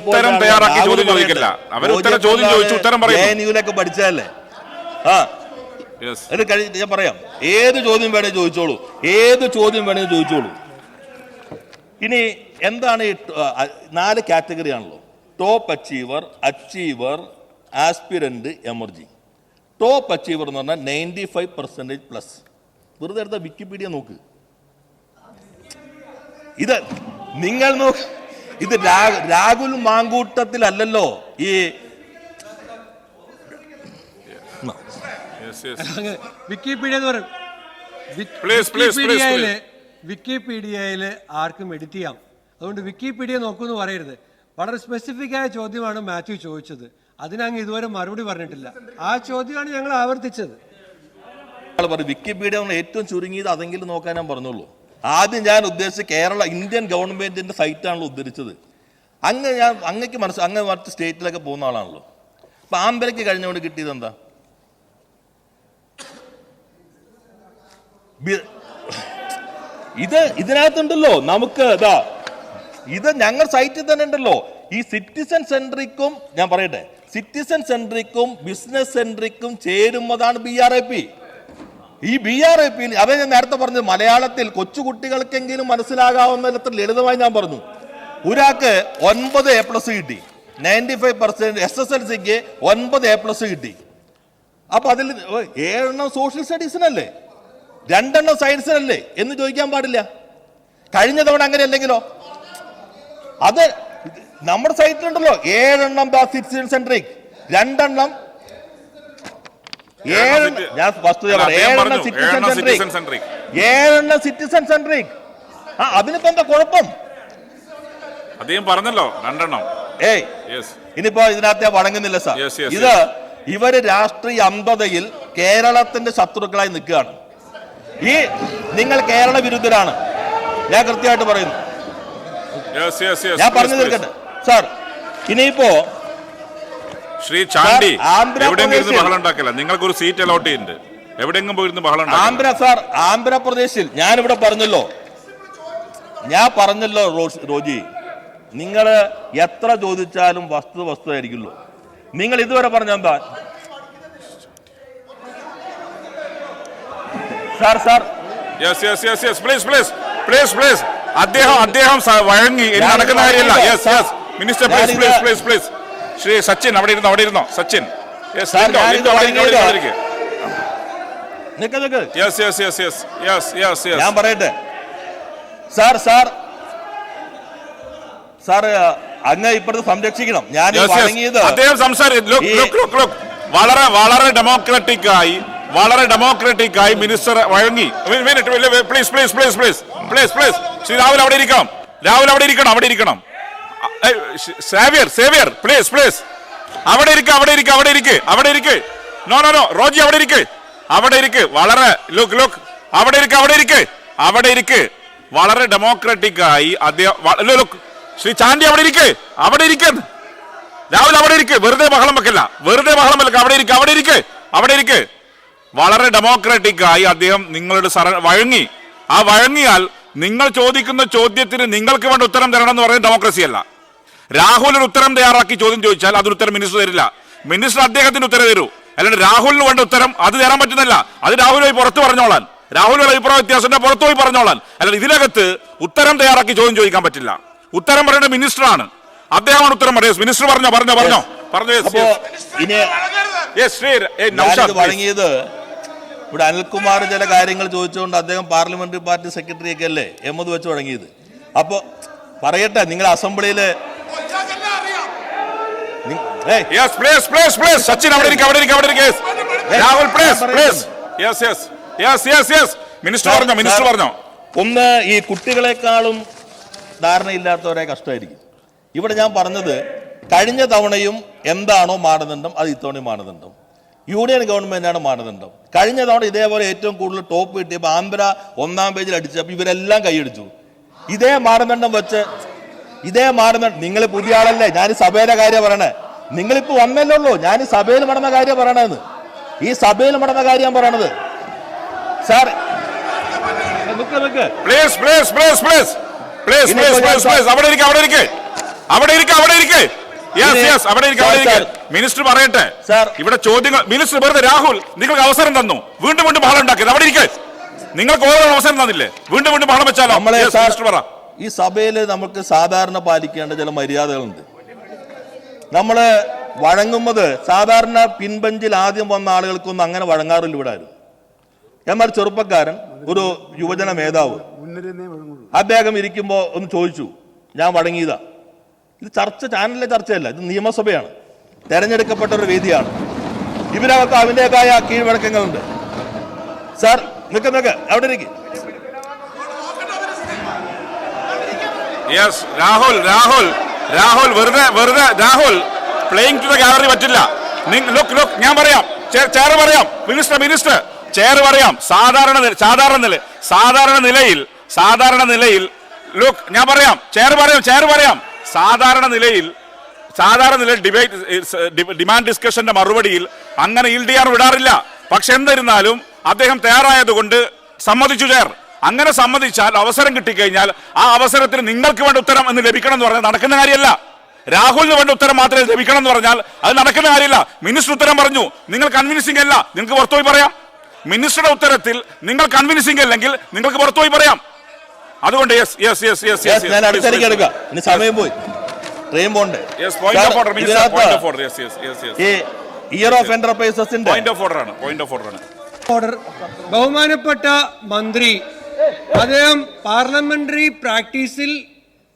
ഉത്തരം തയ്യാറാക്കി ചോദ്യം ചോദിക്കില്ല. അവർ ഉത്തരം ചോദ്യം ചോദിച്ചു, ഉത്തരം പറയുന്നു. പഠിച്ചതല്ലേ? ഞാൻ പറയാം, ഏത് ചോദ്യം വേണേ ചോദിച്ചോളൂ, ഇനി എന്താണ് ഈ 4 കാറ്റഗറി ആണല്ലോ? Top achiever, aspirant, emerging. Top achiever എന്ന് പറഞ്ഞാൽ 95% പ്ലസ്. വെറുതെ എടുത്ത വിക്കിപീഡിയ നോക്ക്. ഇത് നിങ്ങൾ നോക്ക്. ഇത് രാഹുൽ മാങ്കൂട്ടത്തിലല്ലല്ലോ ഈ വിക്കിപീഡിയ എന്ന് പറയും. വിക്കിപീഡിയയില് ആർക്കും എഡിറ്റ് ചെയ്യാം. അതുകൊണ്ട് വിക്കിപീഡിയ നോക്കൂന്ന് പറയരുത്. വളരെ സ്പെസിഫിക് ആയ ചോദ്യമാണ് മാത്യു ചോദിച്ചത്. അതിനങ്ങ് ഇതുവരെ മറുപടി പറഞ്ഞിട്ടില്ല. ആ ചോദ്യമാണ് ഞങ്ങൾ ആവർത്തിച്ചത്. വിക്കിപീഡിയ ഏറ്റവും ചുരുങ്ങിയത് അതെങ്കിലും നോക്കാൻ ഞാൻ പറഞ്ഞുള്ളൂ. ആദ്യം ഞാൻ ഉദ്ദേശിച്ച ഇന്ത്യൻ ഗവൺമെന്റിന്റെ സൈറ്റാണല്ലോ ഉദ്ധരിച്ചത്. അങ്ങക്ക് അങ്ങ് മറ്റ് സ്റ്റേറ്റിലൊക്കെ പോകുന്ന ആളാണല്ലോ. അപ്പൊ ആമ്പലയ്ക്ക് കഴിഞ്ഞുകൊണ്ട് കിട്ടിയത് എന്താ? ഇതിനകത്തുണ്ടല്ലോ നമുക്ക് ഇത് ഞങ്ങൾ സൈറ്റിൽ തന്നെ ഉണ്ടല്ലോ. ഈ സിറ്റിസൺ സെൻട്രിക്കും ഞാൻ പറയട്ടെ, സിറ്റിസൺ സെൻട്രിക്കും ബിസിനസ് സെൻട്രിക്കും ചേരുന്നതാണ് BRAP. ഈ BRAP അതെ ഞാൻ നേരത്തെ പറഞ്ഞത് മലയാളത്തിൽ കൊച്ചുകുട്ടികൾക്കെങ്കിലും മനസ്സിലാകാവുന്ന തരത്തിൽ ലളിതമായി ഞാൻ പറഞ്ഞു. ഒരാൾക്ക് 9 A+ കിട്ടി, 95%. SSLCക്ക് 9 A+ കിട്ടി. അപ്പൊ അതിൽ 7 സോഷ്യൽ സ്റ്റഡീസിനല്ലേ, 2 സയൻസിനല്ലേ എന്ന് ചോദിക്കാൻ പാടില്ല. കഴിഞ്ഞ തവണ അങ്ങനെ അല്ലെങ്കിലോ? അത് നമ്മുടെ സൈറ്റിലുണ്ടല്ലോ. 7 സിറ്റിസൺ സെൻട്രിക്, 2 ഞാൻ വസ്തുത 7 സിറ്റിസൺ സെൻട്രിക്. അതിനിപ്പോ എന്താ കുഴപ്പം? അദ്ദേഹം പറഞ്ഞല്ലോ 2. ഇനിയിപ്പോ ഇതിനകത്ത് വഴങ്ങുന്നില്ല സാർ. ഇത് ഇവര് രാഷ്ട്രീയ അന്ധതയിൽ കേരളത്തിന്റെ ശത്രുക്കളായി നിൽക്കുകയാണ്. ഈ നിങ്ങൾ കേരള വിരുദ്ധരാണ്, ഞാൻ കൃത്യമായിട്ട് പറയുന്നു. ഞാൻ പറഞ്ഞു തീർക്കട്ടെ സാർ. ഇനിയിപ്പോ ശ്രീ ചാണ്ടി എവിടെയെങ്കിലും ബഹളം ഉണ്ടാക്കില്ല. നിങ്ങൾക്കൊരു സീറ്റ് അലോട്ട് ചെയ്യുന്നുണ്ട്, എവിടെയെങ്കിലും പോയിരുന്നു ബഹളം. ആന്ധ്രാപ്രദേശിൽ ഞാനിവിടെ പറഞ്ഞല്ലോ റോജി, നിങ്ങൾ എത്ര ചോദിച്ചാലും വസ്തുതായിരിക്കുമല്ലോ. നിങ്ങൾ ഇതുവരെ പറഞ്ഞ എന്താ സാർ? അദ്ദേഹം വഴങ്ങി. ഇനി നടക്കുന്ന കാര്യമല്ല. Minister please. ശ്രീ സച്ചിൻ അവിടെ ഇരുന്നോ. സച്ചിൻ ഞാൻ പറയട്ടെ സാർ അങ്ങ് ഇപ്പുറത്ത് സംരക്ഷിക്കണം. ഞാൻ അദ്ദേഹം വളരെ ഡെമോക്രാറ്റിക് ആയി മിനിസ്റ്റർ വഴങ്ങി. പ്ലീസ് ശ്രീ രാഹുൽ അവിടെ ഇരിക്കണം. സേവിയർ പ്ലീസ് അവിടെ ഇരിക്ക്. നോ റോജി അവിടെ ഇരിക്ക്. വളരെ അവിടെ ഇരിക്ക്. വളരെ ഡെമോക്രാറ്റിക് ആയി അദ്ദേഹം. ശ്രീ ചാണ്ടി അവിടെ ഇരിക്ക്. രാഹുൽ അവിടെ ഇരിക്ക്. വെറുതെ ബഹളം വെക്കല്ല. അവിടെ ഇരിക്ക്. വളരെ ഡെമോക്രാറ്റിക് ആയി അദ്ദേഹം നിങ്ങളുടെ വഴങ്ങി. ആ വഴങ്ങിയാൽ നിങ്ങൾ ചോദിക്കുന്ന ചോദ്യത്തിന് നിങ്ങൾക്ക് വേണ്ട ഉത്തരം തരണം എന്ന് പറയുന്നത് ഡെമോക്രസി അല്ല. രാഹുൽ ഒരു ഉത്തരം തയ്യാറാക്കി ചോദ്യം ചോദിച്ചാൽ അതൊരു ഉത്തരം മിനിസ്റ്റർ തരില്ല. മിനിസ്റ്റർ അദ്ദേഹത്തിന് ഉത്തരം തരൂ. അല്ലാണ്ട് രാഹുലിന് വേണ്ട ഉത്തരം അത് തരാൻ പറ്റുന്നില്ല. അത് രാഹുലുമായി പുറത്ത് പറഞ്ഞോളാൻ, രാഹുലിന്റെ അഭിപ്രായ വ്യത്യാസത്തിന്റെ പുറത്തു പോയി പറഞ്ഞോളാൻ. അല്ലാണ്ട് ഇതിനകത്ത് ഉത്തരം തയ്യാറാക്കി ചോദ്യം ചോദിക്കാൻ പറ്റില്ല. ഉത്തരം പറയേണ്ട മിനിസ്റ്ററാണ്. അദ്ദേഹമാണ് ഉത്തരം പറയുന്നത്. മിനിസ്റ്റർ പറഞ്ഞോ. വഴങ്ങിയത് ഇവിടെ അനിൽകുമാർ ചില കാര്യങ്ങൾ ചോദിച്ചുകൊണ്ട് അദ്ദേഹം പാർലമെന്ററി പാർട്ടി സെക്രട്ടറി ഒക്കെ അല്ലേ എമ്മത് വെച്ച് തുടങ്ങിയത്. അപ്പോൾ പറയട്ടെ, നിങ്ങൾ അസംബ്ലിയിൽ yes please please please Sachin അവിടെ ഇരിക്കുക അവിടെ ഇരിക്കുക അവിടെ ഇരിക്കുക Rahul please please yes yes yes yes yes minister പറഞ്ഞോ ഒന്ന്, ഈ കുട്ടികളെക്കാളും ധാരണയില്ലാത്തവരെ കഷ്ടമായിരിക്കും. ഇവിടെ ഞാൻ പറഞ്ഞത് കഴിഞ്ഞ തവണയും എന്താണോ മാനദണ്ഡം അത് ഇത്തവണയും മാനദണ്ഡം. യൂണിയൻ ഗവൺമെന്റാണ് മാനദണ്ഡം. കഴിഞ്ഞ തവണ ഇതേപോലെ ഏറ്റവും കൂടുതൽ ടോപ്പ് കിട്ടിയപ്പോൾ ആന്ധ്ര 1ാം പേജിൽ അടിച്ചപ്പോൾ ഇവരെല്ലാം കൈയടിച്ചു. ഇതേ മാനദണ്ഡം വെച്ച് നിങ്ങൾ പുതിയ ആളല്ലേ, ഞാൻ സഭയിലെ കാര്യം പറയണേ. നിങ്ങളിപ്പോ വന്നല്ലേ ഉള്ളൂ, ഞാൻ സഭയിൽ നടന്ന കാര്യം പറയണേന്ന്. ഈ സഭയിൽ നടന്ന കാര്യം പറയണത് sir. Please please please please please please please അവിടെ ഇരിക്കുക അവിടെ ഇരിക്കുക അവിടെ ഇരിക്കുക അവിടെ ഇരിക്കുക യെസ് യെസ് അവിടെ ഇരിക്കുക അവിടെ ഇരിക്കുക. മിനിസ്റ്റർ പറയട്ടെ സാർ. ഇവിടെ ചോദ്യങ്ങൾ മിനിസ്റ്റർ വെറുതെ രാഹുൽ നിങ്ങൾക്ക് അവസരം തന്നു, വീണ്ടും വീണ്ടും ബഹളം ഉണ്ടാക്കിയത് അവിടെ ഇരിക്കുക. നിങ്ങൾക്ക് ഓരോ അവസരം തന്നില്ലേ, വീണ്ടും വീണ്ടും ബഹളം വെച്ചാലോ? മിനിസ്റ്റർ പറ. ഈ സഭയിൽ നമുക്ക് സാധാരണ പാലിക്കേണ്ട ചില മര്യാദകളുണ്ട്. നമ്മൾ വഴങ്ങുന്നത് സാധാരണ പിൻബെഞ്ചിൽ ആദ്യം വന്ന ആളുകൾക്കൊന്നും അങ്ങനെ വഴങ്ങാറില്ല ഇവിടെ ആരും. എന്നാൽ ചെറുപ്പക്കാരൻ ഒരു യുവജന മേധാവ് അദ്ദേഹം ഇരിക്കുമ്പോൾ ഒന്ന് ചോദിച്ചു, ഞാൻ വഴങ്ങിയതാ. ഇത് ചാനലിലെ ചർച്ചയല്ല, ഇത് നിയമസഭയാണ്, തെരഞ്ഞെടുക്കപ്പെട്ട ഒരു വേദിയാണ്. ഇവരൊക്കെ അതിൻ്റെതായ കീഴ്വഴക്കങ്ങളുണ്ട്. സാർ നിൽക്കുന്നൊക്കെ അവിടെ ഇരിക്കും. യെസ് രാഹുൽ രാഹുൽ രാഹുൽ വെറുതെ Rahul playing to the gallery പറ്റില്ല. ലുക്ക് ഞാൻ പറയാം, ചെയർ പറയാം, മിനിസ്റ്റർ ചെയർ പറയാം. സാധാരണ നിലയിൽ ലുക്ക് ഞാൻ പറയാം, ചെയർ പറയാം. സാധാരണ നിലയിൽ ഡിമാൻഡ് ഡിസ്കഷന്റെ മറുപടിയിൽ അങ്ങനെ ഈൽഡ് ചെയ്യാൻ വിടാറില്ല. പക്ഷെ എന്നിരുന്നാലും അദ്ദേഹം തയ്യാറായതുകൊണ്ട് സമ്മതിച്ചു ചെയർ. അങ്ങനെ സമ്മതിച്ചാൽ അവസരം കിട്ടിക്കഴിഞ്ഞാൽ ആ അവസരത്തിന് നിങ്ങൾക്ക് വേണ്ട ഉത്തരം എന്ന് ലഭിക്കണം എന്ന് പറഞ്ഞാൽ നടക്കുന്ന കാര്യമല്ല. രാഹുലിന് വേണ്ട ഉത്തരം മാത്രമേ ലഭിക്കണം എന്ന് പറഞ്ഞാൽ അത് നടക്കുന്ന കാര്യമില്ല. മിനിസ്റ്റർ ഉത്തരം പറഞ്ഞു, നിങ്ങൾ കൺവിൻസിംഗ് അല്ല, നിങ്ങൾക്ക് പുറത്തുപോയി പറയാം. മിനിസ്റ്ററുടെ ഉത്തരത്തിൽ നിങ്ങൾ കൺവിൻസിംഗ് അല്ലെങ്കിൽ നിങ്ങൾക്ക് പുറത്തുപോയി പറയാം. അതുകൊണ്ട് സമയം പോയി, ട്രെയിൻ പോണ്ടേ. ബഹുമാനപ്പെട്ട മന്ത്രി, അദ്ദേഹം പാർലമെന്ററി പ്രാക്ടീസിൽ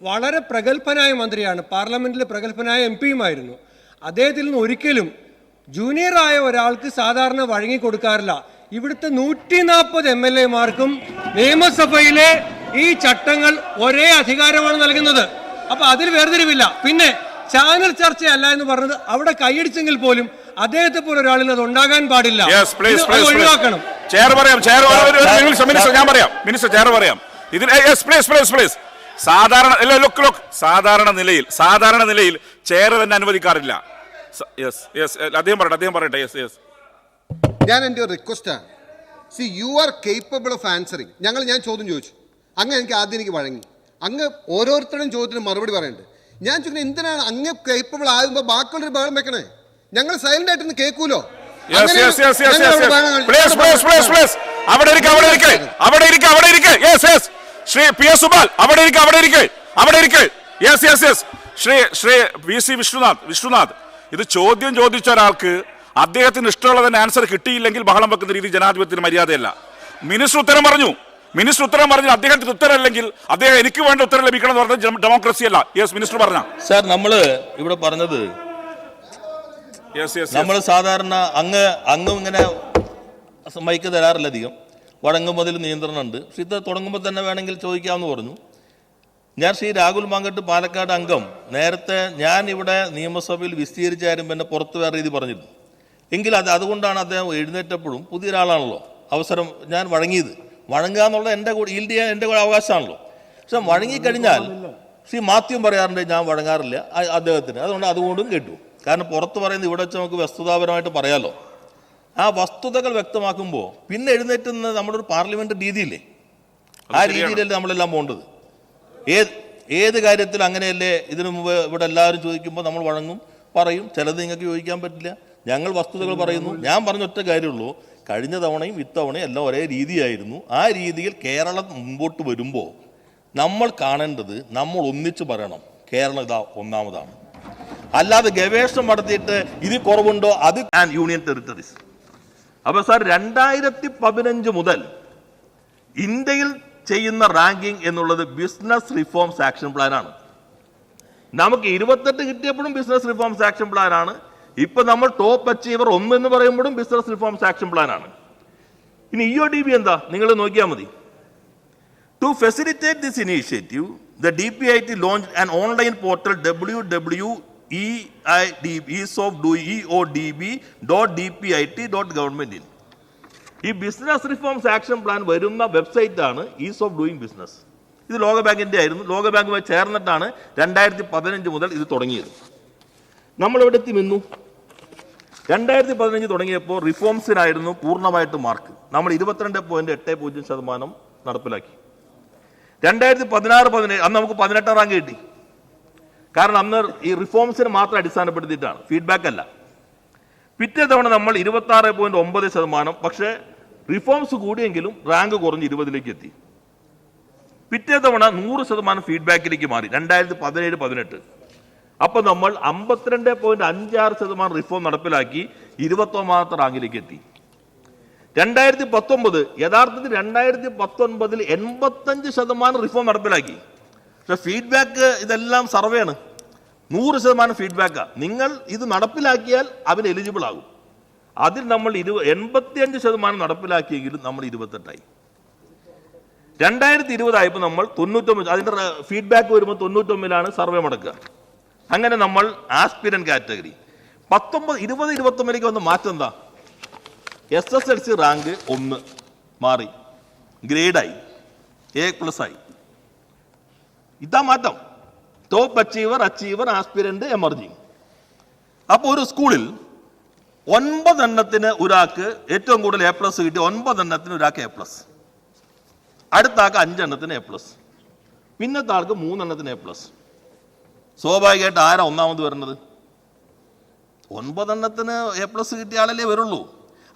വളരെ പ്രഗത്ഭനായ മന്ത്രിയാണ്, പാർലമെന്റിലെ പ്രഗത്ഭനായ എംപിയുമായിരുന്നു. അദ്ദേഹത്തിൽ നിന്ന് ഒരിക്കലും ജൂനിയറായ ഒരാൾക്ക് സാധാരണ വഴങ്ങിക്കൊടുക്കാറില്ല. ഇവിടുത്തെ 140 MLA-മാർക്കും നിയമസഭയിലെ ഈ ചട്ടങ്ങൾ ഒരേ അധികാരമാണ് നൽകുന്നത്. അപ്പൊ അതിൽ വേർതിരിവില്ല. പിന്നെ ചാനൽ ചർച്ചയല്ല എന്ന് പറഞ്ഞത് അവിടെ കൈയടിച്ചെങ്കിൽ പോലും അദ്ദേഹത്തെ പോലെ ഒരാളിൽ അത് ഉണ്ടാകാൻ പാടില്ല, ഒഴിവാക്കണം. സാധാരണ നിലയിൽ ചെയർ തന്നെ അനുവദിക്കാറില്ല. അദ്ദേഹം പറയട്ടെ. ഞാൻ എൻ്റെ ഒരു റിക്വസ്റ്റാണ്, see you are capable of answering. ഞാൻ ചോദ്യം ചോദിച്ചു, അങ്ങ് എനിക്ക് വഴങ്ങി. അങ്ങ് ഓരോരുത്തരുടെയും ചോദ്യത്തിന് മറുപടി പറയണ്ടേ. ഞാൻ ചോദിക്കുന്നത് എന്തിനാണ് അങ്ങ് കേപ്പബിൾ ആകുമ്പോൾ ബാക്കിയുള്ളൊരു ബഹളം വെക്കണേ? ഞങ്ങൾ സൈലന്റ് ആയിട്ടൊന്ന് കേൾക്കൂലോ? ശ്രീ പി എസ് സുബാൽ അവിടെ ഇരിക്കെ. ശ്രീ വി സി വിശ്വനാഥ്, ഇത് ചോദ്യം ചോദിച്ച ഒരാൾക്ക് അദ്ദേഹത്തിന് ഇഷ്ടമുള്ള തന്നെ ആൻസർ കിട്ടിയില്ലെങ്കിൽ ബഹളം വെക്കുന്ന രീതി ജനാധിപത്യത്തിന് മര്യാദയല്ല. മിനിസ്റ്റർ ഉത്തരം പറഞ്ഞു, അദ്ദേഹത്തിന് ഉത്തരം അല്ലെങ്കിൽ അദ്ദേഹം എനിക്ക് വേണ്ട ഉത്തരം ലഭിക്കണം എന്ന് പറഞ്ഞത് ഡെമോക്രസി അല്ല. യെസ് മിനിസ്റ്റർ പറഞ്ഞ. സാർ, നമ്മള് ഇവിടെ പറഞ്ഞത് നമ്മൾ സാധാരണ അങ്ങ് ഇങ്ങനെ മൈക്ക് തരാറില്ല അധികം, വഴങ്ങുമ്പോൾ നിയന്ത്രണമുണ്ട്. പക്ഷെ ഇത് തുടങ്ങുമ്പോൾ തന്നെ വേണമെങ്കിൽ ചോദിക്കാമെന്ന് പറഞ്ഞു. ഞാൻ ശ്രീ രാഹുൽ മാങ്കട്ട് പാലക്കാട് അംഗം, നേരത്തെ ഞാൻ ഇവിടെ നിയമസഭയിൽ വിസ്തീരിച്ചാരും എന്നെ പുറത്ത് വേറെ രീതി പറഞ്ഞിരുന്നു. എങ്കിൽ അതുകൊണ്ടാണ് അദ്ദേഹം എഴുന്നേറ്റപ്പോഴും പുതിയൊരാളാണല്ലോ അവസരം ഞാൻ വഴങ്ങുക എന്നുള്ളത് എൻ്റെ കൂടെ ഈൽഡ് ചെയ്യാൻ എൻ്റെ കൂടെ അവകാശമാണല്ലോ. പക്ഷെ വഴങ്ങിക്കഴിഞ്ഞാൽ ശ്രീ മാത്യു പറയാറുണ്ട് ഞാൻ വഴങ്ങാറില്ല അദ്ദേഹത്തിന്. അതുകൊണ്ടും കേട്ടു. കാരണം പുറത്ത് പറയുന്നത് ഇവിടെ വെച്ച് നമുക്ക് വസ്തുതാപരമായിട്ട് പറയാമല്ലോ. ആ വസ്തുതകൾ വ്യക്തമാക്കുമ്പോൾ പിന്നെ എഴുന്നേറ്റുന്ന നമ്മുടെ ഒരു പാർലമെന്റ് രീതിയില്ലേ, ആ രീതിയിലല്ലേ നമ്മളെല്ലാം പോകേണ്ടത്. ഏത് കാര്യത്തിൽ അങ്ങനെയല്ലേ? ഇതിനു മുമ്പ് ഇവിടെ എല്ലാവരും ചോദിക്കുമ്പോൾ നമ്മൾ വഴങ്ങും, പറയും. ചിലത് നിങ്ങൾക്ക് ചോദിക്കാൻ പറ്റില്ല. ഞങ്ങൾ വസ്തുതകൾ പറയുന്നു. ഞാൻ പറഞ്ഞ ഒറ്റ കാര്യമുള്ളൂ, കഴിഞ്ഞ തവണയും ഇത്തവണയും എല്ലാം ഒരേ രീതിയായിരുന്നു. ആ രീതിയിൽ കേരളം മുമ്പോട്ട് വരുമ്പോൾ നമ്മൾ കാണേണ്ടത് നമ്മൾ ഒന്നിച്ച് പറയണം, കേരളം ഇതാ ഒന്നാമതാണ്. അല്ലാതെ ഗവേഷണം നടത്തിയിട്ട് ഇത് കുറവുണ്ടോ അത് യൂണിയൻ ടെറിട്ടറീസ്. അപ്പോൾ സാർ 2015 മുതൽ ഇന്ത്യയിൽ ചെയ്യുന്ന റാങ്കിങ് എന്നുള്ളത് ബിസിനസ് റിഫോംസ് ആക്ഷൻ പ്ലാനാണ്. നമുക്ക് 28 കിട്ടിയപ്പോഴും ബിസിനസ് റിഫോംസ് ആക്ഷൻ പ്ലാനാണ്. ഇപ്പൊ നമ്മൾ ടോപ്പ് അച്ചീവർ 1 എന്ന് പറയുമ്പോഴും ബിസിനസ് റിഫോംസ് ആക്ഷൻ പ്ലാനാണ്. ഇനി EODB എന്താ നിങ്ങൾ നോക്കിയാൽ മതി. To facilitate this initiative, the DPIT launched an online portal www.eodb.dpit.government.in. ഈ ബിസിനസ് റിഫോംസ് ആക്ഷൻ പ്ലാൻ വരുന്ന വെബ്സൈറ്റാണ് ഈസ് ഓഫ് ഡൂയിങ് ബിസിനസ്. ഇത് ലോകബാങ്കിൻ്റെ ആയിരുന്നു. ലോകബാങ്കുമായി ചേർന്നിട്ടാണ് 2015 മുതൽ ഇത് തുടങ്ങിയത്. നമ്മളെവിടെ എത്തി നിന്നു? 2015 തുടങ്ങിയപ്പോൾ റിഫോംസിനായിരുന്നു പൂർണ്ണമായിട്ട് മാർക്ക്. നമ്മൾ 22.80% നടപ്പിലാക്കി. 2016-17 അന്ന് നമുക്ക് 18 റാങ്ക് കിട്ടി. കാരണം അന്ന് ഈ റിഫോംസിന് മാത്രം അടിസ്ഥാനപ്പെടുത്തിയിട്ടാണ്, ഫീഡ്ബാക്ക് അല്ല. പിറ്റേ തവണ നമ്മൾ 26.9%, പക്ഷേ റിഫോംസ് കൂടിയെങ്കിലും റാങ്ക് കുറഞ്ഞ് 20ലേക്ക് എത്തി. പിറ്റേ തവണ 100% ഫീഡ്ബാക്കിലേക്ക് മാറി 2017-18. അപ്പോൾ നമ്മൾ 52.56% റിഫോം നടപ്പിലാക്കി 29ാമത്തെ റാങ്കിലേക്ക് എത്തി. 2019 യഥാർത്ഥത്തിൽ 2019 85% റിഫോം നടപ്പിലാക്കി. പക്ഷെ ഫീഡ്ബാക്ക് ഇതെല്ലാം സർവേയാണ്. 100% ഫീഡ്ബാക്കാണ്. നിങ്ങൾ ഇത് നടപ്പിലാക്കിയാൽ അവന് എലിജിബിൾ ആകും. അതിൽ നമ്മൾ 85% നടപ്പിലാക്കിയെങ്കിലും നമ്മൾ 28ആയി. 2020 ആയപ്പോൾ നമ്മൾ 99, അതിൻ്റെ ഫീഡ്ബാക്ക് വരുമ്പോൾ 99ലാണ് സർവേ നടക്കുക. അങ്ങനെ നമ്മൾ ആസ്പിരന്റ് കാറ്റഗറി 20-21 വന്ന മാറ്റം എന്താ? SSLC റാങ്ക് 1 മാറി, ഗ്രേഡായി, A+ ആയി. ഇതാ മാറ്റം. Top achiever, aspirant, emerging. അപ്പോൾ ഒരു സ്കൂളിൽ 9 എണ്ണത്തിന് ഒരാൾക്ക് ഏറ്റവും കൂടുതൽ A+ കിട്ടി. 9 എണ്ണത്തിന് ഒരാൾക്ക് A+, അടുത്ത ആൾക്ക് 5 എണ്ണത്തിന് A+, പിന്നത്തെ ആൾക്ക് 3 എണ്ണത്തിന് A+. സ്വാഭാവികമായിട്ട് ആരാ ഒന്നാമത് വരുന്നത്? 9 എണ്ണത്തിന് A+ കിട്ടിയ ആളല്ലേ വരുള്ളൂ.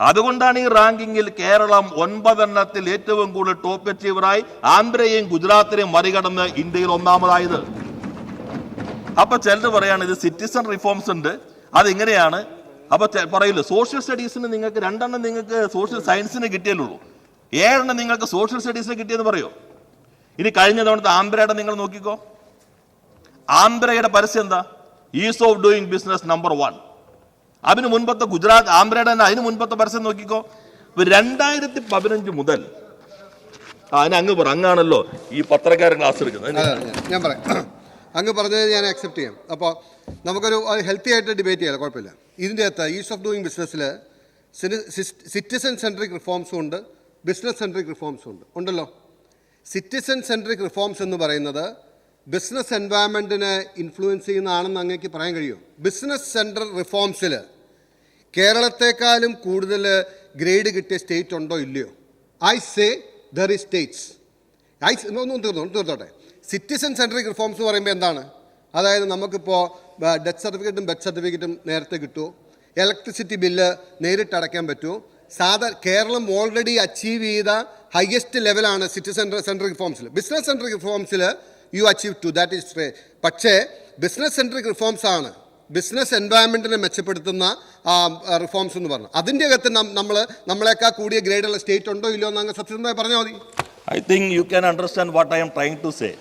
അതുകൊണ്ടാണ് ഈ റാങ്കിങ്ങിൽ കേരളം 9 എണ്ണത്തിൽ ഏറ്റവും കൂടുതൽ ടോപ്പ് അച്ചീവറായി ആന്ധ്രയെയും ഗുജറാത്തിനെയും മറികടന്ന് ഇന്ത്യയിൽ ഒന്നാമതായത്. അപ്പൊ ചിലർ പറയാണ് ഇത് സിറ്റിസൺ റിഫോംസ് ഉണ്ട്, അതിങ്ങനെയാണ്. അപ്പൊ പറയില്ല, സോഷ്യൽ സ്റ്റഡീസിന് നിങ്ങൾക്ക് 2 എണ്ണം നിങ്ങൾക്ക് സോഷ്യൽ സയൻസിന് കിട്ടിയല്ലോ, 7 എണ്ണം നിങ്ങൾക്ക് സോഷ്യൽ സ്റ്റഡീസിന് കിട്ടിയെന്ന് പറയോ? ഇനി കഴിഞ്ഞ തവണത്തെ ആന്ധ്രയുടെ നിങ്ങൾ നോക്കിക്കോ. ആന്ധ്രയുടെ പരസ്യം എന്താ? Is of doing business number 1. അതിന് മുൻപത്തെ ഗുജറാത്ത്, ആന്ധ്രയുടെ തന്നെ അതിന് മുൻപത്തെ പരസ്യം നോക്കിക്കോ. 2015 മുതൽ അങ്ങ് പറ, അങ്ങാണല്ലോ ഈ പത്രക്കാരൻ ക്ലാസ് എടുക്കുന്നത്. ഞാൻ പറയാം, അങ്ങ് പറഞ്ഞത് ഞാൻ അക്സെപ്റ്റ് ചെയ്യാം. അപ്പോൾ നമുക്കൊരു ഹെൽത്തി ആയിട്ട് ഡിബേറ്റ് ചെയ്യാം, കുഴപ്പമില്ല. ഇതിൻ്റെ അകത്ത് ഈസ് ഓഫ് ഡൂയിങ് ബിസിനസ്സിൽ സിറ്റിസൺ സെൻട്രിക് റിഫോംസും ഉണ്ട്, ബിസിനസ് സെൻട്രിക് റിഫോംസും ഉണ്ടല്ലോ. സിറ്റിസൺ സെൻട്രിക് റിഫോംസ് എന്ന് പറയുന്നത് ബിസിനസ് എൻവയൺമെൻറ്റിനെ ഇൻഫ്ലുവൻസ് ചെയ്യുന്നതാണെന്ന് അങ്ങേക്ക് പറയാൻ കഴിയുമോ? ബിസിനസ് സെൻട്രൽ റിഫോംസിൽ കേരളത്തെക്കാളും കൂടുതൽ ഗ്രേഡ് കിട്ടിയ സ്റ്റേറ്റ് ഉണ്ടോ ഇല്ലയോ? I say there is states. തീർത്തോട്ടെ. സിറ്റിസൺ സെൻട്രിക് റിഫോംസ് എന്ന് പറയുമ്പോൾ എന്താണ്? അതായത് നമുക്കിപ്പോൾ ഡെത്ത് സർട്ടിഫിക്കറ്റും ബർത്ത് സർട്ടിഫിക്കറ്റും നേരത്തെ കിട്ടുമോ? ഇലക്ട്രിസിറ്റി ബില്ല് നേരിട്ട് അടയ്ക്കാൻ പറ്റുമോ? കേരളം ഓൾറെഡി അച്ചീവ് ചെയ്ത ഹയസ്റ്റ് ലെവലാണ് സിറ്റിസൺ സെൻട്രിക് റിഫോംസിൽ. ബിസിനസ് സെൻട്രിക് റിഫോംസിൽ you achieve two, that is റേ. പക്ഷേ ബിസിനസ് സെൻട്രിക് റിഫോംസ് ആണ് ബിസിനസ് എൻവയൺമെൻറ്റിനെ മെച്ചപ്പെടുത്തുന്ന റിഫോംസ് എന്ന് പറഞ്ഞു. അതിൻ്റെ അകത്ത് നമ്മളെക്കാൾ കൂടിയ ഗ്രേഡുള്ള സ്റ്റേറ്റ് ഉണ്ടോ ഇല്ലയോ എന്ന് അങ്ങ് സത്യസന്ധമായി പറഞ്ഞാൽ മതി. I think you can understand what I am trying to say.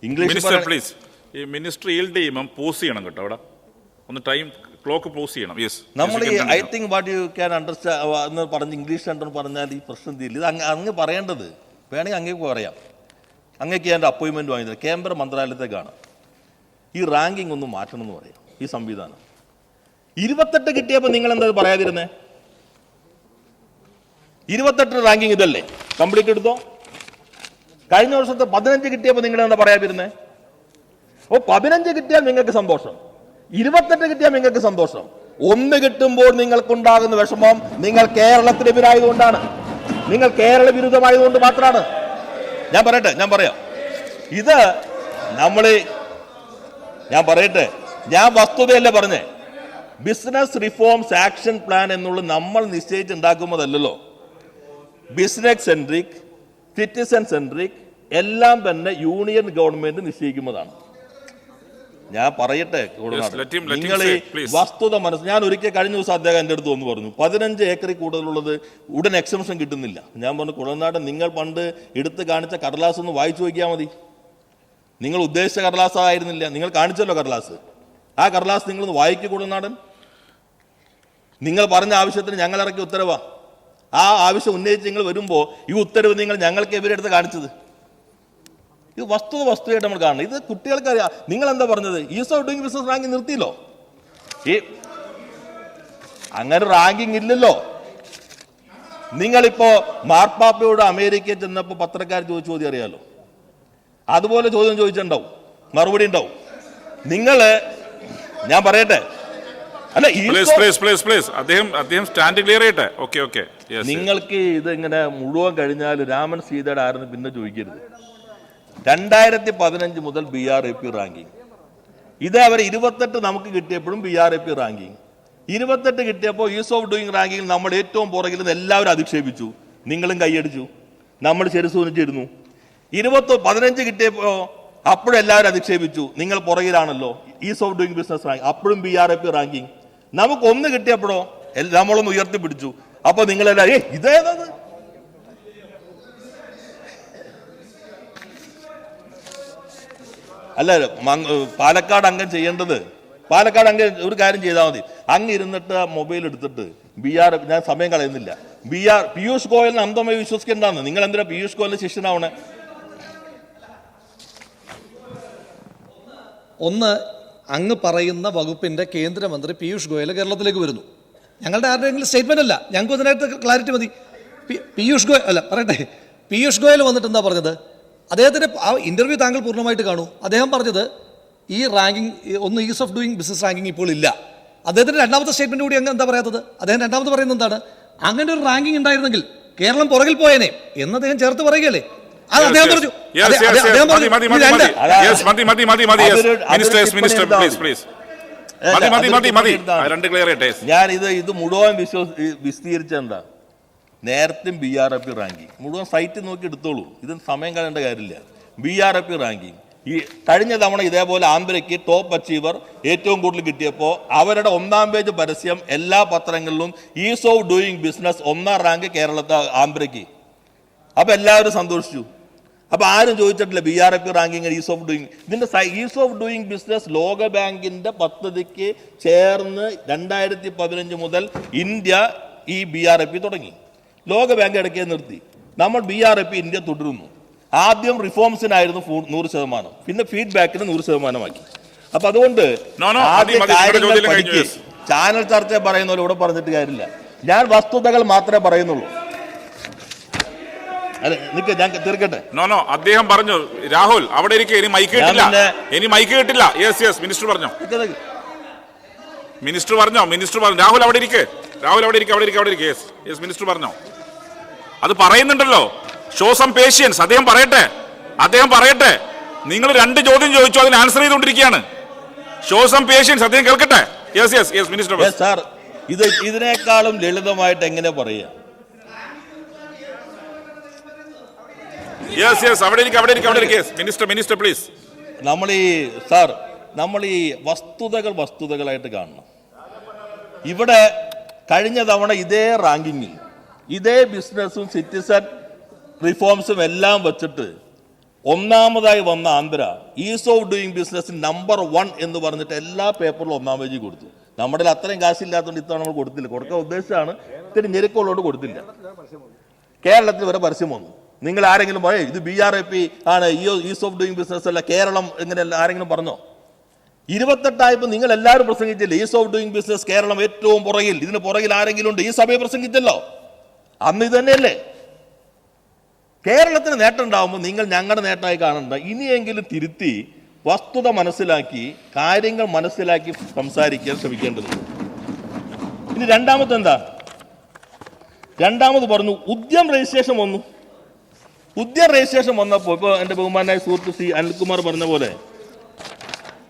English minister please, ഈ മിനിസ്റ്റർ ഈൽഡ് ചെയ്യുമ്പോൾ പോസ് ചെയ്യണം കേട്ടോ. അവിടെ ഒന്ന് ടൈം ക്ലോക്ക് പോസ് ചെയ്യണം. യെസ്, നമ്മൾ I think what you can understand എന്ന് പറഞ്ഞ് ഇംഗ്ലീഷ് രണ്ടെന്ന് പറഞ്ഞാൽ ഈ പ്രശ്നം തീരില്ല. ഇത് അങ്ങ് പറയേണ്ടത് വേണമെങ്കിൽ അങ്ങേക്ക് പറയാം. അങ്ങേക്ക് എൻ്റെ അപ്പോയിൻമെൻറ്റ് വാങ്ങിയത് കേന്ദ്ര മന്ത്രാലയത്തേക്കാണ്. ഈ റാങ്കിങ് ഒന്ന് മാറ്റണം എന്ന് പറയാം. ഈ സംവിധാനം 28 കിട്ടിയപ്പോൾ നിങ്ങൾ എന്താ പറയാതിരുന്നേ? 28 റാങ്കിങ് ഇതല്ലേ, കംപ്ലീറ്റ് എടുത്തോ. കഴിഞ്ഞ വർഷത്തെ 15 കിട്ടിയപ്പോൾ നിങ്ങൾ എന്താ പറയാതിരുന്നേ? അപ്പോൾ 15 കിട്ടിയാൽ നിങ്ങൾക്ക് സന്തോഷം, 28 കിട്ടിയാൽ നിങ്ങൾക്ക് സന്തോഷം. 1 കിട്ടുമ്പോൾ നിങ്ങൾക്കുണ്ടാകുന്ന വിഷമം നിങ്ങൾ കേരളത്തിനെതിരായതുകൊണ്ടാണ്, നിങ്ങൾ കേരള വിരുദ്ധമായതുകൊണ്ട് മാത്രമാണ്. ഞാൻ പറയാം ഇത് ഞാൻ വസ്തുതയല്ലേ പറഞ്ഞേ. ബിസിനസ് റിഫോംസ് ആക്ഷൻ പ്ലാൻ എന്നുള്ള നമ്മൾ നിശ്ചയിച്ചുണ്ടാക്കുമ്പോഴല്ലോ, ബിസിനസ് സെൻട്രിക്, സിറ്റിസൺ സെൻട്രിക് എല്ലാം തന്നെ യൂണിയൻ ഗവൺമെന്റ് നിശ്ചയിക്കുന്നതാണ്. ഞാൻ പറയട്ടെ let him നിങ്ങൾ say, ഈ please. വസ്തുത ഞാൻ ഒരിക്കൽ കഴിഞ്ഞ ദിവസം അദ്ദേഹം എൻ്റെ അടുത്ത് വന്ന് പറഞ്ഞു 15 ഏക്കറിൽ കൂടുതലുള്ളത് ഉടൻ എക്സംഷൻ കിട്ടുന്നില്ല. ഞാൻ പറഞ്ഞു കുഴൽനാടൻ, നിങ്ങൾ പണ്ട് എടുത്ത് കാണിച്ച കടലാസ് ഒന്ന് വായിച്ചു നോക്കിയാൽ മതി. നിങ്ങൾ ഉദ്ദേശിച്ച കടലാസ് ആയിരുന്നില്ല, നിങ്ങൾ കാണിച്ചല്ലോ കടലാസ്. ആ കടലാസ് നിങ്ങളൊന്ന് വായിക്കൂ കുഴൽനാടൻ. നിങ്ങൾ പറഞ്ഞ ആവശ്യത്തിന് ഞങ്ങൾ ഇറക്കിയ ഉത്തരവാ. ആ ആവശ്യം ഉന്നയിച്ച് നിങ്ങൾ വരുമ്പോൾ ഈ ഉത്തരവ് നിങ്ങൾ ഞങ്ങൾക്ക് എവരെടുത്ത് കാണിച്ചത്? ഇത് വസ്തുതയായിട്ട് നമ്മൾ കാണണം. ഇത് കുട്ടികൾക്ക് അറിയാം. നിങ്ങൾ എന്താ പറഞ്ഞത്? Ease of doing business ranking നിർത്തിയല്ലോ. ഈ അങ്ങനെ റാങ്കിങ് ഇല്ലല്ലോ. നിങ്ങളിപ്പോ മാർപ്പാപ്പയോട് അമേരിക്കയിൽ ചെന്നപ്പോൾ പത്രക്കാർ ചോദിച്ച ചോദ്യം അറിയാലോ. അതുപോലെ ചോദ്യം ചോദിച്ചിട്ടുണ്ടാവും, മറുപടി ഉണ്ടാവും. ഞാൻ പറയട്ടെ, അല്ല അദ്ദേഹം സ്റ്റാൻഡ് ക്ലിയർ ചെയ്യട്ടെ. ഓക്കെ നിങ്ങൾക്ക് ഇത് ഇങ്ങനെ മുഴുവൻ കഴിഞ്ഞാൽ രാമൻ സീതയുടെ ആരെന്ന് പിന്നെ ചോദിക്കരുത്. 2015 മുതൽ BRAP റാങ്കിങ്, ഇത് അവർ 28 നമുക്ക് കിട്ടിയപ്പോഴും BRAP റാങ്കിങ് 28 കിട്ടിയപ്പോൾ ഈസ് ഓഫ് ഡൂയിങ് റാങ്കിങ്ങിൽ നമ്മൾ ഏറ്റവും പുറകിൽ നിന്ന് എല്ലാവരും അധിക്ഷേപിച്ചു. നിങ്ങളും കൈയടിച്ചു, നമ്മൾ ചെറുസൂനിച്ചിരുന്നു. 15 കിട്ടിയപ്പോൾ അപ്പോഴും എല്ലാവരും അധിക്ഷേപിച്ചു, നിങ്ങൾ പുറകിലാണല്ലോ. Ease of doing business ranking അപ്പോഴും BRAP റാങ്കിങ്. നമുക്ക് 1 കിട്ടിയപ്പോഴോ നമ്മളൊന്ന് ഉയർത്തിപ്പിടിച്ചു. അപ്പൊ നിങ്ങളെല്ലാം ഇതേതത്? അല്ല, പാലക്കാട് അംഗം ചെയ്യേണ്ടത്, പാലക്കാട് അംഗം ഒരു കാര്യം ചെയ്താൽ മതി. അങ്ങ് ഇരുന്നിട്ട് മൊബൈൽ എടുത്തിട്ട് ഞാൻ സമയം കളയുന്നില്ല, പീയൂഷ് ഗോയലിന് അന്ധമായി വിശ്വസിക്കേണ്ടതാണ്. നിങ്ങൾ എന്തിനാ പീയൂഷ് ഗോയലിന്റെ ശിഷ്യനാവണേ? ഒന്ന്, അങ്ങ് പറയുന്ന വകുപ്പിന്റെ കേന്ദ്രമന്ത്രി പീയൂഷ് ഗോയൽ കേരളത്തിലേക്ക് വരുന്നു. ഞങ്ങളുടെ ആരുടെയെങ്കിലും സ്റ്റേറ്റ്മെന്റ് അല്ല, ഞങ്ങൾക്ക് അതിനകത്ത് ക്ലാരിറ്റി മതി. പീയൂഷ് ഗോയൽ അല്ല, പറയട്ടെ, പീയൂഷ് ഗോയൽ വന്നിട്ട് എന്താ പറഞ്ഞത്? അദ്ദേഹത്തിൻ്റെ ആ ഇൻ്റർവ്യൂ താങ്കൾ പൂർണ്ണമായിട്ട് കാണൂ. അദ്ദേഹം പറഞ്ഞത് ഈ റാങ്കിങ് ഒന്ന് is of doing business ranking ഇപ്പോൾ ഇല്ല. അദ്ദേഹത്തിൻ്റെ രണ്ടാമത്തെ സ്റ്റേറ്റ്മെന്റ് കൂടി അങ്ങ് എന്താ പറയാത്തത്? അദ്ദേഹം രണ്ടാമത് പറയുന്നത് എന്താണ്? അങ്ങനെ ഒരു റാങ്കിങ് ഉണ്ടായിരുന്നെങ്കിൽ കേരളം പുറകിൽ പോയേനെ എന്ന് അദ്ദേഹം ചേർത്ത് പറയുകയല്ലേ. അത് അദ്ദേഹം പറഞ്ഞു. ഞാൻ ഇത് മുഴുവൻ വിശദീകരിച്ചെന്താ? നേരത്തെ BRAP റാങ്കിങ് മുഴുവൻ സൈറ്റ് നോക്കി എടുത്തോളൂ. ഇതിന് സമയം കളയേണ്ട കാര്യമില്ല. BRAP റാങ്കിങ് ഈ കഴിഞ്ഞ തവണ ഇതേപോലെ ആന്ധ്രയ്ക്ക് ടോപ്പ് അച്ചീവർ ഏറ്റവും കൂടുതൽ കിട്ടിയപ്പോൾ അവരുടെ 1ാം പേജ് പരസ്യം എല്ലാ പത്രങ്ങളിലും is of doing business 1ാം rank കേരളത്തെ ആന്ധ്രയ്ക്ക്. അപ്പൊ എല്ലാവരും സന്തോഷിച്ചു. അപ്പൊ ആരും ചോദിച്ചിട്ടില്ല BRAP ranking is of doing. ഇതിന്റെ ഈസ് ഓഫ് ഡൂയിങ് ബിസിനസ് ലോക ബാങ്കിന്റെ പദ്ധതിക്ക് ചേർന്ന് 2015 മുതൽ ഇന്ത്യ ഈ BRAP തുടങ്ങി. ലോക ബാങ്ക് ഇടയ്ക്ക് നിർത്തി. നമ്മൾ BRAP ഇന്ത്യ തുടരുന്നു. ആദ്യം റിഫോംസിനായിരുന്നു 100%, പിന്നെ ഫീഡ്ബാക്കിന് 100%ആക്കി. അപ്പൊ അതുകൊണ്ട് ചാനൽ ചർച്ച പറയുന്ന പോലെ ഇവിടെ പറഞ്ഞിട്ട് കാര്യമില്ല. ഞാൻ വസ്തുതകൾ മാത്രമേ പറയുന്നുള്ളൂ. അല്ല, ഞാൻ തീർക്കട്ടെ. അദ്ദേഹം പറഞ്ഞു, രാഹുൽ അവിടെ ഇരിക്കെ, ഇനി മൈക്ക് കിട്ടില്ല. മിനിസ്റ്റർ പറഞ്ഞോ. രാഹുൽ അവിടെ ഇരിക്കെ. മിനിസ്റ്റർ പറഞ്ഞോ. അത് പറയുന്നുണ്ടല്ലോ. Show some patience. അദ്ദേഹം പറയട്ടെ. നിങ്ങൾ 2 ചോദ്യം ചോദിച്ചു, അതിന് ആൻസർ ചെയ്തുകൊണ്ടിരിക്കുകയാണ്. Show some patience. അദ്ദേഹം കേൾക്കട്ടെ. മിനിസ്റ്റർ സാർ, ഇതിനേക്കാളും ലളിതമായിട്ട് എങ്ങനെ പറയാ? Minister please. നമ്മൾ ഈ വസ്തുതകളായിട്ട് കാണണം. ഇവിടെ കഴിഞ്ഞ തവണ ഇതേ റാങ്കിങ്ങിൽ ഇതേ ബിസിനസ്സും സിറ്റിസൺ റിഫോംസും എല്ലാം വെച്ചിട്ട് 1ാമതായി വന്ന Andhra is of doing business number 1 എന്ന് പറഞ്ഞിട്ട് എല്ലാ പേപ്പറിലും 1ാം പേജ് കൊടുത്തു. നമ്മുടെ അത്രയും കാശില്ലാത്തതുകൊണ്ട് ഇത്തവണ നമ്മൾ കൊടുത്തില്ല. കൊടുക്കാൻ ഉദ്ദേശിച്ചാണ്, ഇത്തിരി ഞെരുക്കമുള്ളതുകൊണ്ട് കൊടുത്തില്ല. കേരളത്തിൽ വരെ പരസ്യം വന്നു. നിങ്ങൾ ആരെങ്കിലും പറയേ ഇത് BRAP ആണ്, ഈസ് ഓഫ് ഡൂയിങ് ബിസിനസ് അല്ല, കേരളം എങ്ങനെ ആരെങ്കിലും പറഞ്ഞോ? 28 നിങ്ങൾ എല്ലാവരും പ്രസംഗിച്ചില്ലേ ease of doing business Keralam ഏറ്റവും പുറകിൽ. ഇതിന് പുറകിൽ ആരെങ്കിലും ഉണ്ട്? ഈ സഭയെ പ്രസംഗിച്ചല്ലോ. അന്ന് ഇത് തന്നെയല്ലേ. കേരളത്തിന് നേട്ടം ഉണ്ടാവുമ്പോൾ നിങ്ങൾ ഞങ്ങളുടെ നേട്ടമായി കാണണ്ട. ഇനിയെങ്കിലും തിരുത്തി വസ്തുത മനസ്സിലാക്കി കാര്യങ്ങൾ മനസ്സിലാക്കി സംസാരിക്കാൻ ശ്രമിക്കേണ്ടത്. ഇനി രണ്ടാമത് പറഞ്ഞു ഉദ്യം രജിസ്ട്രേഷൻ വന്നു. ഉദ്യം രജിസ്ട്രേഷൻ വന്നപ്പോൾ ഇപ്പോൾ എൻ്റെ ബഹുമാനായ സുഹൃത്ത് ശ്രീ അനിൽകുമാർ പറഞ്ഞ പോലെ,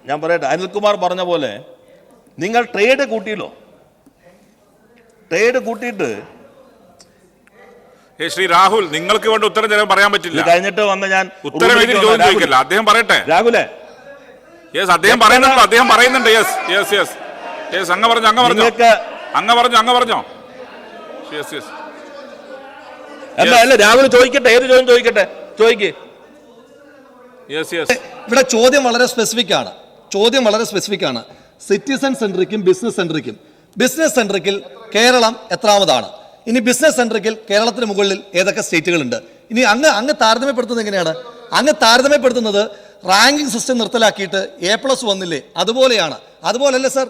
ഞാൻ പറയട്ടെ, അനിൽകുമാർ പറഞ്ഞ പോലെ നിങ്ങൾ ട്രേഡ് കൂട്ടിയല്ലോ. ട്രേഡ് കൂട്ടിയിട്ട് ശ്രീ രാഹുൽ, നിങ്ങൾക്ക് വേണ്ട ഉത്തരം ചിലപ്പോൾ പറയാൻ പറ്റില്ല. കഴിഞ്ഞിട്ട് വന്ന ഞാൻ ഉത്തരം അദ്ദേഹം പറയട്ടെ. രാഹുലേ, യെസ് അദ്ദേഹം പറയുന്നുണ്ടല്ലോ, അദ്ദേഹം പറയുന്നുണ്ട്. യെസ് യെസ് യെസ് യെസ് അങ്ങ് പറഞ്ഞോ നിങ്ങൾക്ക് അങ്ങ് പറഞ്ഞോ. യെസ് യെസ് അല്ല രാഹുൽ ചോദിക്കട്ടെ, ഏത് ചോദ്യം ചോദിക്കട്ടെ, ചോദിക്ക്. യെസ് യെസ് ഇവിടെ ചോദ്യം വളരെ സ്പെസിഫിക് ആണ്. സിറ്റിസൺ സെൻട്രിക്കും ബിസിനസ് സെൻട്രിക്കും. ബിസിനസ് സെൻട്രിക്കിൽ കേരളം എത്രാമതാണ്? ഇനി ബിസിനസ് സെൻട്രിക്കിൽ കേരളത്തിന് മുകളിൽ ഏതൊക്കെ സ്റ്റേറ്റുകളുണ്ട്? ഇനി അങ്ങ് താരതമ്യപ്പെടുത്തുന്നത് എങ്ങനെയാണ്? അങ്ങ് താരതമ്യപ്പെടുത്തുന്നത് റാങ്കിങ് സിസ്റ്റം നിർത്തലാക്കിയിട്ട് A+ വന്നില്ലേ, അതുപോലെയാണ്. അതുപോലല്ലേ സാർ?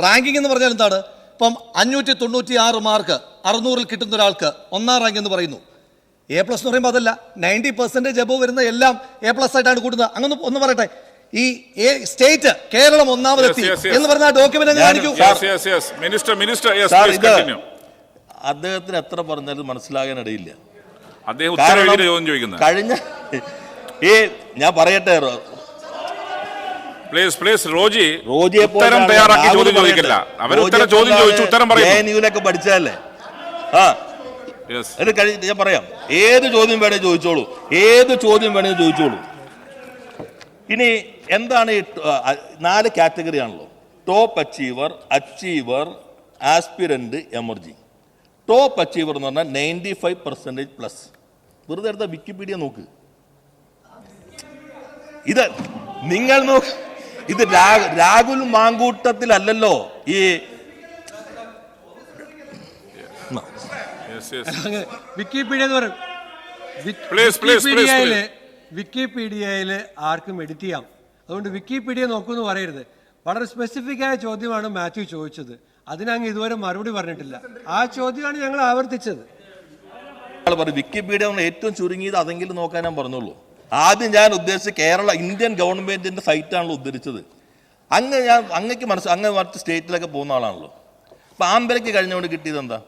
റാങ്കിങ് എന്ന് പറഞ്ഞാൽ എന്താണ്? ഇപ്പം 596 മാർക്ക് 600-ൽ കിട്ടുന്ന ഒരാൾക്ക് 1ാം റാങ്ക് എന്ന് പറയുന്നു. A+ എന്ന് പറയുമ്പോൾ അതല്ല, 90% എബോവ് വരുന്ന എല്ലാം A+ ആയിട്ടാണ് കൂടുന്നത്. അങ്ങനെ ഒന്ന് പറയട്ടെ, ഈ സ്റ്റേറ്റ് കേരളം ഒന്നാമതെത്തി എന്ന് പറഞ്ഞ ഡോക്യുമെന്റ് കാണിക്കൂ. അദ്ദേഹത്തിന് എത്ര പറഞ്ഞാലും മനസ്സിലാകാനിടയില്ല. അദ്ദേഹം ചോദ്യം ചോദിക്കുന്നത് കഴിഞ്ഞ ഞാൻ പറയട്ടെ, പ്ലീസ് റോജി ഉത്തരം തയ്യാറാക്കി ചോദ്യം ചോദിക്കില്ല. അവർ ചോദ്യം ചോദിച്ചു, ഉത്തരം പറയുന്നു. പഠിച്ചതല്ലേ? ഞാൻ പറയാം, ഏത് ചോദ്യം വേണേ ചോദിച്ചോളൂ, ചോദിച്ചോളൂ. ഇനി എന്താണ് ഈ 4 കാറ്റഗറി ആണല്ലോ: top achiever, aspirant, emerging. Top achiever എന്ന് പറഞ്ഞാൽ 95% വെറുതെ എടുത്ത വിക്കിപീഡിയ നോക്ക്. ഇത് നിങ്ങൾ നോക്ക്, ഇത് രാഹുൽ മാങ്കൂട്ടത്തിലല്ലല്ലോ ഈ വിക്കിപീഡിയ എന്ന് പറയും. വിക്കിപീഡിയയില് ആർക്കും എഡിറ്റ് ചെയ്യാം. അതുകൊണ്ട് വിക്കിപീഡിയ നോക്കൂന്ന് പറയരുത്. വളരെ സ്പെസിഫിക് ആയ ചോദ്യമാണ് മാത്യു ചോദിച്ചത്. അതിനങ്ങ് ഇതുവരെ മറുപടി പറഞ്ഞിട്ടില്ല. ആ ചോദ്യമാണ് ഞങ്ങൾ ആവർത്തിച്ചത്. വിക്കിപീഡിയ ഏറ്റവും ചുരുങ്ങിയത് അതെങ്കിലും നോക്കാൻ ഞാൻ പറഞ്ഞുള്ളൂ. ആദ്യം ഞാൻ ഉദ്ദേശിച്ച ഇന്ത്യൻ ഗവൺമെന്റിന്റെ സൈറ്റാണല്ലോ ഉദ്ധരിച്ചത്. അങ്ങക്ക് അങ്ങ് മറ്റ് സ്റ്റേറ്റിലൊക്കെ പോകുന്ന ആളാണല്ലോ. അപ്പൊ ആമ്പലയ്ക്ക് കഴിഞ്ഞുകൊണ്ട് കിട്ടിയത് എന്താ?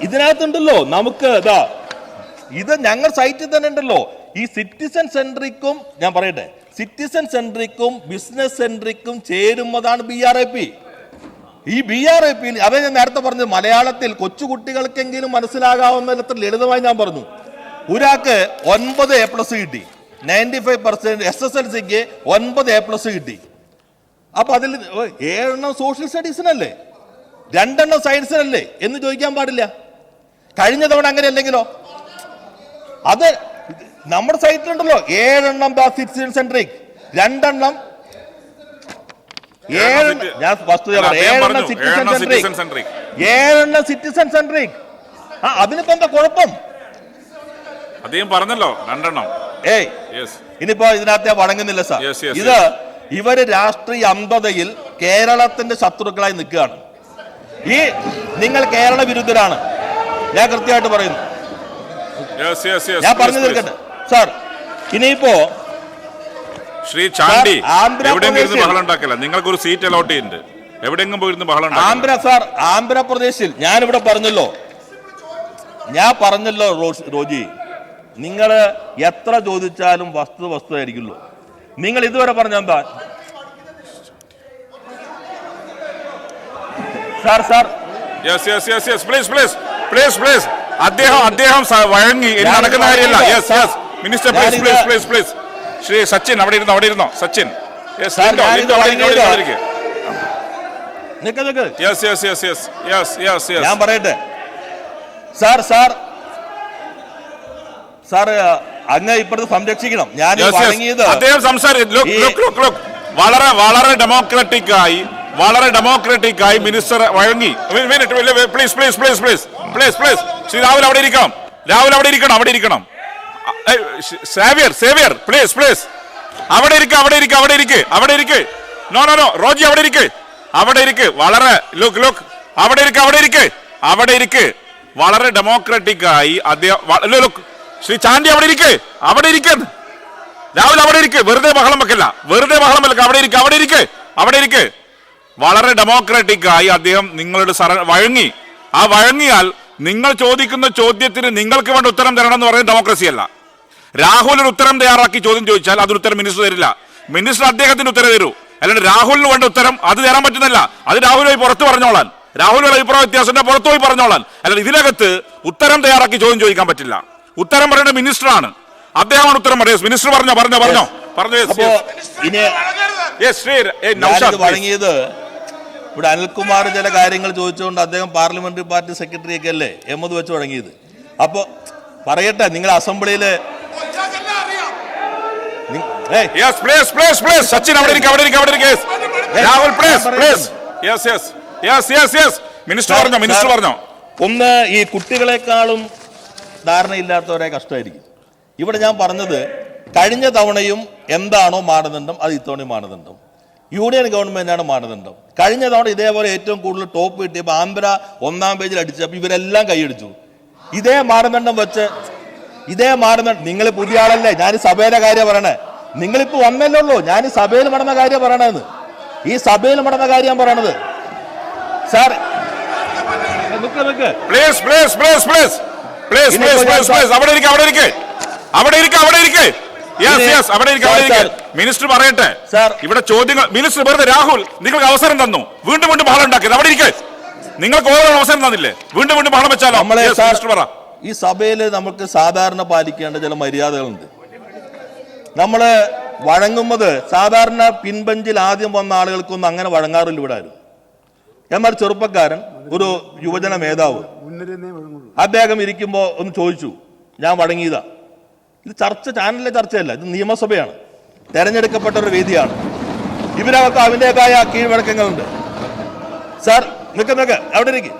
ഇതിനകത്തുണ്ടല്ലോ നമുക്ക് ഇത് ഞങ്ങൾ സൈറ്റിൽ തന്നെ ഉണ്ടല്ലോ. ഈ സിറ്റിസൺ സെൻട്രിക്കും ഞാൻ പറയട്ടെ, സിറ്റിസൺ സെൻട്രിക്കും ബിസിനസ് സെൻട്രിക്കും ചേരുന്നതാണ് BRAP. ഈ BRAP അതെ ഞാൻ നേരത്തെ പറഞ്ഞത്, മലയാളത്തിൽ കൊച്ചുകുട്ടികൾക്കെങ്കിലും മനസ്സിലാകാവുന്ന ലളിതമായി ഞാൻ പറഞ്ഞു. ഒരാൾക്ക് 9 A+ കിട്ടി, 95%. SSLCക്ക് 9 A+ കിട്ടി. അപ്പൊ അതിൽ 7 സോഷ്യൽ സ്റ്റഡീസിനല്ലേ, 2 സയൻസിനല്ലേ എന്ന് ചോദിക്കാൻ പാടില്ല. കഴിഞ്ഞ തവണ അങ്ങനെ അല്ലെങ്കിലോ? അത് നമ്മുടെ സൈറ്റിലുണ്ടല്ലോ, 7 സിറ്റിസൺ സെൻട്രിക്, 2 ഞാൻ വസ്തുത 7 സിറ്റിസൺ സെൻട്രിക്. അതിനിപ്പോ എന്താ കുഴപ്പം? അദ്ദേഹം പറഞ്ഞല്ലോ 2. ഇനിയിപ്പോ ഇതിനകത്ത് വഴങ്ങുന്നില്ല സാർ. ഇത് ഇവര് രാഷ്ട്രീയ അന്ധതയിൽ കേരളത്തിന്റെ ശത്രുക്കളായി നിൽക്കുകയാണ്. നിങ്ങൾ കേരള വിരുദ്ധരാണ്, ഞാൻ കൃത്യമായിട്ട് പറയുന്നു. ഞാൻ പറഞ്ഞു തീർക്കട്ടെ സാർ. ഇനിയിപ്പോ ശ്രീ ചാണ്ടി എവിടെയെങ്കിലും ബഹളം ഉണ്ടാക്കില്ല, നിങ്ങൾക്കൊരു സീറ്റ് അലോട്ട് ചെയ്യുന്നുണ്ട്, എവിടെയെങ്കിലും പോയിരുന്നു ബഹളം. ആന്ധ്രാപ്രദേശിൽ ഞാനിവിടെ പറഞ്ഞല്ലോ റോജി, നിങ്ങൾ എത്ര ചോദിച്ചാലും വസ്തുതായിരിക്കുമല്ലോ. നിങ്ങൾ ഇതുവരെ പറഞ്ഞ എന്താ സാർ? അദ്ദേഹം വഴങ്ങി, നടക്കുന്ന കാര്യമല്ല. Minister please. ശ്രീ സച്ചിൻ അവിടെ ഇരുന്നോ. സച്ചിൻ ഞാൻ പറയട്ടെ സാർ അങ്ങ് ഇപ്പോഴത്തെ സംരക്ഷിക്കണം. ഞാൻ അദ്ദേഹം വളരെ ഡെമോക്രാറ്റിക് ആയി മിനിസ്റ്റർ വഴങ്ങി. പ്ലീസ് ശ്രീ രാഹുൽ അവിടെ ഇരിക്കണം. സേവിയർ പ്ലീസ് അവിടെ ഇരിക്ക്. നോ റോജി അവിടെ ഇരിക്ക്. വളരെ അവിടെ ഇരിക്ക്. വളരെ ഡെമോക്രാറ്റിക് ആയി അദ്ദേഹം. ശ്രീ ചാണ്ടി അവിടെ ഇരിക്ക്. രാഹുൽ അവിടെ ഇരിക്ക്. വെറുതെ ബഹളം വെക്കല്ല. അവിടെ ഇരിക്ക്. വളരെ ഡെമോക്രാറ്റിക് ആയി അദ്ദേഹം നിങ്ങളുടെ വഴങ്ങി. ആ വഴങ്ങിയാൽ നിങ്ങൾ ചോദിക്കുന്ന ചോദ്യത്തിന് നിങ്ങൾക്ക് വേണ്ട ഉത്തരം തരണം എന്ന് പറയുന്നത് ഡെമോക്രസി അല്ല. രാഹുൽ ഒരു ഉത്തരം തയ്യാറാക്കി ചോദ്യം ചോദിച്ചാൽ അതൊരു ഉത്തരം മിനിസ്റ്റർ തരില്ല. മിനിസ്റ്റർ അദ്ദേഹത്തിന് ഉത്തരം തരൂ. അല്ലാണ്ട് രാഹുലിന് വേണ്ട ഉത്തരം അത് തരാൻ പറ്റുന്നില്ല. അത് രാഹുലുമായി പുറത്ത് പറഞ്ഞോളാൻ, രാഹുലിന്റെ അഭിപ്രായ വ്യത്യാസത്തിന്റെ പുറത്തു പോയി പറഞ്ഞോളാൻ. അല്ലാണ്ട് ഇതിനകത്ത് ഉത്തരം തയ്യാറാക്കി ചോദ്യം ചോദിക്കാൻ പറ്റില്ല. ഉത്തരം പറയേണ്ട മിനിസ്റ്ററാണ്. അദ്ദേഹമാണ് ഉത്തരം പറയുന്നത്. മിനിസ്റ്റർ പറഞ്ഞോ. അപ്പോ ഇനി ഞാനിത് വഴങ്ങിയത് ഇവിടെ അനിൽകുമാർ ചില കാര്യങ്ങൾ ചോദിച്ചുകൊണ്ട് അദ്ദേഹം പാർലമെന്ററി പാർട്ടി സെക്രട്ടറിയൊക്കെ അല്ലേ എമ്മത് വെച്ച് വഴങ്ങിയത്. അപ്പോൾ പറയട്ടെ, നിങ്ങൾ അസംബ്ലിയില് സച്ചിൻ രാഹുൽ മിനിസ്റ്റർ പറഞ്ഞോ. ഒന്ന്, ഈ കുട്ടികളെക്കാളും ധാരണയില്ലാത്തവരെ കഷ്ടമായിരിക്കും. ഇവിടെ ഞാൻ പറഞ്ഞത് കഴിഞ്ഞ തവണയും എന്താണോ മാനദണ്ഡം അത് ഇത്തവണയും മാനദണ്ഡം. യൂണിയൻ ഗവൺമെന്റാണ് മാനദണ്ഡം. കഴിഞ്ഞ തവണ ഇതേപോലെ ഏറ്റവും കൂടുതൽ ടോപ്പ് കിട്ടിയപ്പോൾ ആന്ധ്ര 1ാം പേജിൽ അടിച്ചപ്പോൾ ഇവരെല്ലാം കൈയടിച്ചു. ഇതേ മാനദണ്ഡം വെച്ച് നിങ്ങൾ പുതിയ ആളല്ലേ, ഞാൻ സഭയിലെ കാര്യം പറയണേ. നിങ്ങളിപ്പോ വന്നല്ലേ ഉള്ളൂ, ഞാൻ ഈ സഭയിൽ നടന്ന കാര്യം പറയണത്. ഈ സഭയിൽ നടന്ന കാര്യം പറയണത് സാർ. മിനിസ്റ്റർ പറയട്ടെ. ഇവിടെ ചോദ്യങ്ങൾ മിനിസ്റ്റർ വെറുതെ രാഹുൽ നിങ്ങൾക്ക് അവസരം തന്നു, വീണ്ടും ബഹളം ഉണ്ടാക്കിയത്. അവിടെ ഇരിക്കെ, നിങ്ങൾക്ക് ഓരോ അവസരം തന്നില്ലേ, വീണ്ടും ബഹളം വെച്ചാലോ. ഈ സഭയിൽ നമുക്ക് സാധാരണ പാലിക്കേണ്ട ചില മര്യാദകളുണ്ട്. നമ്മൾ വഴങ്ങുന്നത് സാധാരണ പിൻബെഞ്ചിൽ ആദ്യം വന്ന ആളുകൾക്കൊന്നും അങ്ങനെ വഴങ്ങാറില്ല ഇവിടെ ആരും. എന്നാൽ ചെറുപ്പക്കാരൻ, ഒരു യുവജന മേധാവ്, അദ്ദേഹം ഇരിക്കുമ്പോൾ ഒന്ന് ചോദിച്ചു, ഞാൻ വഴങ്ങിയതാ. ഇത് ചാനലിലെ ചർച്ചയല്ല, ഇത് നിയമസഭയാണ്, തെരഞ്ഞെടുക്കപ്പെട്ട ഒരു വേദിയാണ്. ഇവരൊക്കെ അതിൻ്റെതായ കീഴ്വഴക്കങ്ങളുണ്ട്. സാർ നിൽക്കുന്നൊക്കെ അവിടെ ഇരിക്കും.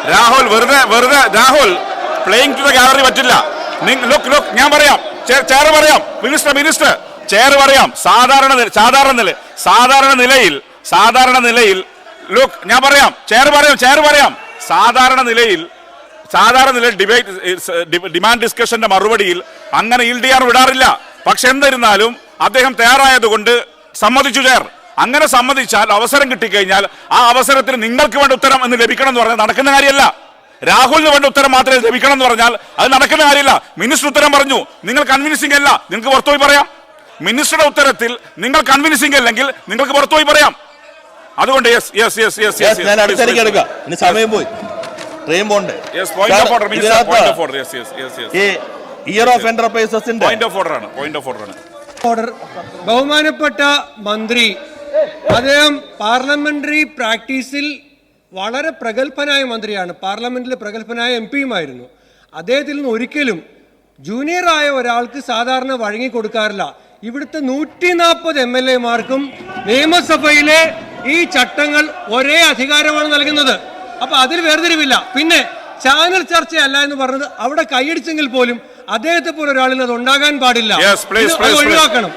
രാഹുൽ വെറുതെ പ്ലേയിങ് ടു ദ ഗാലറി പറ്റില്ല. ഞാൻ പറയാം, ചെയർ പറയാം, മിനിസ്റ്റർ ചെയർ പറയാം. സാധാരണ നിലയിൽ ഞാൻ പറയാം, ചെയർ പറയാം. സാധാരണ നിലയിൽ ഡിമാൻഡ് ഡിസ്കഷന്റെ മറുപടിയിൽ അങ്ങനെ ഈൽഡ് ചെയ്യാൻ വിടാറില്ല. പക്ഷെ എന്നിരുന്നാലും അദ്ദേഹം തയ്യാറായതുകൊണ്ട് സമ്മതിച്ചു ചെയർ. അങ്ങനെ സമ്മതിച്ചാൽ, അവസരം കിട്ടിക്കഴിഞ്ഞാൽ ആ അവസരത്തിന് നിങ്ങൾക്ക് വേണ്ട ഉത്തരം എന്ന് ലഭിക്കണം എന്ന് പറഞ്ഞാൽ നടക്കുന്ന കാര്യമല്ല. രാഹുലിന് വേണ്ട ഉത്തരം മാത്രമേ ലഭിക്കണം എന്ന് പറഞ്ഞാൽ അത് നടക്കുന്ന കാര്യമില്ല. മിനിസ്റ്റർ ഉത്തരം പറഞ്ഞു, നിങ്ങൾ കൺവിൻസിംഗ് അല്ല, നിങ്ങൾക്ക് പുറത്തുപോയി പറയാം. മിനിസ്റ്ററുടെ ഉത്തരത്തിൽ നിങ്ങൾ കൺവിൻസിംഗ് അല്ലെങ്കിൽ നിങ്ങൾക്ക് പുറത്തുപോയി പറയാം. അതുകൊണ്ട് സമയം പോയി, ട്രെയിൻ പോണ്ടേ. ബഹുമാനപ്പെട്ട മന്ത്രി, അദ്ദേഹം പാർലമെന്ററി പ്രാക്ടീസിൽ വളരെ പ്രഗത്ഭനായ മന്ത്രിയാണ്, പാർലമെന്റിലെ പ്രഗത്ഭനായ എംപിയുമായിരുന്നു. അദ്ദേഹത്തിൽ നിന്ന് ഒരിക്കലും ജൂനിയറായ ഒരാൾക്ക് സാധാരണ വഴങ്ങിക്കൊടുക്കാറില്ല. ഇവിടുത്തെ 140 MLA-മാർക്കും നിയമസഭയിലെ ഈ ചട്ടങ്ങൾ ഒരേ അധികാരമാണ് നൽകുന്നത്. അപ്പൊ അതിൽ വേർതിരിവില്ല. പിന്നെ ചാനൽ ചർച്ചയല്ല എന്ന് പറഞ്ഞത് അവിടെ കൈയടിച്ചെങ്കിൽ പോലും അദ്ദേഹത്തെ പോലെ ഒരാളിൽ അത് ഉണ്ടാകാൻ പാടില്ല, ഒഴിവാക്കണം.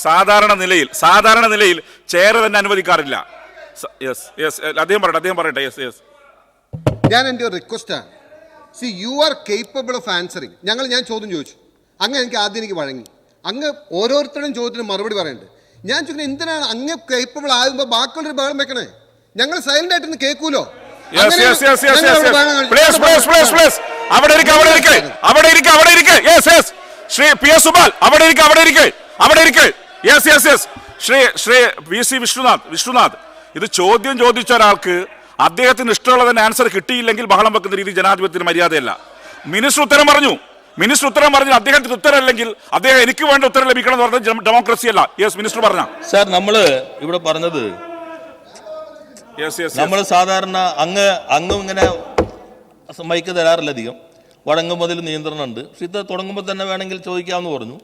സാധാരണ നിലയിൽ ചെയർ തന്നെ അനുവദിക്കാറില്ല. അദ്ദേഹം പറയട്ടെ. ഞാൻ എൻ്റെ ഒരു റിക്വസ്റ്റാണ്, see you are capable of answering. ഞാൻ ചോദ്യം ചോദിച്ചു, അങ്ങ് എനിക്ക് വഴങ്ങി. അങ്ങ് ഓരോരുത്തരുടെയും ചോദ്യത്തിന് മറുപടി പറയണ്ടേ. ഞാൻ ചോദിക്കുന്നത്, എന്തിനാണ് അങ്ങ് കേപ്പബിൾ ആകുമ്പോൾ ബാക്കിയുള്ളൊരു ബഹളം വെക്കണേ? ഞങ്ങൾ സൈലന്റ് ആയിട്ടൊന്ന് കേൾക്കൂലോ? Shri P S Subal Shri V C Viswanath, ഇത് ചോദ്യം ചോദിച്ച ഒരാൾക്ക് അദ്ദേഹത്തിന് ഇഷ്ടമുള്ള തന്നെ ആൻസർ കിട്ടിയില്ലെങ്കിൽ ബഹളം വെക്കുന്ന രീതി ജനാധിപത്യത്തിന് മര്യാദയല്ല. മിനിസ്റ്റർ ഉത്തരം പറഞ്ഞു, അദ്ദേഹത്തിന് ഉത്തരം അല്ലെങ്കിൽ അദ്ദേഹം എനിക്ക് വേണ്ട ഉത്തരം ലഭിക്കണം എന്ന് പറഞ്ഞത് ഡെമോക്രസി അല്ല. മിനിസ്റ്റർ പറഞ്ഞ സാർ, നമ്മള് ഇവിടെ പറഞ്ഞത് നമ്മൾ സാധാരണ അങ്ങ് ഇങ്ങനെ മൈക്ക് തരാറില്ല അധികം, വഴങ്ങുമ്പോൾ നിയന്ത്രണമുണ്ട്. പക്ഷെ ഇത് തുടങ്ങുമ്പോൾ തന്നെ വേണമെങ്കിൽ ചോദിക്കാമെന്ന് പറഞ്ഞു.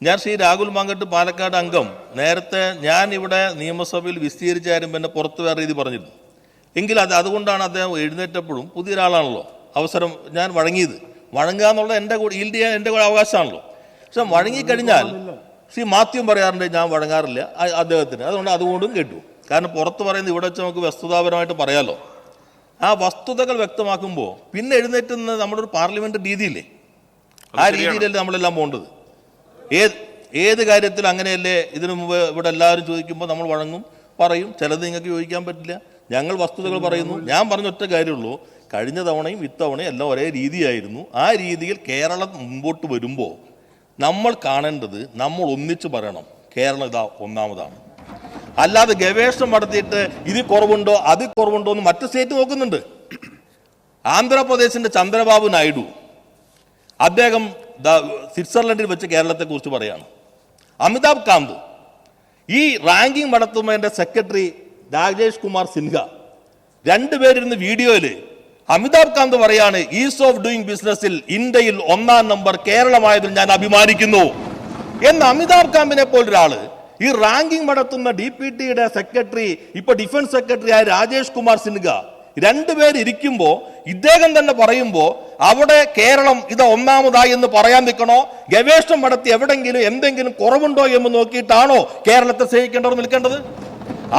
ഞാൻ ശ്രീ രാഹുൽ മാങ്കട്ട് പാലക്കാട് അംഗം, നേരത്തെ ഞാൻ ഇവിടെ നിയമസഭയിൽ വിസ്തീരിച്ചാരും എന്നെ പുറത്ത് വേറെ രീതി പറഞ്ഞിരുന്നു. എങ്കിൽ അതുകൊണ്ടാണ് അദ്ദേഹം എഴുന്നേറ്റപ്പോഴും പുതിയൊരാളാണല്ലോ അവസരം ഞാൻ വഴങ്ങുക എന്നുള്ളത് എൻ്റെ കൂടെ ഈൽഡ് ചെയ്യാൻ എൻ്റെ കൂടെ അവകാശമാണല്ലോ. പക്ഷെ വഴങ്ങിക്കഴിഞ്ഞാൽ ശ്രീ മാത്യു പറയാറുണ്ട് ഞാൻ വഴങ്ങാറില്ല അദ്ദേഹത്തിന്. അതുകൊണ്ടും കേട്ടു. കാരണം പുറത്ത് പറയുന്നത് ഇവിടെ വെച്ച് നമുക്ക് വസ്തുതാപരമായിട്ട് പറയാമല്ലോ. ആ വസ്തുതകൾ വ്യക്തമാക്കുമ്പോൾ പിന്നെ എഴുന്നേറ്റുന്ന നമ്മുടെ ഒരു പാർലമെന്റ് രീതിയില്ലേ, ആ രീതിയിലല്ലേ നമ്മളെല്ലാം പോകേണ്ടത്. ഏത് കാര്യത്തിൽ അങ്ങനെയല്ലേ? ഇതിനു മുമ്പ് ഇവിടെ എല്ലാവരും ചോദിക്കുമ്പോൾ നമ്മൾ വഴങ്ങും, പറയും. ചിലത് നിങ്ങൾക്ക് ചോദിക്കാൻ പറ്റില്ല. ഞങ്ങൾ വസ്തുതകൾ പറയുന്നു. ഞാൻ പറഞ്ഞ ഒറ്റ കാര്യമുള്ളൂ, കഴിഞ്ഞ തവണയും ഇത്തവണയും എല്ലാം ഒരേ രീതിയായിരുന്നു. ആ രീതിയിൽ കേരളം മുമ്പോട്ട് വരുമ്പോൾ നമ്മൾ കാണേണ്ടത് നമ്മൾ ഒന്നിച്ച് പറയണം കേരളം ഇതാ ഒന്നാമതാണ്. അല്ലാതെ ഗവേഷണം നടത്തിയിട്ട് ഇത് കുറവുണ്ടോ അത് കുറവുണ്ടോ എന്ന് മറ്റ് സ്റ്റേറ്റ് നോക്കുന്നുണ്ട്. ആന്ധ്രാപ്രദേശിന്റെ ചന്ദ്രബാബു നായിഡു അദ്ദേഹം സ്വിറ്റ്സർലൻഡിൽ വെച്ച് കേരളത്തെക്കുറിച്ച് പറയാണ്. അമിതാഭ് കാന്ത് ഈ റാങ്കിംഗ് നടത്തുന്നതിൻ്റെ സെക്രട്ടറി രാജേഷ് കുമാർ സിൻഹ രണ്ടുപേരിരുന്ന് വീഡിയോയിൽ അമിതാഭ് കാന്ത് പറയാണ് ഈസ് ഓഫ് ഡൂയിങ് ബിസിനസ്സിൽ ഇന്ത്യയിൽ 1-ാം നമ്പർ കേരളമായതിൽ ഞാൻ അഭിമാനിക്കുന്നു എന്ന്. അമിതാഭ് കാന്തിനെ പോലൊരാള് ഈ റാങ്കിംഗ് നടത്തുന്ന DPTയുടെ സെക്രട്ടറി, ഇപ്പൊ ഡിഫൻസ് സെക്രട്ടറി ആയ രാജേഷ് കുമാർ സിൻഹ രണ്ടുപേരിയ്ക്കുമ്പോ ഇദ്ദേഹം തന്നെ പറയുമ്പോ അവിടെ കേരളം ഇത് ഒന്നാമതായി എന്ന് പറയാൻ നിൽക്കണോ? ഗവേഷണം നടത്തി എവിടെങ്കിലും എന്തെങ്കിലും കുറവുണ്ടോ എന്ന് നോക്കിയിട്ടാണോ കേരളത്തെ സ്നേഹിക്കേണ്ടവർ നിൽക്കേണ്ടത്?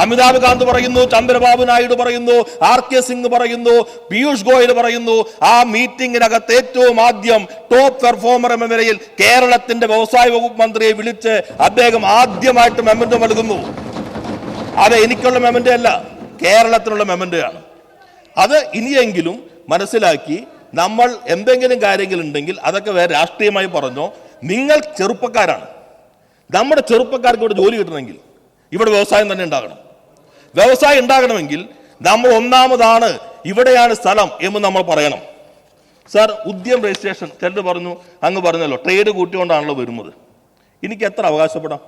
അമിതാഭ് കാന്ത് പറയുന്നു, ചന്ദ്രബാബു നായിഡു പറയുന്നു, RK സിംഗ് പറയുന്നു, പീയൂഷ് ഗോയൽ പറയുന്നു. ആ മീറ്റിംഗിനകത്ത് ഏറ്റവും ആദ്യം ടോപ്പ് പെർഫോമർ എന്ന നിലയിൽ കേരളത്തിന്റെ വ്യവസായ വകുപ്പ് മന്ത്രിയെ വിളിച്ച് അദ്ദേഹം ആദ്യമായിട്ട് മെമ്മന്റോ നൽകുന്നു. അത് എനിക്കുള്ള മെമ്മന്റോ അല്ല, കേരളത്തിനുള്ള മെമ്മന്റോയാണ്. അത് ഇനിയെങ്കിലും മനസ്സിലാക്കി നമ്മൾ എന്തെങ്കിലും കാര്യങ്ങളുണ്ടെങ്കിൽ അതൊക്കെ വേറെ രാഷ്ട്രീയമായി പറഞ്ഞോ. നിങ്ങൾ ചെറുപ്പക്കാരാണ്. നമ്മുടെ ചെറുപ്പക്കാർക്ക് ഇവിടെ ജോലി കിട്ടണമെങ്കിൽ ഇവിടെ വ്യവസായം തന്നെ ഉണ്ടാകണം. വ്യവസായം ഉണ്ടാകണമെങ്കിൽ നമ്മൾ ഒന്നാമതാണ്, ഇവിടെയാണ് സ്ഥലം എന്ന് നമ്മൾ പറയണം. സാർ, ഉദ്യം രജിസ്ട്രേഷൻ ചിലർ പറഞ്ഞു, അങ്ങ് പറഞ്ഞല്ലോ ട്രേഡ് കൂട്ടിക്കൊണ്ടാണല്ലോ വരുന്നത്. എനിക്ക് എത്ര അവകാശപ്പെടാം?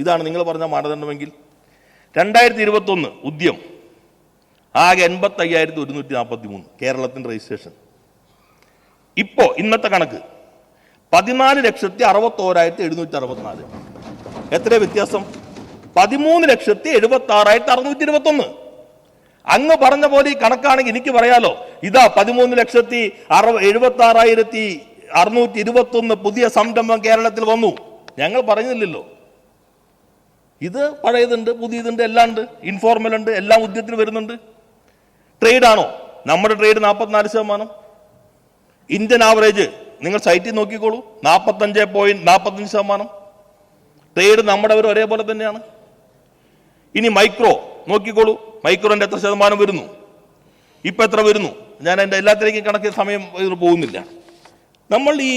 ഇതാണ് നിങ്ങൾ പറഞ്ഞ മാനദണ്ഡമെങ്കിൽ. 2021 ഉദ്യം ആകെ 85,143 കേരളത്തിൻ്റെ രജിസ്ട്രേഷൻ. ഇപ്പോ ഇന്നത്തെ കണക്ക് 14,61,764. എത്ര വ്യത്യാസം? 13,76,621. അങ്ങ് പറഞ്ഞ പോലെ ഈ കണക്കാണെങ്കിൽ എനിക്ക് പറയാലോ, ഇതാ 13,76,621 പുതിയ സംരംഭം കേരളത്തിൽ വന്നു. ഞങ്ങൾ പറഞ്ഞില്ലല്ലോ. ഇത് പഴയതുണ്ട്, പുതിയതുണ്ട്, എല്ലാം ഉണ്ട്, ഇൻഫോർമൽ ഉണ്ട്, എല്ലാം ഉദ്യത്തിൽ വരുന്നുണ്ട്. ട്രേഡാണോ? നമ്മുടെ ട്രേഡ് 44%. ഇന്ത്യൻ ആവറേജ് നിങ്ങൾ സൈറ്റിൽ നോക്കിക്കോളൂ, 45.45%. ട്രേഡ് നമ്മുടെ ഒരേപോലെ തന്നെയാണ്. ഇനി മൈക്രോ നോക്കിക്കോളൂ, മൈക്രോന്റെ എത്ര ശതമാനം വരുന്നു, ഇപ്പൊ എത്ര വരുന്നു? ഞാൻ എൻ്റെ എല്ലാത്തിലേക്കും കണക്കിന് സമയം പോകുന്നില്ല. നമ്മൾ ഈ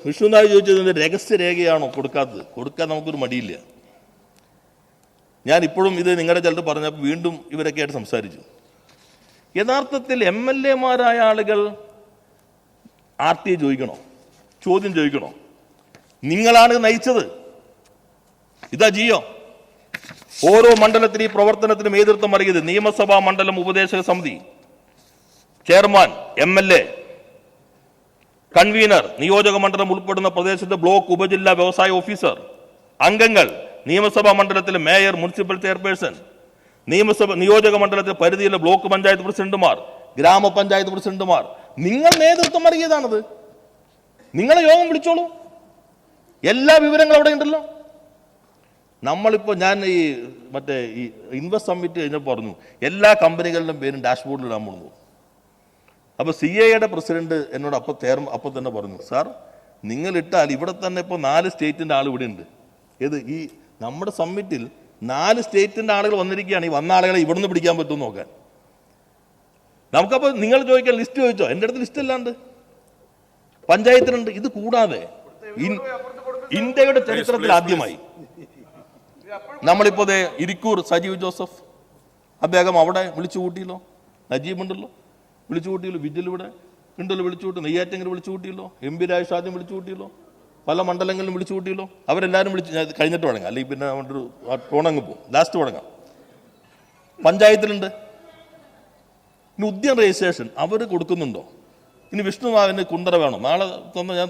വിഷ്ണുനാഥ് ചോദിച്ചതിന്റെ രഹസ്യരേഖയാണോ കൊടുക്കാത്തത്? കൊടുക്കാൻ നമുക്കൊരു മടിയില്ല. ഞാൻ ഇപ്പോഴും ഇത് നിങ്ങളുടെ ചിലർ പറഞ്ഞപ്പോൾ വീണ്ടും ഇവരൊക്കെ ആയിട്ട് സംസാരിച്ചു. യഥാർത്ഥത്തിൽ MLA-മാരായ ആളുകൾ RTA ചോദിക്കണോ? ചോദ്യം ചോദിക്കണോ? നിങ്ങളാണ് നയിച്ചത്. ഇതാ ജിയോ ഓരോ മണ്ഡലത്തിൽ ഈ പ്രവർത്തനത്തിനും നേതൃത്വം നൽകിയത് നിയമസഭാ മണ്ഡലം ഉപദേശക സമിതി ചെയർമാൻ, MLA, കൺവീനർ, നിയോജക മണ്ഡലം ഉൾപ്പെടുന്ന പ്രദേശത്തെ ബ്ലോക്ക് ഉപജില്ലാ വ്യവസായ ഓഫീസർ, അംഗങ്ങൾ, നിയമസഭാ മണ്ഡലത്തിലെ മേയർ, മുനിസിപ്പൽ ചെയർപേഴ്സൺ, നിയോജക മണ്ഡലത്തിലെ പരിധിയിലെ ബ്ലോക്ക് പഞ്ചായത്ത് പ്രസിഡന്റുമാർ, ഗ്രാമപഞ്ചായത്ത് പ്രസിഡന്റുമാർ. നിങ്ങൾ നേതൃത്വം നൽകിയതാണത്. നിങ്ങളെ യോഗം വിളിച്ചോളൂ, എല്ലാ വിവരങ്ങളും അവിടെ ഉണ്ടല്ലോ. നമ്മളിപ്പോൾ ഞാൻ ഈ മറ്റേ ഈ ഇൻവെസ്റ്റ് സമ്മിറ്റ് കഴിഞ്ഞപ്പോൾ പറഞ്ഞു എല്ലാ കമ്പനികളുടെയും പേരും ഡാഷ്ബോർഡിൽ ഇടാൻ പോകുന്നു. അപ്പോൾ CAയുടെ പ്രസിഡന്റ് എന്നോട് അപ്പോൾ തന്നെ പറഞ്ഞു, സാർ നിങ്ങൾ ഇട്ടാൽ ഇവിടെ തന്നെ ഇപ്പോൾ 4 സ്റ്റേറ്റിൻ്റെ ആൾ ഇവിടെ ഉണ്ട്. ഏത് ഈ നമ്മുടെ സമ്മിറ്റിൽ 4 സ്റ്റേറ്റിൻ്റെ ആളുകൾ വന്നിരിക്കുകയാണ്. ഈ വന്ന ആളുകളെ ഇവിടുന്ന് പിടിക്കാൻ പറ്റുമെന്ന് നോക്കാൻ. നമുക്കപ്പോൾ നിങ്ങൾ ചോദിക്കാൻ ലിസ്റ്റ് ചോദിച്ചോ? എൻ്റെ അടുത്ത് ലിസ്റ്റ് അല്ലാണ്ട് പഞ്ചായത്തിനുണ്ട്. ഇത് കൂടാതെ ഇന്ത്യയുടെ ചരിത്രത്തിൽ ആദ്യമായി നമ്മളിപ്പോൾ ഇരിക്കൂർ സജീവ് ജോസഫ് അദ്ദേഹം അവിടെ വിളിച്ചു കൂട്ടിയല്ലോ. നജീബ് ഉണ്ടല്ലോ വിളിച്ചു കൂട്ടിയല്ലോ. വിജിൽ ഇവിടെ ഉണ്ടല്ലോ വിളിച്ചു കൂട്ടി. നെയ്യാറ്റെങ്കിലും വിളിച്ചു കൂട്ടിയല്ലോ. MP രാജേഷ് ആദ്യം വിളിച്ചു കൂട്ടിയല്ലോ. പല മണ്ഡലങ്ങളിലും വിളിച്ചു കൂട്ടിയല്ലോ. അവരെല്ലാവരും വിളിച്ച് കഴിഞ്ഞിട്ട് തുടങ്ങാം, അല്ലെങ്കിൽ പിന്നെ ഒരു ടോണങ്ങ് പോകും. ലാസ്റ്റ് തുടങ്ങാം. പഞ്ചായത്തിലുണ്ട്. ഇനി ഉദ്യം രജിസ്ട്രേഷൻ അവർ കൊടുക്കുന്നുണ്ടോ? ഇനി വിഷ്ണുനാഥിന് കുണ്ടറ വേണം. നാളെ തന്നെ ഞാൻ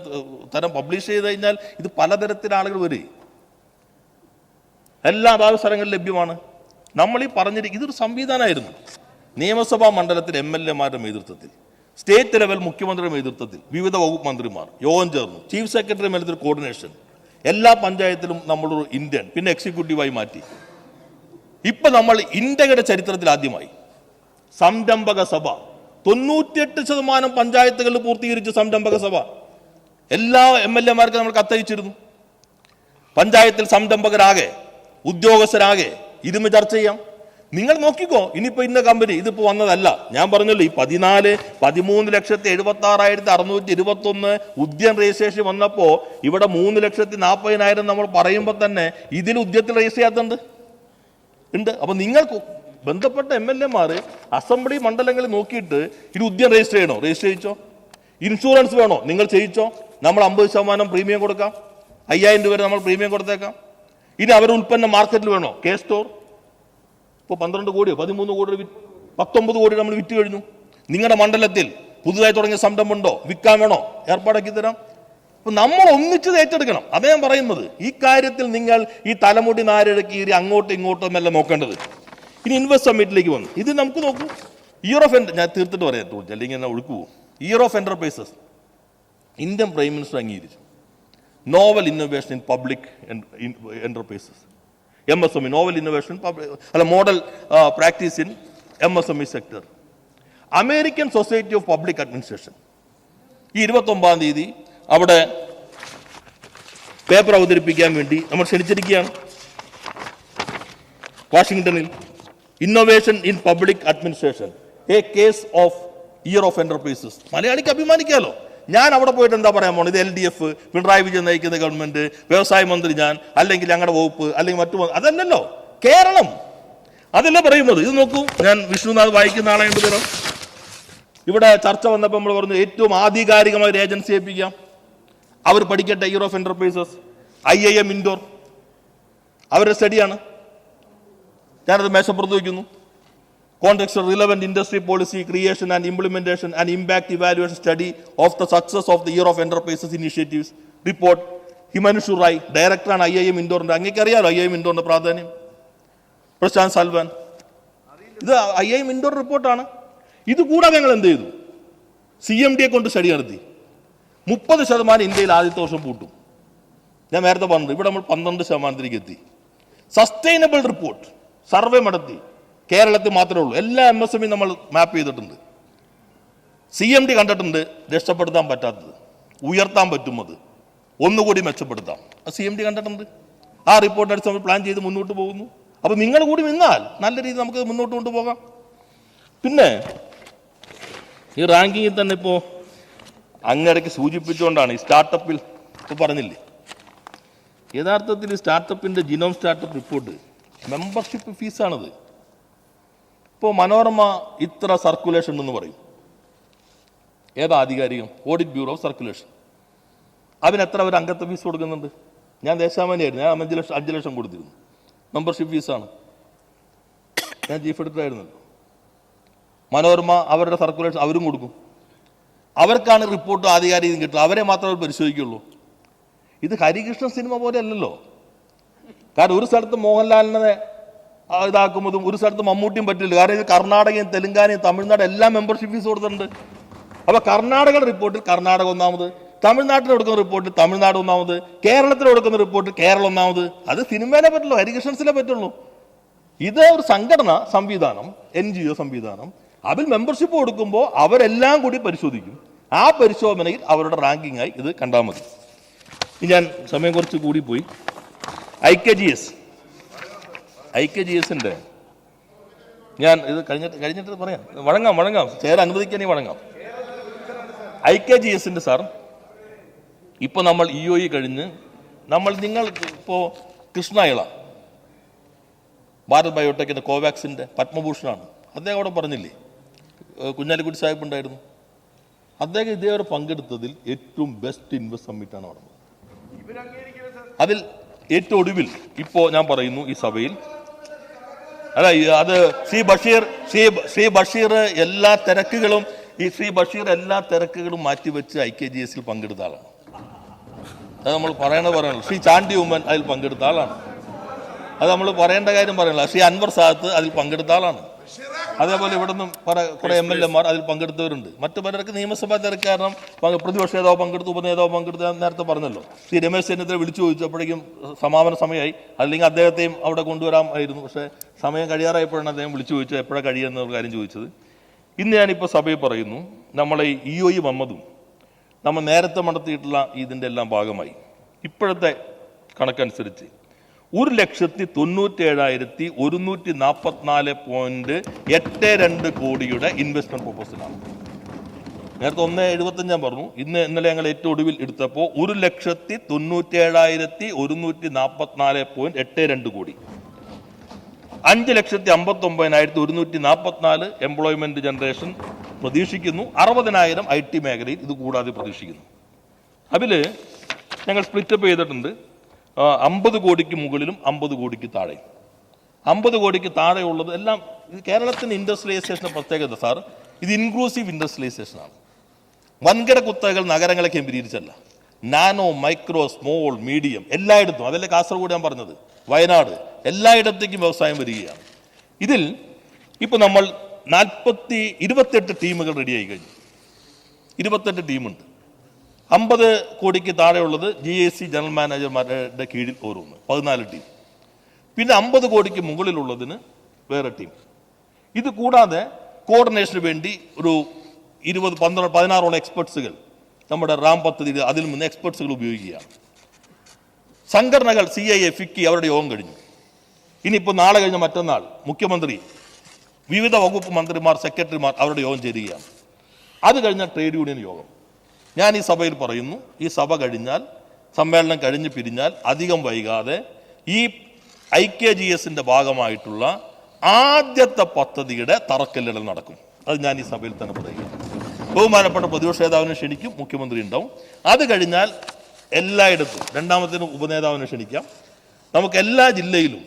തരം പബ്ലിഷ് ചെയ്ത് കഴിഞ്ഞാൽ ഇത് പലതരത്തിൽ ആളുകൾ വരും. എല്ലാ അവസരങ്ങളും ലഭ്യമാണ്. നമ്മൾ ഈ പറഞ്ഞിരിക്കും ഇതൊരു സംവിധാനമായിരുന്നു. നിയമസഭാ മണ്ഡലത്തിൽ MLA-മാരുടെ നേതൃത്വത്തിൽ, സ്റ്റേറ്റ് ലെവൽ മുഖ്യമന്ത്രിയുടെ നേതൃത്വത്തിൽ വിവിധ വകുപ്പ് മന്ത്രിമാർ യോഗം ചേർന്നു. ചീഫ് സെക്രട്ടറി മേലത്തിൽ കോർഡിനേഷൻ. എല്ലാ പഞ്ചായത്തിലും നമ്മളൊരു ഇന്ത്യൻ പിന്നെ എക്സിക്യൂട്ടീവായി മാറ്റി. ഇപ്പൊ നമ്മൾ ഇന്ത്യയുടെ ചരിത്രത്തിൽ ആദ്യമായി സംരംഭക സഭ 98% പഞ്ചായത്തുകളിൽ പൂർത്തീകരിച്ചു. സംരംഭക സഭ എല്ലാ MLA-മാർക്കും നമ്മൾ കത്തയച്ചിരുന്നു. പഞ്ചായത്തിൽ സംരംഭകരാകെ ഉദ്യോഗസ്ഥരാകെ ഇരുന്ന് ചർച്ച ചെയ്യാം. നിങ്ങൾ നോക്കിക്കോ. ഇനിയിപ്പോൾ ഇന്ന കമ്പനി ഇതിപ്പോൾ വന്നതല്ല. ഞാൻ പറഞ്ഞല്ലോ, ഈ 13,76,621 ഉദ്യം രജിസ്ട്രേഷൻ വന്നപ്പോൾ ഇവിടെ 3,40,000 നമ്മൾ പറയുമ്പോൾ തന്നെ ഇതിൽ ഉദ്യത്തിൽ രജിസ്റ്റർ ചെയ്യാത്തുണ്ട് ഉണ്ട്. അപ്പോൾ നിങ്ങൾ ബന്ധപ്പെട്ട MLA-മാർ അസംബ്ലി മണ്ഡലങ്ങളിൽ നോക്കിയിട്ട് ഇത് ഉദ്യം രജിസ്റ്റർ ചെയ്യണോ, രജിസ്റ്റർ ചെയ്യിച്ചോ. ഇൻഷുറൻസ് വേണോ, നിങ്ങൾ ചെയ്യിച്ചോ. നമ്മൾ 50% പ്രീമിയം കൊടുക്കാം, 5,000 രൂപ നമ്മൾ പ്രീമിയം കൊടുത്തേക്കാം. ഇനി അവരുടെ ഉൽപ്പന്നം മാർക്കറ്റിൽ വേണോ, കെ സ്റ്റോർ ഇപ്പോൾ 12 കോടിയോ 13 കോടി 19 കോടി നമ്മൾ വിറ്റ് കഴിഞ്ഞു. നിങ്ങളുടെ മണ്ഡലത്തിൽ പുതുതായി തുടങ്ങിയ സംരംഭമുണ്ടോ, വിൽക്കാൻ വേണോ, ഏർപ്പാടാക്കി തരാം. അപ്പോൾ നമ്മൾ ഒന്നിച്ച് ഏറ്റെടുക്കണം. അതേ ഞാൻ പറയുന്നത്. ഈ കാര്യത്തിൽ നിങ്ങൾ ഈ തലമുടി നാരിഴക്കീരി അങ്ങോട്ടും ഇങ്ങോട്ടും എല്ലാം നോക്കേണ്ടത്. ഇനി ഇൻവെസ്റ്റ് സമ്മിറ്റിലേക്ക് വന്നു. ഇത് നമുക്ക് നോക്കൂ. ഇയർ ഓഫ് ഞാൻ തീർത്തിട്ട് പറയാം, അല്ലെങ്കിൽ എന്നെ ഒഴുക്കു പോകും. Year of enterprises Indian prime minister അംഗീകരിച്ചു. Novel innovation in public enterprises, MSME, novel innovation അല്ല model practice in MSME sector. American society of public administration ഈ 29-ാം തീയതി അവിടെ പേപ്പർ അവതരിപ്പിക്കാൻ വേണ്ടി നമ്മൾ ക്ഷണിച്ചിരിക്കുകയാണ് വാഷിംഗ്ടണിൽ. Innovation in public administration, A case of year of enterprises. മലയാളിക്ക് അഭിമാനിക്കാമല്ലോ. ഞാൻ അവിടെ പോയിട്ട് എന്താ പറയാൻ പോണത്, ഇത് LDF, പിണറായി വിജയൻ നയിക്കുന്ന ഗവൺമെന്റ്, വ്യവസായ മന്ത്രി ഞാൻ, അല്ലെങ്കിൽ ഞങ്ങളുടെ വകുപ്പ്, അല്ലെങ്കിൽ മറ്റു, അതല്ലല്ലോ കേരളം. അതല്ല പറയുന്നത്. ഇത് നോക്കൂ, ഞാൻ വിഷ്ണുനാഥ് വായിക്കുന്ന ആളായിട്ട് തരാം. ഇവിടെ ചർച്ച വന്നപ്പോൾ നമ്മൾ പറഞ്ഞു ഏറ്റവും ആധികാരികമായ ഒരു ഏജൻസി ഏൽപ്പിക്കാം, അവർ പഠിക്കട്ടെ year of enterprises. IIM Indore അവരുടെ സ്റ്റഡിയാണ്. ഞാനത് മേശപ്പുറത്ത് വയ്ക്കുന്നു. Contextual relevant industry policy creation and implementation and impact evaluation study of the success of the Year of Enterprises initiatives report. Himanshu Rai ഡയറക്ടറാണ് IIM ഇൻഡോറിന്റെ. അങ്ങേക്ക് അറിയാലോ IIM ഇൻഡോറിന്റെ പ്രാധാന്യം. പ്രശാന്ത് സൽവാൻ, ഇത് IIM ഇൻഡോർ റിപ്പോർട്ടാണ്. ഇത് കൂടാതെ ഞങ്ങൾ എന്ത് ചെയ്തു, CMD കൊണ്ട് സ്റ്റഡി നടത്തി. 30% ഇന്ത്യയിൽ ആദ്യത്തെ വർഷം പൂട്ടും. ഞാൻ നേരത്തെ പറഞ്ഞു, ഇവിടെ നമ്മൾ 12% എത്തി. സസ്റ്റൈനബിൾ റിപ്പോർട്ട് സർവേ നടത്തി. കേരളത്തിൽ മാത്രമേ ഉള്ളൂ. എല്ലാ MSME നമ്മൾ മാപ്പ് ചെയ്തിട്ടുണ്ട്. CMD കണ്ടിട്ടുണ്ട് രക്ഷപ്പെടുത്താൻ പറ്റാത്തത്, ഉയർത്താൻ പറ്റുന്നത്, ഒന്നുകൂടി മെച്ചപ്പെടുത്താം. CMD കണ്ടിട്ടുണ്ട്. ആ റിപ്പോർട്ട് അടിച്ച് നമ്മൾ പ്ലാൻ ചെയ്ത് മുന്നോട്ട് പോകുന്നു. അപ്പോൾ നിങ്ങൾ കൂടി നിന്നാൽ നല്ല രീതിയിൽ നമുക്ക് മുന്നോട്ട് കൊണ്ടുപോകാം. പിന്നെ ഈ റാങ്കിങ്ങിൽ തന്നെ ഇപ്പോൾ അങ്ങനെയൊക്കെ സൂചിപ്പിച്ചുകൊണ്ടാണ് ഈ സ്റ്റാർട്ടപ്പിൽ ഇപ്പോൾ പറഞ്ഞില്ലേ, യഥാർത്ഥത്തിൽ സ്റ്റാർട്ടപ്പിൻ്റെ ജിനോം സ്റ്റാർട്ടപ്പ് റിപ്പോർട്ട് മെമ്പർഷിപ്പ് ഫീസാണത്. ഇപ്പോൾ മനോരമ ഇത്ര സർക്കുലേഷൻ എന്ന് പറയും. ഏതാ ആധികാരികം? Audit bureau of circulation. അതിന് എത്ര അവർ അംഗത്വ ഫീസ് കൊടുക്കുന്നുണ്ട്? ഞാൻ ദേശാമാനിയായിരുന്നു, ഞാൻ 5 ലക്ഷം കൊടുത്തിരുന്നു. മെമ്പർഷിപ്പ് ഫീസാണ്. ഞാൻ ചീഫ് എഡിറ്റർ ആയിരുന്നല്ലോ. മനോരമ അവരുടെ സർക്കുലേഷൻ അവരും കൊടുക്കും. അവർക്കാണ് റിപ്പോർട്ട് ആധികാരികം കിട്ടുക. അവരെ മാത്രമേ അവർ പരിശോധിക്കുള്ളൂ. ഇത് ഹരികൃഷ്ണൻ സിനിമ പോലെ അല്ലല്ലോ. കാരണം ഒരു സ്ഥലത്ത് മോഹൻലാലിനെ ഇതാക്കുന്നതും ഒരു സ്ഥലത്ത് മമ്മൂട്ടിയും പറ്റില്ല. കാരണം ഇത് കർണാടകയും തെലുങ്കാനയും തമിഴ്നാട് എല്ലാം മെമ്പർഷിപ്പ് ഫീസ് കൊടുത്തിട്ടുണ്ട്. അപ്പോൾ കർണാടകയുടെ റിപ്പോർട്ടിൽ കർണാടക ഒന്നാമത്, തമിഴ്നാട്ടിൽ കൊടുക്കുന്ന റിപ്പോർട്ടിൽ തമിഴ്നാട് ഒന്നാമത്, കേരളത്തിൽ കൊടുക്കുന്ന റിപ്പോർട്ടിൽ കേരളം ഒന്നാമത്. അത് സിനിമേനെ പറ്റുള്ളൂ, ഹരികൃഷ്ണൻസിനെ പറ്റുള്ളൂ. ഇത് ഒരു സംഘടന സംവിധാനം, NGO സംവിധാനം. അതിൽ മെമ്പർഷിപ്പ് കൊടുക്കുമ്പോൾ അവരെല്ലാം കൂടി പരിശോധിക്കും. ആ പരിശോധനയിൽ അവരുടെ റാങ്കിങ്ങായി ഇത് കണ്ടാൽ മതി. ഞാൻ സമയം കുറച്ച് കൂടിപ്പോയി. IKGS-ന്റെ ഞാൻ ഇത് കഴിഞ്ഞിട്ട് പറയാം. വഴങ്ങാം ചേര അനുവദിക്കാനേ വഴങ്ങാം. IKGS-ന്റെ സാർ ഇപ്പോൾ നമ്മൾ EOE കഴിഞ്ഞ് നിങ്ങൾ ഇപ്പോൾ കൃഷ്ണയിള ഭാരത് ബയോടെക്കിൻ്റെ കോവാക്സിൻ്റെ പത്മഭൂഷണാണ്. അദ്ദേഹം അവിടെ പറഞ്ഞില്ലേ, കുഞ്ഞാലിക്കുട്ടി സാഹിബ് ഉണ്ടായിരുന്നു. അദ്ദേഹം ഇതേവരെ പങ്കെടുത്തതിൽ ഏറ്റവും ബെസ്റ്റ് ഇൻവെസ്റ്റ് സമ്മിറ്റാണ് അവിടെ. അതിൽ ഏറ്റവും ഒടുവിൽ ഇപ്പോൾ ഞാൻ പറയുന്നു ഈ സഭയിൽ, അല്ല അത് ശ്രീ ബഷീർ എല്ലാ തിരക്കുകളും മാറ്റിവെച്ച് IKGS-ൽ പങ്കെടുത്ത ആളാണ്. അത് നമ്മൾ പറയണല്ലോ. ശ്രീ ചാണ്ടി ഉമ്മൻ അതിൽ പങ്കെടുത്ത ആളാണ്. അത് നമ്മൾ പറയേണ്ട കാര്യം പറയണല്ലോ. ശ്രീ അൻവർ സാദത്ത് അതിൽ പങ്കെടുത്ത ആളാണ്. അതേപോലെ ഇവിടെ നിന്നും കുറെ MLA-മാർ അതിൽ പങ്കെടുത്തവരുണ്ട്. മറ്റു പലർക്ക് നിയമസഭാ തിരക്ക് കാരണം പ്രതിപക്ഷ നേതാവ് പങ്കെടുത്തു, ഉപനേതാവ് പങ്കെടുത്തു. നേരത്തെ പറഞ്ഞല്ലോ, ശ്രീ രമേശ് ചെന്നിത്തല വിളിച്ചു ചോദിച്ചപ്പോഴേക്കും സമാപന സമയമായി. അല്ലെങ്കിൽ അദ്ദേഹത്തെയും അവിടെ കൊണ്ടുവരാമായിരുന്നു. പക്ഷേ സമയം കഴിയാറായപ്പോഴാണ് അദ്ദേഹം വിളിച്ചു ചോദിച്ചത് എപ്പോഴാണ് കഴിയുന്ന കാര്യം ചോദിച്ചത്. ഇന്ന് ഞാനിപ്പോൾ സഭയിൽ പറയുന്നു, നമ്മളെ EOE വന്നതും നമ്മൾ നേരത്തെ നടത്തിയിട്ടുള്ള ഇതിൻ്റെ എല്ലാം ഭാഗമായി ഇപ്പോഴത്തെ കണക്കനുസരിച്ച് 1,97,144.82 കോടിയുടെ ഇൻവെസ്റ്റ്മെന്റ് പ്രൊപ്പോസലാണ്. നേരത്തെ 1,75 ഞാൻ പറഞ്ഞു. ഇന്നലെ ഞങ്ങൾ ഏറ്റവും ഒടുവിൽ എടുത്തപ്പോൾ 1,97,144.82 കോടി. 5,59,144 എംപ്ലോയ്മെന്റ് ജനറേഷൻ പ്രതീക്ഷിക്കുന്നു. 60,000 IT മേഖലയിൽ ഇത് കൂടാതെ പ്രതീക്ഷിക്കുന്നു. അതിൽ ഞങ്ങൾ സ്പ്ലിറ്റപ്പ് ചെയ്തിട്ടുണ്ട്. 50 കോടിക്ക് മുകളിലും 50 കോടിക്ക് താഴെ. 50 കോടിക്ക് താഴെയുള്ളത് എല്ലാം ഇത് കേരളത്തിൻ്റെ ഇൻഡസ്ട്രിയലൈസേഷൻ്റെ പ്രത്യേകത സാർ, ഇത് ഇൻക്ലൂസീവ് ഇൻഡസ്ട്രിയലൈസേഷനാണ്. വൻകിട കുത്തകകൾ നഗരങ്ങളെ കേന്ദ്രീകരിച്ചല്ല, നാനോ, മൈക്രോ, സ്മോൾ, മീഡിയം എല്ലായിടത്തും. അതല്ലേ കാസർഗോഡ് ഞാൻ പറഞ്ഞത്, വയനാട്, എല്ലായിടത്തേക്കും വ്യവസായം വരികയാണ്. ഇതിൽ ഇപ്പോൾ നമ്മൾ 28 ടീമുകൾ റെഡിയായി കഴിഞ്ഞു. 28 ടീമുണ്ട്. 50 കോടിക്ക് താഴെയുള്ളത് GIC ജനറൽ മാനേജർമാരുടെ കീഴിൽ ഓരോന്ന്, 14 ടീം. പിന്നെ 50 കോടിക്ക് മുകളിലുള്ളതിന് വേറെ ടീം. ഇത് കൂടാതെ കോർഡിനേഷന് വേണ്ടി ഒരു 16 എക്സ്പെർട്സുകൾ നമ്മുടെ റാം പദ്ധതിയിൽ അതിൽ നിന്ന് എക്സ്പെർട്സുകൾ ഉപയോഗിക്കുകയാണ്. സംഘടനകൾ CIA, FICCI അവരുടെ യോഗം കഴിഞ്ഞു. ഇനിയിപ്പോൾ നാളെ കഴിഞ്ഞ മറ്റന്നാൾ മുഖ്യമന്ത്രി, വിവിധ വകുപ്പ് മന്ത്രിമാർ, സെക്രട്ടറിമാർ അവരുടെ യോഗം ചേരുകയാണ്. അത് കഴിഞ്ഞ ട്രേഡ് യൂണിയൻ യോഗം. ഞാൻ ഈ സഭയിൽ പറയുന്നു, ഈ സഭ കഴിഞ്ഞാൽ, സമ്മേളനം കഴിഞ്ഞ് പിരിഞ്ഞാൽ അധികം വൈകാതെ ഈ IKGSന്റെ ഭാഗമായിട്ടുള്ള ആദ്യത്തെ പദ്ധതിയുടെ തറക്കല്ലിടൽ നടക്കും. അത് ഞാൻ ഈ സഭയിൽ തന്നെ പറയുകയാണ്. ബഹുമാനപ്പെട്ട പ്രതിപക്ഷ നേതാവിനെ ക്ഷണിക്കും, മുഖ്യമന്ത്രി ഉണ്ടാവും. അത് കഴിഞ്ഞാൽ എല്ലായിടത്തും രണ്ടാമത്തേന് ഉപനേതാവിനെ ക്ഷണിക്കാം. നമുക്ക് എല്ലാ ജില്ലയിലും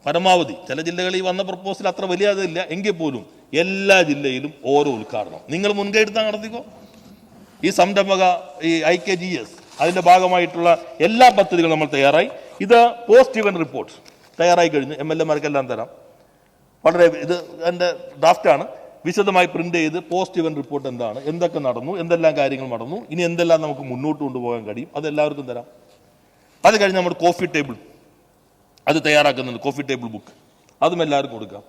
പരമാവധി, ചില ജില്ലകളിൽ വന്ന പ്രപ്പോസൽ അത്ര വലിയ അതില്ല എങ്കിൽ പോലും എല്ലാ ജില്ലയിലും ഓരോ ഉദ്ഘാടനം നിങ്ങൾ മുൻകൈ എടുത്താൽ നടത്തിക്കോ. ഈ സംരംഭക ഈ IKGS അതിൻ്റെ ഭാഗമായിട്ടുള്ള എല്ലാ പദ്ധതികളും നമ്മൾ തയ്യാറായി. ഇത് പോസ്റ്റ് ഇവന്റ് റിപ്പോർട്ട് തയ്യാറായി കഴിഞ്ഞു. MLA-മാർക്കെല്ലാം തരാം. വളരെ ഇത് എൻ്റെ ഡ്രാഫ്റ്റാണ്. വിശദമായി പ്രിന്റ് ചെയ്ത് പോസ്റ്റ് ഇവന്റ് റിപ്പോർട്ട് എന്താണ്, എന്തൊക്കെ നടന്നു, എന്തെല്ലാം കാര്യങ്ങൾ നടന്നു, ഇനി എന്തെല്ലാം നമുക്ക് മുന്നോട്ട് കൊണ്ടുപോകാൻ കഴിയും, അതെല്ലാവർക്കും തരാം. അത് കഴിഞ്ഞ് നമ്മുടെ കോഫി ടേബിൾ അത് തയ്യാറാക്കുന്നുണ്ട്, കോഫി ടേബിൾ ബുക്ക്, അതും എല്ലാവർക്കും കൊടുക്കാം.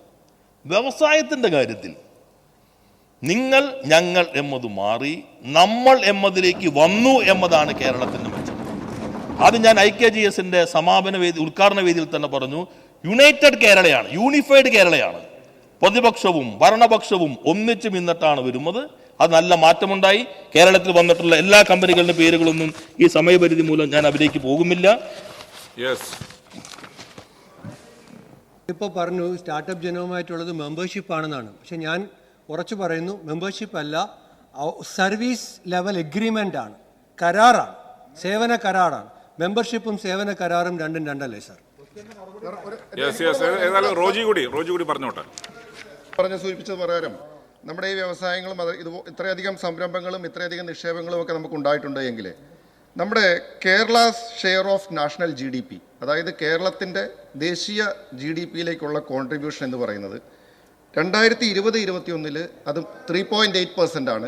വ്യവസായത്തിൻ്റെ കാര്യത്തിൽ നിങ്ങൾ ഞങ്ങൾ എന്നത് മാറി നമ്മൾ എന്നതിലേക്ക് വന്നു എന്നതാണ് കേരളത്തിൻ്റെ മെച്ചം. അത് ഞാൻ IKGSന്റെ സമാപന വേദി, ഉദ്ഘാടന വേദിയിൽ തന്നെ പറഞ്ഞു. യുണൈറ്റഡ് കേരളയാണ്, യൂണിഫൈഡ് കേരളയാണ്. പ്രതിപക്ഷവും ഭരണപക്ഷവും ഒന്നിച്ചു നിന്നിട്ടാണ് വരുന്നത്. അത് നല്ല മാറ്റമുണ്ടായി. കേരളത്തിൽ വന്നിട്ടുള്ള എല്ലാ കമ്പനികളുടെ പേരുകളൊന്നും ഈ സമയപരിധി മൂലം ഞാൻ അതിലേക്ക് പോകുന്നില്ല. ഇപ്പോൾ പറഞ്ഞു സ്റ്റാർട്ടപ്പ് ജനവുമായിട്ടുള്ളത് മെമ്പർഷിപ്പ് ആണെന്നാണ്. പക്ഷെ ഞാൻ ഉറച്ചു പറയുന്നു, മെമ്പർഷിപ്പ് അല്ല, സർവീസ് ലെവൽ എഗ്രിമെൻ്റ് ആണ്, കരാറാണ്, സേവന കരാറാണ്. മെമ്പർഷിപ്പും സേവന കരാറും രണ്ടും രണ്ടല്ലേ സാർ? റോജി കൂടി പറഞ്ഞോട്ടെ. സൂചിപ്പിച്ചത് പ്രകാരം നമ്മുടെ ഈ വ്യവസായങ്ങളും ഇത്രയധികം സംരംഭങ്ങളും ഇത്രയധികം നിക്ഷേപങ്ങളും ഒക്കെ നമുക്ക് ഉണ്ടായിട്ടുണ്ട് എങ്കിൽ നമ്മുടെ Kerala share of national GDP, അതായത് കേരളത്തിൻ്റെ ദേശീയ GDP-യിലേക്കുള്ള കോൺട്രിബ്യൂഷൻ എന്ന് പറയുന്നത് 2020-21 അത് 3.8% ആണ്,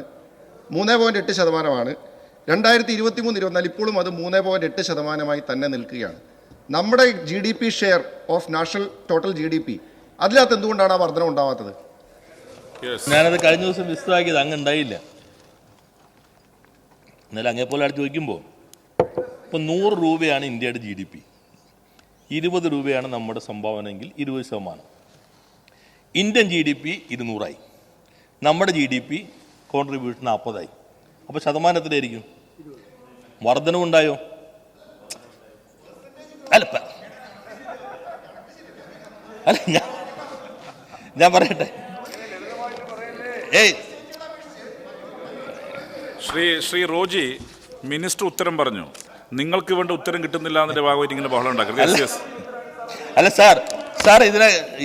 3.8%. 2023-24 ഇപ്പോഴും അത് 3.8% തന്നെ നിൽക്കുകയാണ്. നമ്മുടെ GDP share of national total GDP അതിനകത്ത് എന്തുകൊണ്ടാണ് ആ വർധന ഉണ്ടാവാത്തത്? ഞാനത് കഴിഞ്ഞ ദിവസം വിശദമാക്കിയത് അങ്ങ് ഉണ്ടായില്ല. എന്നാലും അങ്ങേപ്പോലെ അടുത്ത് ചോദിക്കുമ്പോൾ ഇപ്പം 100 രൂപയാണ് ഇന്ത്യയുടെ GDP, 20 രൂപയാണ് നമ്മുടെ സംഭാവനയെങ്കിൽ 20%. ഇന്ത്യൻ GDP 200 നമ്മുടെ GDP കോൺട്രിബ്യൂഷൻ 40. അപ്പോൾ ശതമാനത്തിലായിരിക്കും വർധനവുണ്ടായോ? അല്ല ഞാൻ പറയട്ടെ. ശ്രീ റോജി, മിനിസ്റ്റർ ഉത്തരം പറഞ്ഞു, നിങ്ങൾക്ക് വേണ്ട ഉത്തരം കിട്ടുന്നില്ല എന്നതിന്റെ ഭാഗമായിട്ട് ഇങ്ങനെ ബഹളം ഉണ്ടാക്കരുത്. അല്ല സാർ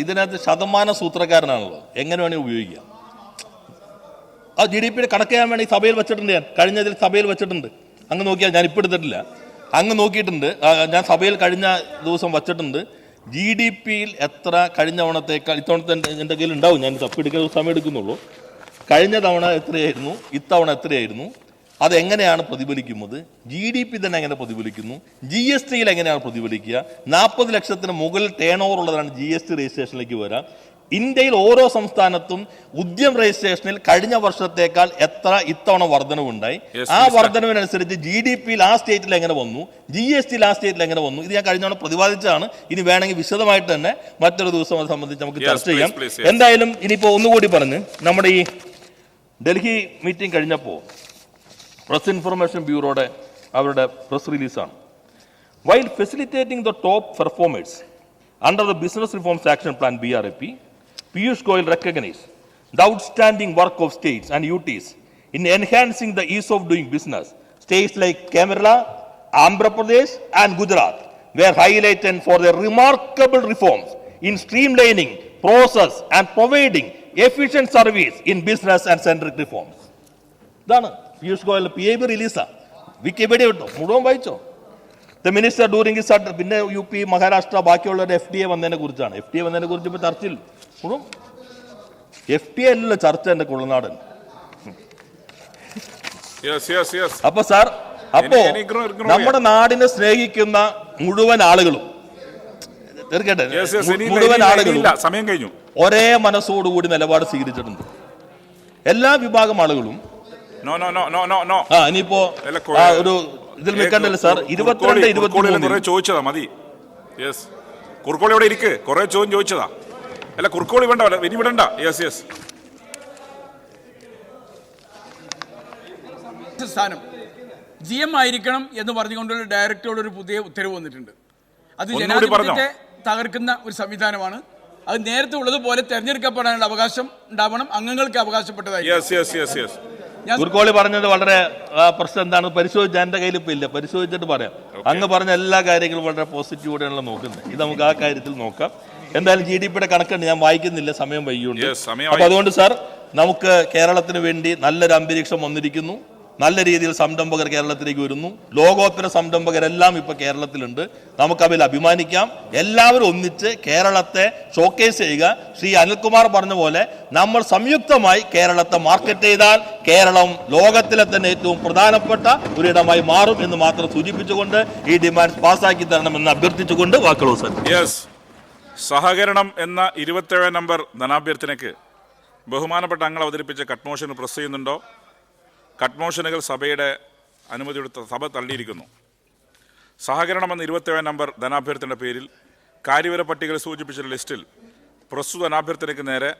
ഇതിനകത്ത് ശതമാന സൂത്രക്കാരനാണല്ലോ, എങ്ങനെ വേണമെങ്കിൽ ഉപയോഗിക്കാം. ആ GDP കണക്ക് ചെയ്യാൻ വേണ്ടി സഭയിൽ വെച്ചിട്ടുണ്ട്. ഞാൻ കഴിഞ്ഞതിൽ സഭയിൽ വെച്ചിട്ടുണ്ട്. അങ്ങ് നോക്കിയാൽ, ഞാൻ ഇപ്പോൾ എടുത്തിട്ടില്ല, അങ്ങ് നോക്കിയിട്ടുണ്ട്. ഞാൻ സഭയിൽ കഴിഞ്ഞ ദിവസം വച്ചിട്ടുണ്ട്. GDP-യിൽ എത്ര കഴിഞ്ഞ തവണത്തേക്കാൾ ഇത്തവണത്തെ എൻ്റെ കയ്യിൽ ഉണ്ടാവും, ഞാൻ തപ്പിയെടുക്കാൻ സമയം എടുക്കുന്നുള്ളൂ. കഴിഞ്ഞ തവണ എത്രയായിരുന്നു, ഇത്തവണ എത്രയായിരുന്നു, അതെങ്ങനെയാണ് പ്രതിഫലിക്കുന്നത്, GDP തന്നെ എങ്ങനെ പ്രതിഫലിക്കുന്നു, GST-യിൽ എങ്ങനെയാണ് പ്രതിഫലിക്കുക, 40 ലക്ഷത്തിന് മുകളിൽ ടേൺ ഓവർ ഉള്ളതാണ് GST രജിസ്ട്രേഷനിലേക്ക് വരാം, ഇന്ത്യയിൽ ഓരോ സംസ്ഥാനത്തും ഉദ്യം രജിസ്ട്രേഷനിൽ കഴിഞ്ഞ വർഷത്തേക്കാൾ ഇത്തവണ വർധനവുണ്ടായി. ആ വർധനവിനനുസരിച്ച് GDP ആ സ്റ്റേറ്റിൽ എങ്ങനെ വന്നു, GST ആ സ്റ്റേറ്റിൽ എങ്ങനെ വന്നു, ഇത് ഞാൻ കഴിഞ്ഞ തവണ പ്രതിപാദിച്ചതാണ്. ഇനി വേണമെങ്കിൽ വിശദമായിട്ട് തന്നെ മറ്റൊരു ദിവസം അത് സംബന്ധിച്ച് നമുക്ക് ചർച്ച ചെയ്യാം. എന്തായാലും ഇനിയിപ്പോൾ ഒന്നുകൂടി പറഞ്ഞ് നമ്മുടെ ഈ ഡൽഹി മീറ്റിംഗ് കഴിഞ്ഞപ്പോൾ പ്രസ് ഇൻഫർമേഷൻ ബ്യൂറോയുടെ അവരുടെ പ്രസ് റിലീസാണ്. While facilitating the top performers under the Business Reforms Action Plan BRAP, Piyush Goyal recognized the outstanding work of states and UTs in enhancing the ease of doing business. States like Kerala, Andhra Pradesh and Gujarat were highlighted for their remarkable reforms in streamlining process and providing efficient service in business and centric reforms. ഇതാണ് Piyush Goyal PIB റിലീസാ. Wikipedia വിട്ടോ, മുഴുവൻ വായിച്ചോ. The minister during his പിന്നെ UP, Maharashtra, ബാക്കിയുള്ളവരുടെ FTA വന്നതിനെ കുറിച്ചാണ്. FTA വന്നതിനെ കുറിച്ച് ഇപ്പോൾ ചർച്ചയിൽ മുഴുവൻ FTA അല്ലല്ലോ ചർച്ച. എൻ്റെ കുളനാടൻ. അപ്പൊ സാർ, അപ്പോ നമ്മുടെ നാടിനെ സ്നേഹിക്കുന്ന മുഴുവൻ ആളുകളും സമയം കഴിഞ്ഞു ഒരേ മനസ്സോടുകൂടി നിലപാട് സ്വീകരിച്ചിട്ടുണ്ട്. എല്ലാ വിഭാഗം ആളുകളും ഇനിയിപ്പോ ഒരു ഇതിൽ നിൽക്കണ്ടല്ലോ സാർ. 22-23 ചോദിച്ചതാ മതി. കുറുക്കോളി ഇവിടെ ഇരിക്ക്, കുറെ ചോദ്യം ചോദിച്ചതാ. അല്ല കുറുക്കോളി വേണ്ട, ഇനി വിടണ്ട. സ്ഥാനം GM ആയിരിക്കണം എന്ന് പറഞ്ഞുകൊണ്ടുള്ള ഡയറക്ടറോട് ഒരു പുതിയ ഉത്തരവ് വന്നിട്ടുണ്ട്. അത് ജനാധിപത്യത്തെ തകർക്കുന്ന ഒരു സംവിധാനമാണ്. അത് നേരത്തെ ഉള്ളതുപോലെ തെരഞ്ഞെടുക്കപ്പെടാനുള്ള അവകാശം ഉണ്ടാവണം, അംഗങ്ങൾക്ക് അവകാശപ്പെട്ടതായി. കുറുക്കോളി പറഞ്ഞത് വളരെ പ്രശ്നം എന്താണ് പരിശോധിച്ച എൻ്റെ കയ്യിൽ ഇപ്പം ഇല്ല, പരിശോധിച്ചിട്ട് പറയാം. അങ്ങ് പറഞ്ഞ എല്ലാ കാര്യങ്ങളും വളരെ പോസിറ്റീവോടെയാണല്ലോ നോക്കുന്നത്. ഇത് നമുക്ക് ആ കാര്യത്തിൽ നോക്കാം. എന്തായാലും GDPയുടെ കണക്കുണ്ട്, ഞാൻ വായിക്കുന്നില്ല, സമയം വൈകിയുണ്ട്. അപ്പൊ അതുകൊണ്ട് സാർ, നമുക്ക് കേരളത്തിന് വേണ്ടി നല്ലൊരു അന്തരീക്ഷം വന്നിരിക്കുന്നു. നല്ല രീതിയിൽ സംരംഭകർ കേരളത്തിലേക്ക് വരുന്നു. ലോകോത്തര സംരംഭകരെല്ലാം ഇപ്പൊ കേരളത്തിലുണ്ട്. നമുക്കതിൽ അഭിമാനിക്കാം. എല്ലാവരും ഒന്നിച്ച് കേരളത്തെ ഷോക്കേസ് ചെയ്യുക. ശ്രീ അനിൽകുമാർ പറഞ്ഞ പോലെ നമ്മൾ സംയുക്തമായി കേരളത്തെ മാർക്കറ്റ് ചെയ്താൽ കേരളം ലോകത്തിലെ തന്നെ ഏറ്റവും പ്രധാനപ്പെട്ട ഒരിടമായി മാറും എന്ന് മാത്രം സൂചിപ്പിച്ചുകൊണ്ട് ഈ ഡിമാൻഡ് പാസ്സാക്കി തരണമെന്ന് അഭ്യർത്ഥിച്ചുകൊണ്ട് വാക്കുകൾ സാർ. സഹകരണം എന്ന 27 നമ്പർ ധനാഭ്യർത്ഥനയ്ക്ക് ബഹുമാനപ്പെട്ട അംഗങ്ങൾ അവതരിപ്പിച്ച കട്ട് മോഷൻ പ്രസ് ചെയ്യുന്നുണ്ടോ? കട്ട് മോഷനുകൾ സഭയുടെ അനുമതിയെടുത്ത സഭ തള്ളിയിരിക്കുന്നു. സഹകരണം എന്ന 27 നമ്പർ ധനാഭ്യർത്ഥനയുടെ പേരിൽ കാര്യവര പട്ടികയിൽ സൂചിപ്പിച്ച ലിസ്റ്റിൽ പ്രസ്തുത ധനാഭ്യർത്ഥനയ്ക്ക് നേരെ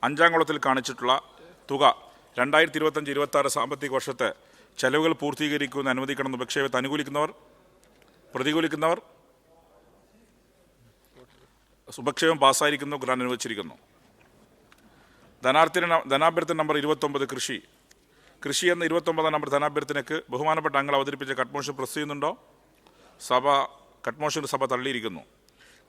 5-ാം കുളത്തിൽ കാണിച്ചിട്ടുള്ള തുക 2025-26 സാമ്പത്തിക വർഷത്തെ ചെലവുകൾ പൂർത്തീകരിക്കുമെന്ന് അനുവദിക്കണമെന്ന് ഉപക്ഷേപത്തെ അനുകൂലിക്കുന്നവർ, പ്രതികൂലിക്കുന്നവർ, ഉപക്ഷേപം പാസ്സായിരിക്കുന്നു, ഗ്രാന്റ് അനുവദിച്ചിരിക്കുന്നു. ധനാഭ്യർത്ഥന നമ്പർ 29 കൃഷി എന്ന 29-ാം നമ്പർ ധനാഭ്യർത്ഥനയ്ക്ക് ബഹുമാനപ്പെട്ട അംഗങ്ങൾ അവതരിപ്പിച്ച കട്ട് മോഷൻ പ്രസ് ചെയ്യുന്നുണ്ടോ? കട്ട് മോഷൻ സഭ തള്ളിയിരിക്കുന്നു.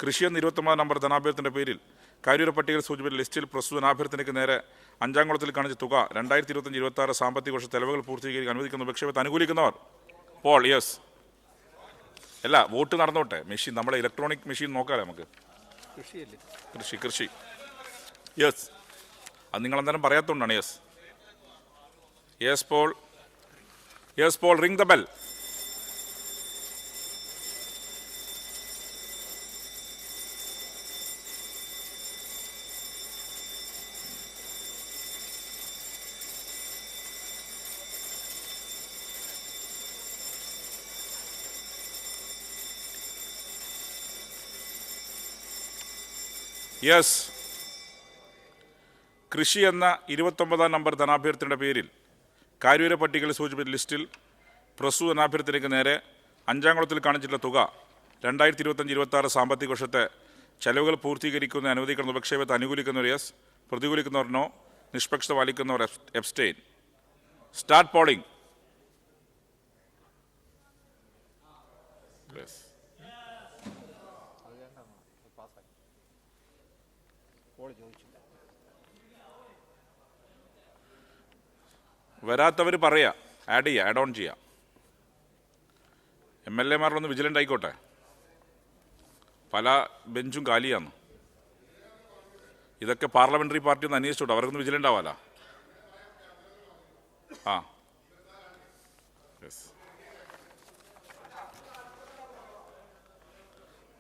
കൃഷി എന്ന 29-ാം നമ്പർ ധനാഭ്യർത്ഥനയുടെ പേരിൽ കാര്യവര പട്ടികയിൽ സൂചിപ്പിച്ച ലിസ്റ്റിൽ പ്രസ്തുത ധനാഭ്യർത്ഥനയ്ക്ക് നേരെ 5-ാം കുളത്തിൽ കാണിച്ച തുക 2025-26 സാമ്പത്തിക വർഷ ചെലവുകൾ പൂർത്തീകരിക്കാൻ അനുവദിക്കുന്ന ഉപക്ഷേപത്തെ അനുകൂലിക്കുന്നവർ പോൾ. അല്ല, വോട്ട് നടന്നോട്ടെ. മെഷീൻ, നമ്മുടെ ഇലക്ട്രോണിക് മെഷീൻ നോക്കാമല്ലേ നമുക്ക്. കൃഷി അത് നിങ്ങൾ എന്തായാലും പറയാത്തതുകൊണ്ടാണ്. Yes, Paul, ring the bell. കൃഷി എന്ന 29-ാം നമ്പർ ധനാഭ്യർത്ഥനയുടെ പേരിൽ കാര്യവര പട്ടികയിൽ സൂചിപ്പിച്ച ലിസ്റ്റിൽ പ്രസ്തുത ധനാഭ്യർത്ഥനയ്ക്ക് നേരെ 5-ാം കുളത്തിൽ കാണിച്ചിട്ടുള്ള തുക 2025-26 സാമ്പത്തിക വർഷത്തെ ചെലവുകൾ പൂർത്തീകരിക്കുന്ന അനുവദിക്കുന്ന ഉപക്ഷേപത്തെ അനുകൂലിക്കുന്നവർ യെസ്, പ്രതികൂലിക്കുന്നവർ നോ, നിഷ്പക്ഷത പാലിക്കുന്നവർ എബ്സ്റ്റെയിൻ. Start polling. വരാത്തവർ പറയാ, ആഡ് ഓൺ ചെയ്യാം. MLA-മാരിലൊന്ന് വിജിലൻ്റ് ആയിക്കോട്ടെ. പല ബെഞ്ചും കാലിയാണ്. ഇതൊക്കെ പാർലമെൻ്ററി പാർട്ടി ഒന്ന് അന്വേഷിച്ചോട്ടെ, അവർക്കൊന്ന് വിജിലൻ്റ് ആവാല.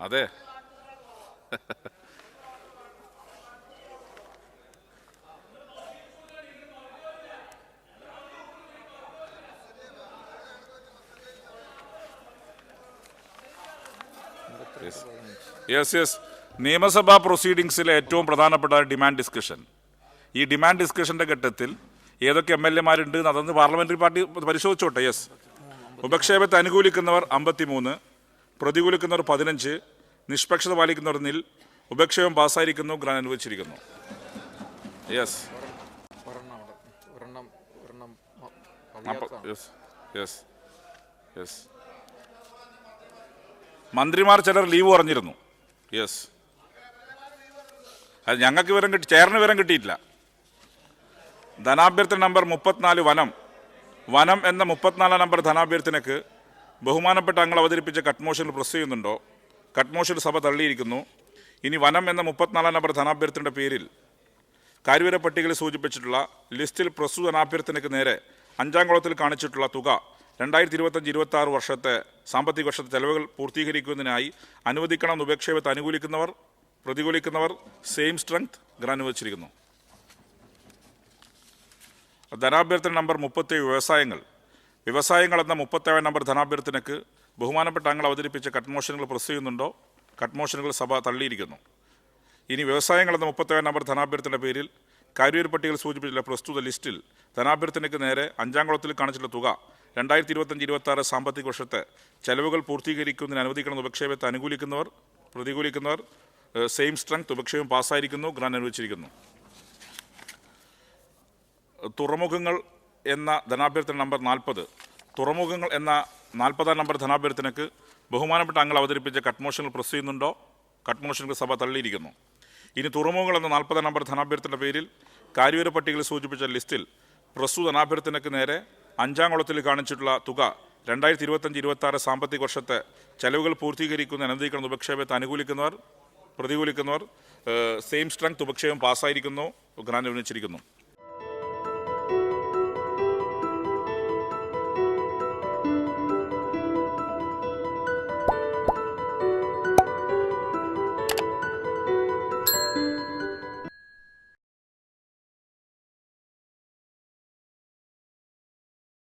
അതെ യെസ് യെസ് നിയമസഭാ പ്രൊസീഡിങ്സിലെ ഏറ്റവും പ്രധാനപ്പെട്ട ഡിമാൻഡ് ഡിസ്കഷൻ. ഈ ഡിമാൻഡ് ഡിസ്കഷൻ്റെ ഘട്ടത്തിൽ ഏതൊക്കെ MLA മാരുണ്ട് അതൊന്ന് പാർലമെന്ററി പാർട്ടി പരിശോധിച്ചോട്ടെ. യെസ്, ഉപക്ഷേപത്തെ അനുകൂലിക്കുന്നവർ 53, പ്രതികൂലിക്കുന്നവർ 15, നിഷ്പക്ഷത പാലിക്കുന്നവർ നിൽ. ഉപക്ഷേപം പാസ്സായിരിക്കുന്നു, ഗ്രാന്റ് അനുവദിച്ചിരിക്കുന്നു. യെസ് യെസ് യെസ് മന്ത്രിമാർ ചിലർ ലീവ് പറഞ്ഞിരുന്നു. യെസ്, അത് ഞങ്ങൾക്ക് വിവരം കിട്ടി, ചെയറിന് വിവരം കിട്ടിയിട്ടില്ല. ധനാഭ്യർത്ഥന നമ്പർ 34 വനം എന്ന 34 നമ്പർ ധനാഭ്യർത്ഥനയ്ക്ക് ബഹുമാനപ്പെട്ട അംഗങ്ങൾ അവതരിപ്പിച്ച കട്ട് മോഷനിൽ പ്രസ് ചെയ്യുന്നുണ്ടോ? കട്ട് മോഷൻ സഭ തള്ളിയിരിക്കുന്നു. ഇനി വനം എന്ന 34 നമ്പർ ധനാഭ്യർത്ഥനയുടെ പേരിൽ കാര്യവിവര പട്ടികയിൽ സൂചിപ്പിച്ചിട്ടുള്ള ലിസ്റ്റിൽ പ്രസ്തുത ധനാഭ്യർത്ഥനയ്ക്ക് നേരെ 5-ാം കോളത്തിൽ കാണിച്ചിട്ടുള്ള തുക 2025-26 വർഷത്തെ സാമ്പത്തിക വർഷത്തെ ചെലവുകൾ പൂർത്തീകരിക്കുന്നതിനായി അനുവദിക്കണമെന്ന് ഉപക്ഷേപത്തെ അനുകൂലിക്കുന്നവർ, പ്രതികൂലിക്കുന്നവർ സെയിം സ്ട്രെങ്ത് ഗ്രാന്റ് അനുവദിച്ചിരിക്കുന്നു. ധനാഭ്യർത്ഥന നമ്പർ 37 വ്യവസായങ്ങൾ എന്ന 37 നമ്പർ ധനാഭ്യർത്ഥനയ്ക്ക് ബഹുമാനപ്പെട്ട അംഗങ്ങൾ അവതരിപ്പിച്ച കട്ട് മോഷനുകൾ പ്രസ് ചെയ്യുന്നുണ്ടോ? കട്ട് മോഷനുകൾ സഭ തള്ളിയിരിക്കുന്നു. ഇനി വ്യവസായങ്ങൾ എന്ന 37 നമ്പർ ധനാഭ്യർത്ഥനയുടെ പേരിൽ കാര്യവിവര പട്ടികയിൽ സൂചിപ്പിച്ചിട്ടുള്ള പ്രസ്തുത ലിസ്റ്റിൽ ധനാഭ്യർത്ഥനയ്ക്ക് നേരെ 5-ാം കോളത്തിൽ കാണിച്ചിട്ടുള്ള തുക 2025-26 സാമ്പത്തിക വർഷത്തെ ചെലവുകൾ പൂർത്തീകരിക്കുന്നതിന് അനുവദിക്കണമെന്ന് ഉപക്ഷേപത്തെ അനുകൂലിക്കുന്നവർ, പ്രതികൂലിക്കുന്നവർ സെയിം സ്ട്രെങ്ത് ഉപക്ഷേപം പാസ്സായിരിക്കുന്നു, ഗ്രാന്റ് അനുവദിച്ചിരിക്കുന്നു. തുറമുഖങ്ങൾ എന്ന ധനാഭ്യർത്ഥന നമ്പർ 40 തുറമുഖങ്ങൾ എന്ന 40-ാം നമ്പർ ധനാഭ്യർത്ഥനയ്ക്ക് ബഹുമാനപ്പെട്ട അംഗങ്ങൾ അവതരിപ്പിച്ച കട്ട് മോഷനുകൾ പ്രസ് ചെയ്യുന്നുണ്ടോ? കട്ട് മോഷനുകൾ സഭ തള്ളിയിരിക്കുന്നു. ഇനി തുറമുഖങ്ങൾ എന്ന 40-ാം നമ്പർ ധനാഭ്യർത്ഥനയുടെ പേരിൽ കാര്യവിവര പട്ടികയിൽ സൂചിപ്പിച്ച ലിസ്റ്റിൽ പ്രസ്തുത ധനാഭ്യർത്ഥനയ്ക്ക് നേരെ 5-ാം കോളത്തിൽ കാണിച്ചിട്ടുള്ള തുക 2025-26 സാമ്പത്തിക വർഷത്തെ ചെലവുകൾ പൂർത്തീകരിക്കുന്ന അനുവദിക്കണമെന്ന് ഉപക്ഷേപത്തെ അനുകൂലിക്കുന്നവർ, പ്രതികൂലിക്കുന്നവർ സെയിം സ്ട്രെങ്ത് ഉപക്ഷേപം പാസ്സായിരിക്കുന്നു, ഗ്രാന്റ് അനുവദിച്ചിരിക്കുന്നു.